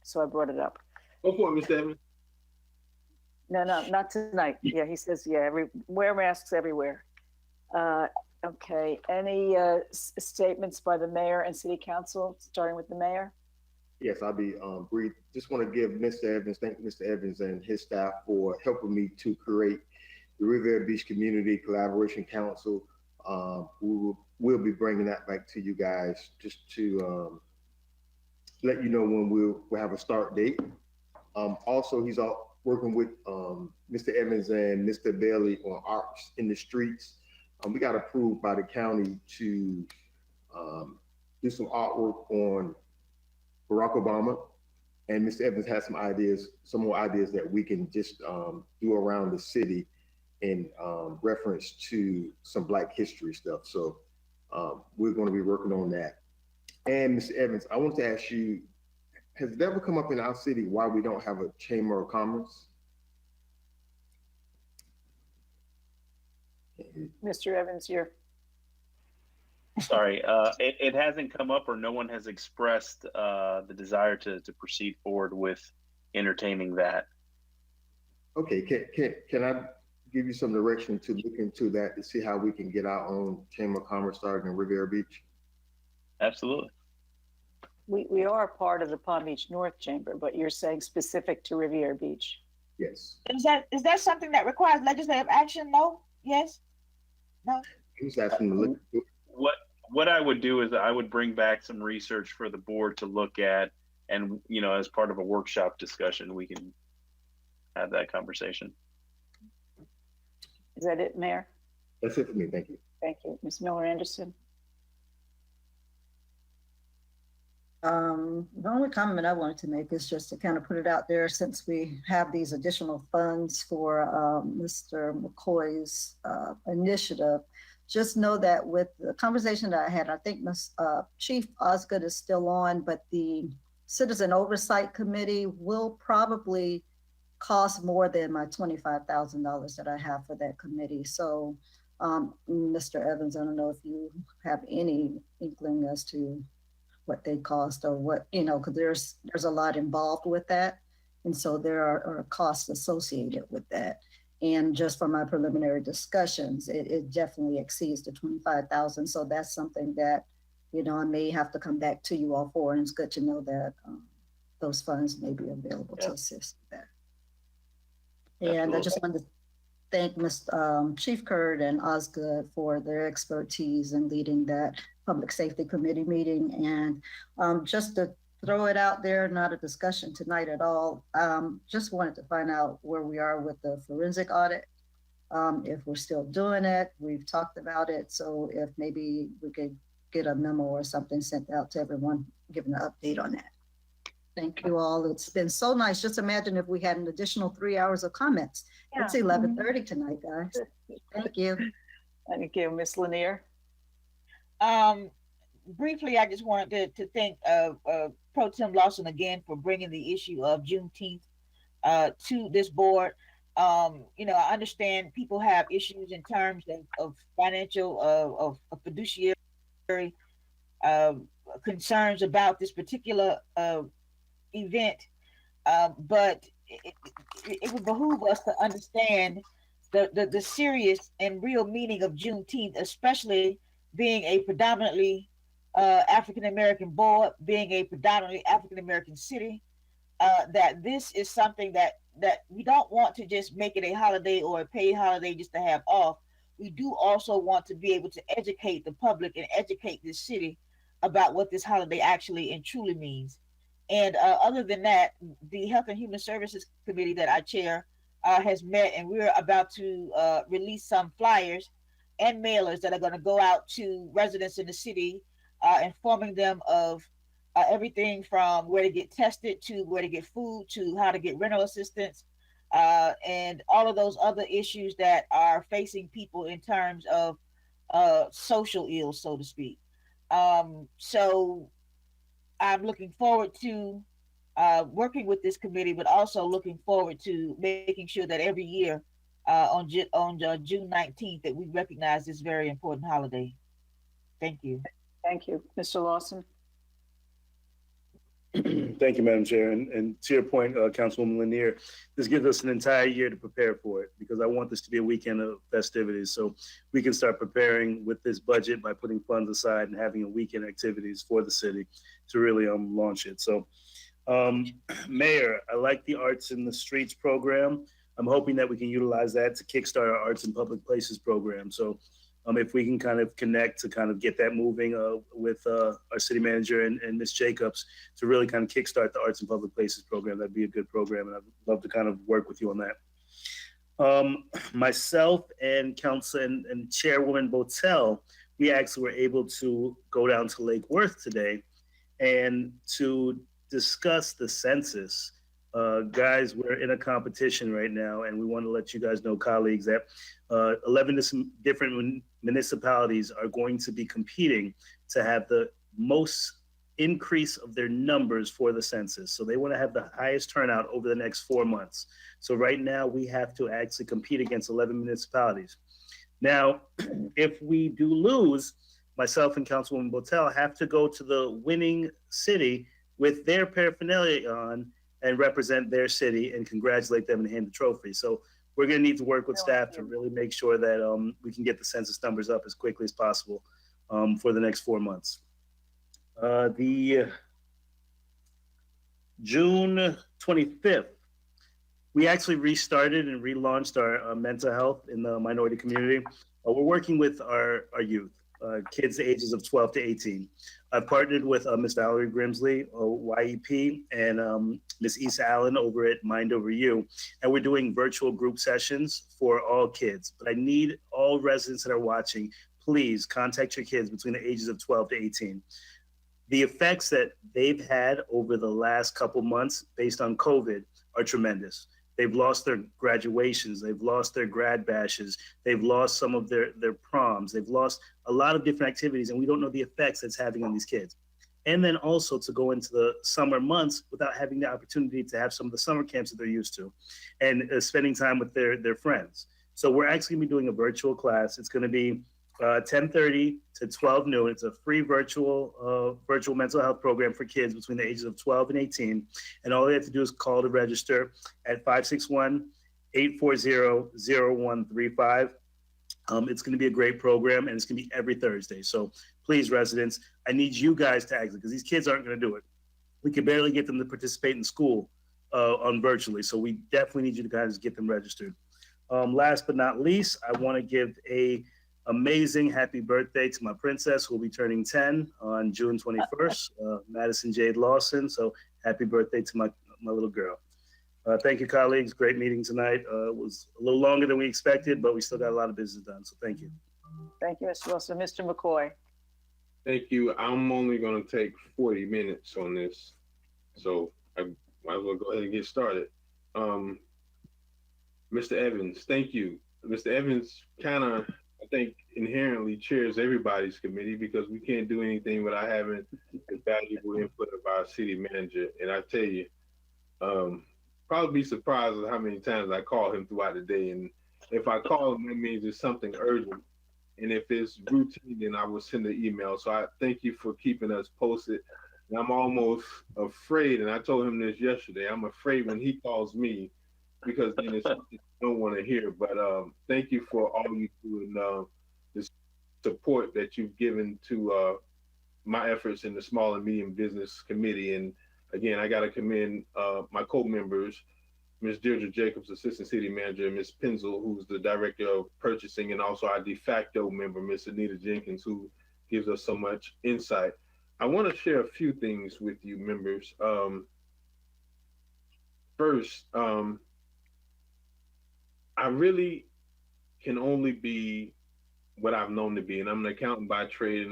so I brought it up. Go for it, Mr. Evans. No, not tonight. Yeah, he says, wear masks everywhere. Okay, any statements by the mayor and city council, starting with the mayor? Yes, I'll be brief. Just want to give Mr. Evans, thank Mr. Evans and his staff for helping me to create the Riviera Beach Community Collaboration Council. We'll be bringing that back to you guys just to let you know when we'll have a start date. Also, he's working with Mr. Evans and Mr. Bailey on arts in the streets. We got approved by the county to do some artwork on Barack Obama, and Mr. Evans has some more ideas that we can just do around the city in reference to some Black history stuff. So we're going to be working on that. And Mr. Evans, I want to ask you, has it ever come up in our city why we don't have a Chamber of Commerce? Mr. Evans, you're. Sorry, it hasn't come up, or no one has expressed the desire to proceed forward with entertaining that. Okay, can I give you some direction to look into that to see how we can get our own Chamber of Commerce started in Riviera Beach? Absolutely. We are part of the Palm Beach North Chamber, but you're saying specific to Riviera Beach. Yes. Is that something that requires legislative action? No? Yes? No? Who's asking to look into it? What I would do is I would bring back some research for the board to look at, and as part of a workshop discussion, we can have that conversation. Is that it, Mayor? That's it for me. Thank you. Thank you. Ms. Miller Anderson. The only comment I wanted to make is just to kind of put it out there, since we have these additional funds for Mr. McCoy's initiative. just know that with the conversation that I had, I think Chief Osgood is still on, but the Citizen Oversight Committee will probably cost more than my $25,000 that I have for that committee. So, Mr. Evans, I don't know if you have any inkling as to what they cost or what, because there's a lot involved with that. And so there are costs associated with that. And just from my preliminary discussions, it definitely exceeds the 25,000. So that's something that, I may have to come back to you all for, and it's good to know that those funds may be available to assist with that. And I just wanted to thank Chief Curd and Osgood for their expertise in leading that Public Safety Committee meeting. And just to throw it out there, not a discussion tonight at all, just wanted to find out where we are with the forensic audit. If we're still doing it, we've talked about it. So if maybe we could get a memo or something sent out to everyone, giving an update on that. Thank you all. It's been so nice. Just imagine if we had an additional 3 hours of comments. Yeah. It's 11:30 tonight, guys. Thank you. Thank you, Ms. Lanier. Briefly, I just wanted to thank Pro Tem Lawson again for bringing the issue of Juneteenth to this board. I understand people have issues in terms of financial, of fiduciary concerns about this particular event, but it would behoove us to understand the serious and real meaning of Juneteenth, especially being a predominantly African-American board, being a predominantly African-American city, that this is something that we don't want to just make it a holiday or a paid holiday just to have off. We do also want to be able to educate the public and educate this city about what this holiday actually and truly means. And other than that, the Health and Human Services Committee that I chair has met, and we're about to release some flyers and mailers that are going to go out to residents in the city, informing them of everything from where to get tested to where to get food to how to get rental assistance, and all of those other issues that are facing people in terms of social ills, so to speak. So I'm looking forward to working with this committee, but also looking forward to making sure that every year on June 19th that we recognize this very important holiday. Thank you. Thank you. Mr. Lawson. Thank you, Madam Chair. And to your point, Councilwoman Lanier, this gives us an entire year to prepare for it, because I want this to be a weekend of festivities. So we can start preparing with this budget by putting funds aside and having a weekend activities for the city to really launch it. So Mayor, I like the Arts in the Streets program. I'm hoping that we can utilize that to kickstart our Arts in Public Places program. So if we can kind of connect to kind of get that moving with our city manager and Ms. Jacobs to really kind of kickstart the Arts in Public Places program, that'd be a good program, and I'd love to kind of work with you on that. Myself and Council and Chairwoman Botel, we actually were able to go down to Lake Worth today and to discuss the census. Guys, we're in a competition right now, and we want to let you guys know, colleagues, that 11 different municipalities are going to be competing to have the most increase of their numbers for the census. So they want to have the highest turnout over the next 4 months. So right now we have to actually compete against 11 municipalities. Now, if we do lose, myself and Councilwoman Botel have to go to the winning city with their paraphernalia on and represent their city and congratulate them and hand the trophy. So we're going to need to work with staff to really make sure that we can get the census numbers up as quickly as possible for the next 4 months. The June 25th, we actually restarted and relaunched our mental health in the minority community. We're working with our youth, kids ages of 12 to 18. I've partnered with Ms. Valerie Grimsley, YEP, and Ms. Issa Allen over at Mind Over You. And we're doing virtual group sessions for all kids. But I need all residents that are watching, please contact your kids between the ages of 12 to 18. The effects that they've had over the last couple months based on COVID are tremendous. They've lost their graduations. They've lost their grad bashes. They've lost some of their proms. They've lost a lot of different activities, and we don't know the effects it's having on these kids. And then also to go into the summer months without having the opportunity to have some of the summer camps that they're used to, and spending time with their friends. So we're actually going to be doing a virtual class. It's going to be 10:30 to 12 noon. It's a free virtual mental health program for kids between the ages of 12 and 18. And all they have to do is call to register at 561-840-0135. It's going to be a great program, and it's going to be every Thursday. So please, residents, I need you guys to exit because these kids aren't going to do it. We can barely get them to participate in school on virtually. So we definitely need you to guys get them registered. Last but not least, I want to give a amazing happy birthday to my princess, who will be turning 10 on June 21st, Madison Jade Lawson. So happy birthday to my little girl. Thank you, colleagues. Great meeting tonight. It was a little longer than we expected, but we still got a lot of business done. So thank you. Thank you, Mr. Wilson. Mr. McCoy. Thank you. I'm only going to take 40 minutes on this, so I might as well go ahead and get started. Mr. Evans, thank you. Mr. Evans kind of, I think, inherently chairs everybody's committee because we can't do anything without having the valuable input of our city manager. And I tell you, probably be surprised at how many times I call him throughout the day. And if I call him, that means it's something urgent. And if it's routine, then I will send an email. So I thank you for keeping us posted. And I'm almost afraid, and I told him this yesterday, I'm afraid when he calls me because then it's something I don't want to hear. But thank you for all you do and the support that you've given to my efforts in the Small and Medium Business Committee. And again, I got to commend my co-members, Ms. Deirdre Jacobs, Assistant City Manager, and Ms. Penzel, who's the Director of Purchasing, and also our de facto member, Ms. Anita Jenkins, who gives us so much insight. I want to share a few things with you, members. First, I really can only be what I've known to be, and I'm an accountant by trade, and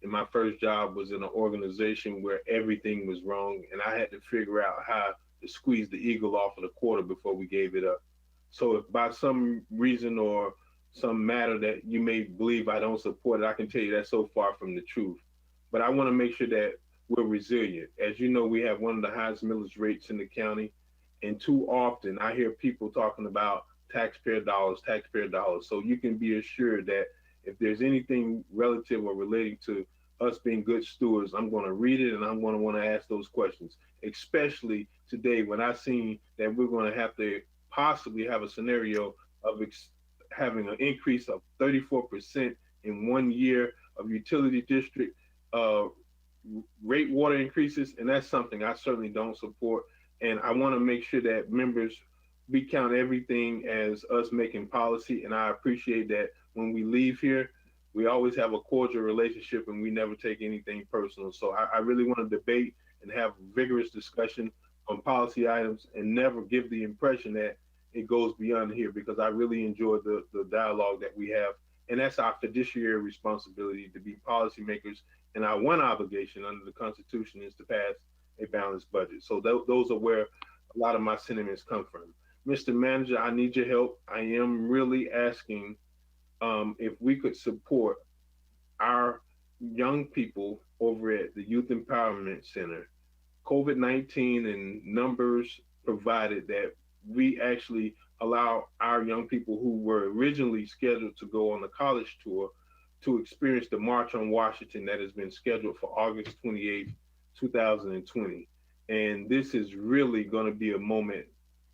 my first job was in an organization where everything was wrong, and I had to figure out how to squeeze the eagle off of the quarter before we gave it up. So if by some reason or some matter that you may believe I don't support it, I can tell you that's so far from the truth. But I want to make sure that we're resilient. As you know, we have one of the highest millage rates in the county, and too often I hear people talking about taxpayer dollars. So you can be assured that if there's anything relative or relating to us being good stewards, I'm going to read it and I'm going to want to ask those questions, especially today when I seen that we're going to have to possibly have a scenario of having an increase of 34% in 1 year of utility district rate water increases. And that's something I certainly don't support. And I want to make sure that members, we count everything as us making policy. And I appreciate that when we leave here, we always have a cordial relationship and we never take anything personal. So I really want to debate and have vigorous discussion on policy items and never give the impression that it goes beyond here, because I really enjoy the dialogue that we have. And that's our fiduciary responsibility to be policymakers. And our one obligation under the Constitution is to pass a balanced budget. So those are where a lot of my sentiments come from. Mr. Manager, I need your help. I am really asking if we could support our young people over at the Youth Empowerment Center. COVID-19 and numbers provided that we actually allow our young people who were originally scheduled to go on the college tour to experience the March on Washington that has been scheduled for August 28th, 2020. And this is really going to be a moment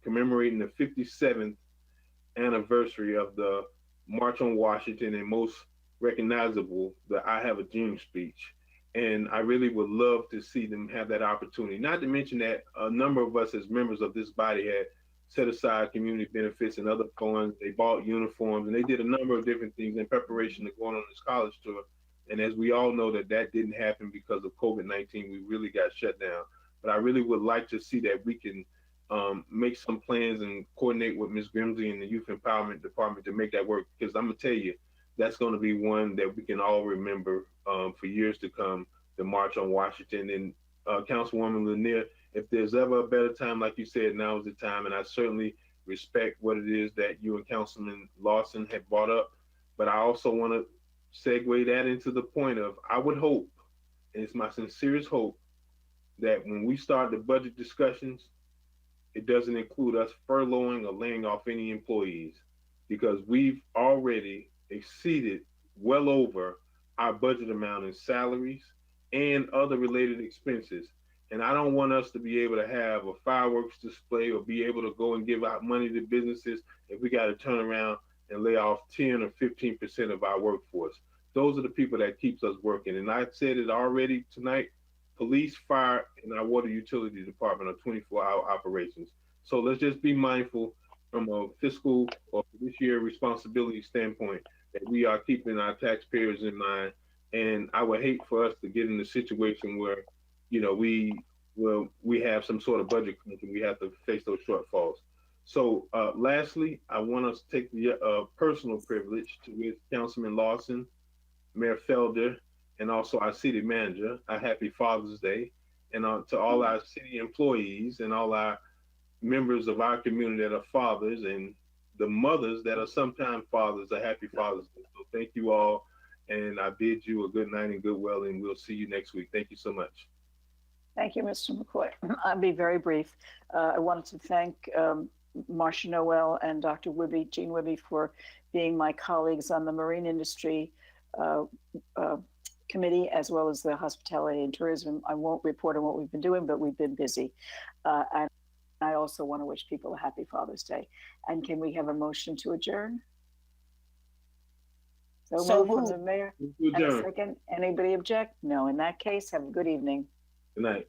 commemorating the 57th anniversary of the March on Washington, and most recognizable, the I Have a Dream speech. And I really would love to see them have that opportunity. Not to mention that a number of us as members of this body had set aside community benefits and other funds. They bought uniforms and they did a number of different things in preparation to going on this college tour. And as we all know that didn't happen because of COVID-19, we really got shut down. But I really would like to see that we can make some plans and coordinate with Ms. Grimsley and the Youth Empowerment Department to make that work. Because I'm gonna tell you, that's gonna be one that we can all remember for years to come, the March on Washington. And Councilwoman Lanier, if there's ever a better time, like you said, now is the time. And I certainly respect what it is that you and Councilman Lawson had brought up. But I also want to segue that into the point of, I would hope, and it's my sincerest hope, that when we start the budget discussions, it doesn't include us furloughing or laying off any employees, because we've already exceeded well over our budget amount in salaries and other related expenses. And I don't want us to be able to have a fireworks display or be able to go and give out money to businesses if we got to turn around and lay off 10 or 15% of our workforce. Those are the people that keeps us working. And I said it already tonight, police, fire, and our water utility department are 24-hour operations. So let's just be mindful from a fiscal or fiduciary responsibility standpoint that we are keeping our taxpayers in mind. And I would hate for us to get in a situation where, you know, we have some sort of budget crunch and we have to face those shortfalls. So lastly, I want us to take the personal privilege to wish Councilman Lawson, Mayor Felder, and also our city manager a happy Father's Day, and to all our city employees and all our members of our community that are fathers, and the mothers that are sometimes fathers, a happy Father's Day. So thank you all, and I bid you a good night and good well, and we'll see you next week. Thank you so much. Thank you, Mr. McCoy. I'll be very brief. I wanted to thank Marcia Noel and Dr. Wibby, Jean Wibby, for being my colleagues on the marine industry committee, as well as the hospitality and tourism. I won't report on what we've been doing, but we've been busy. And I also want to wish people a happy Father's Day. And can we have a motion to adjourn? So moved from the mayor. And a second. Anybody object? No. In that case, have a good evening. Good night.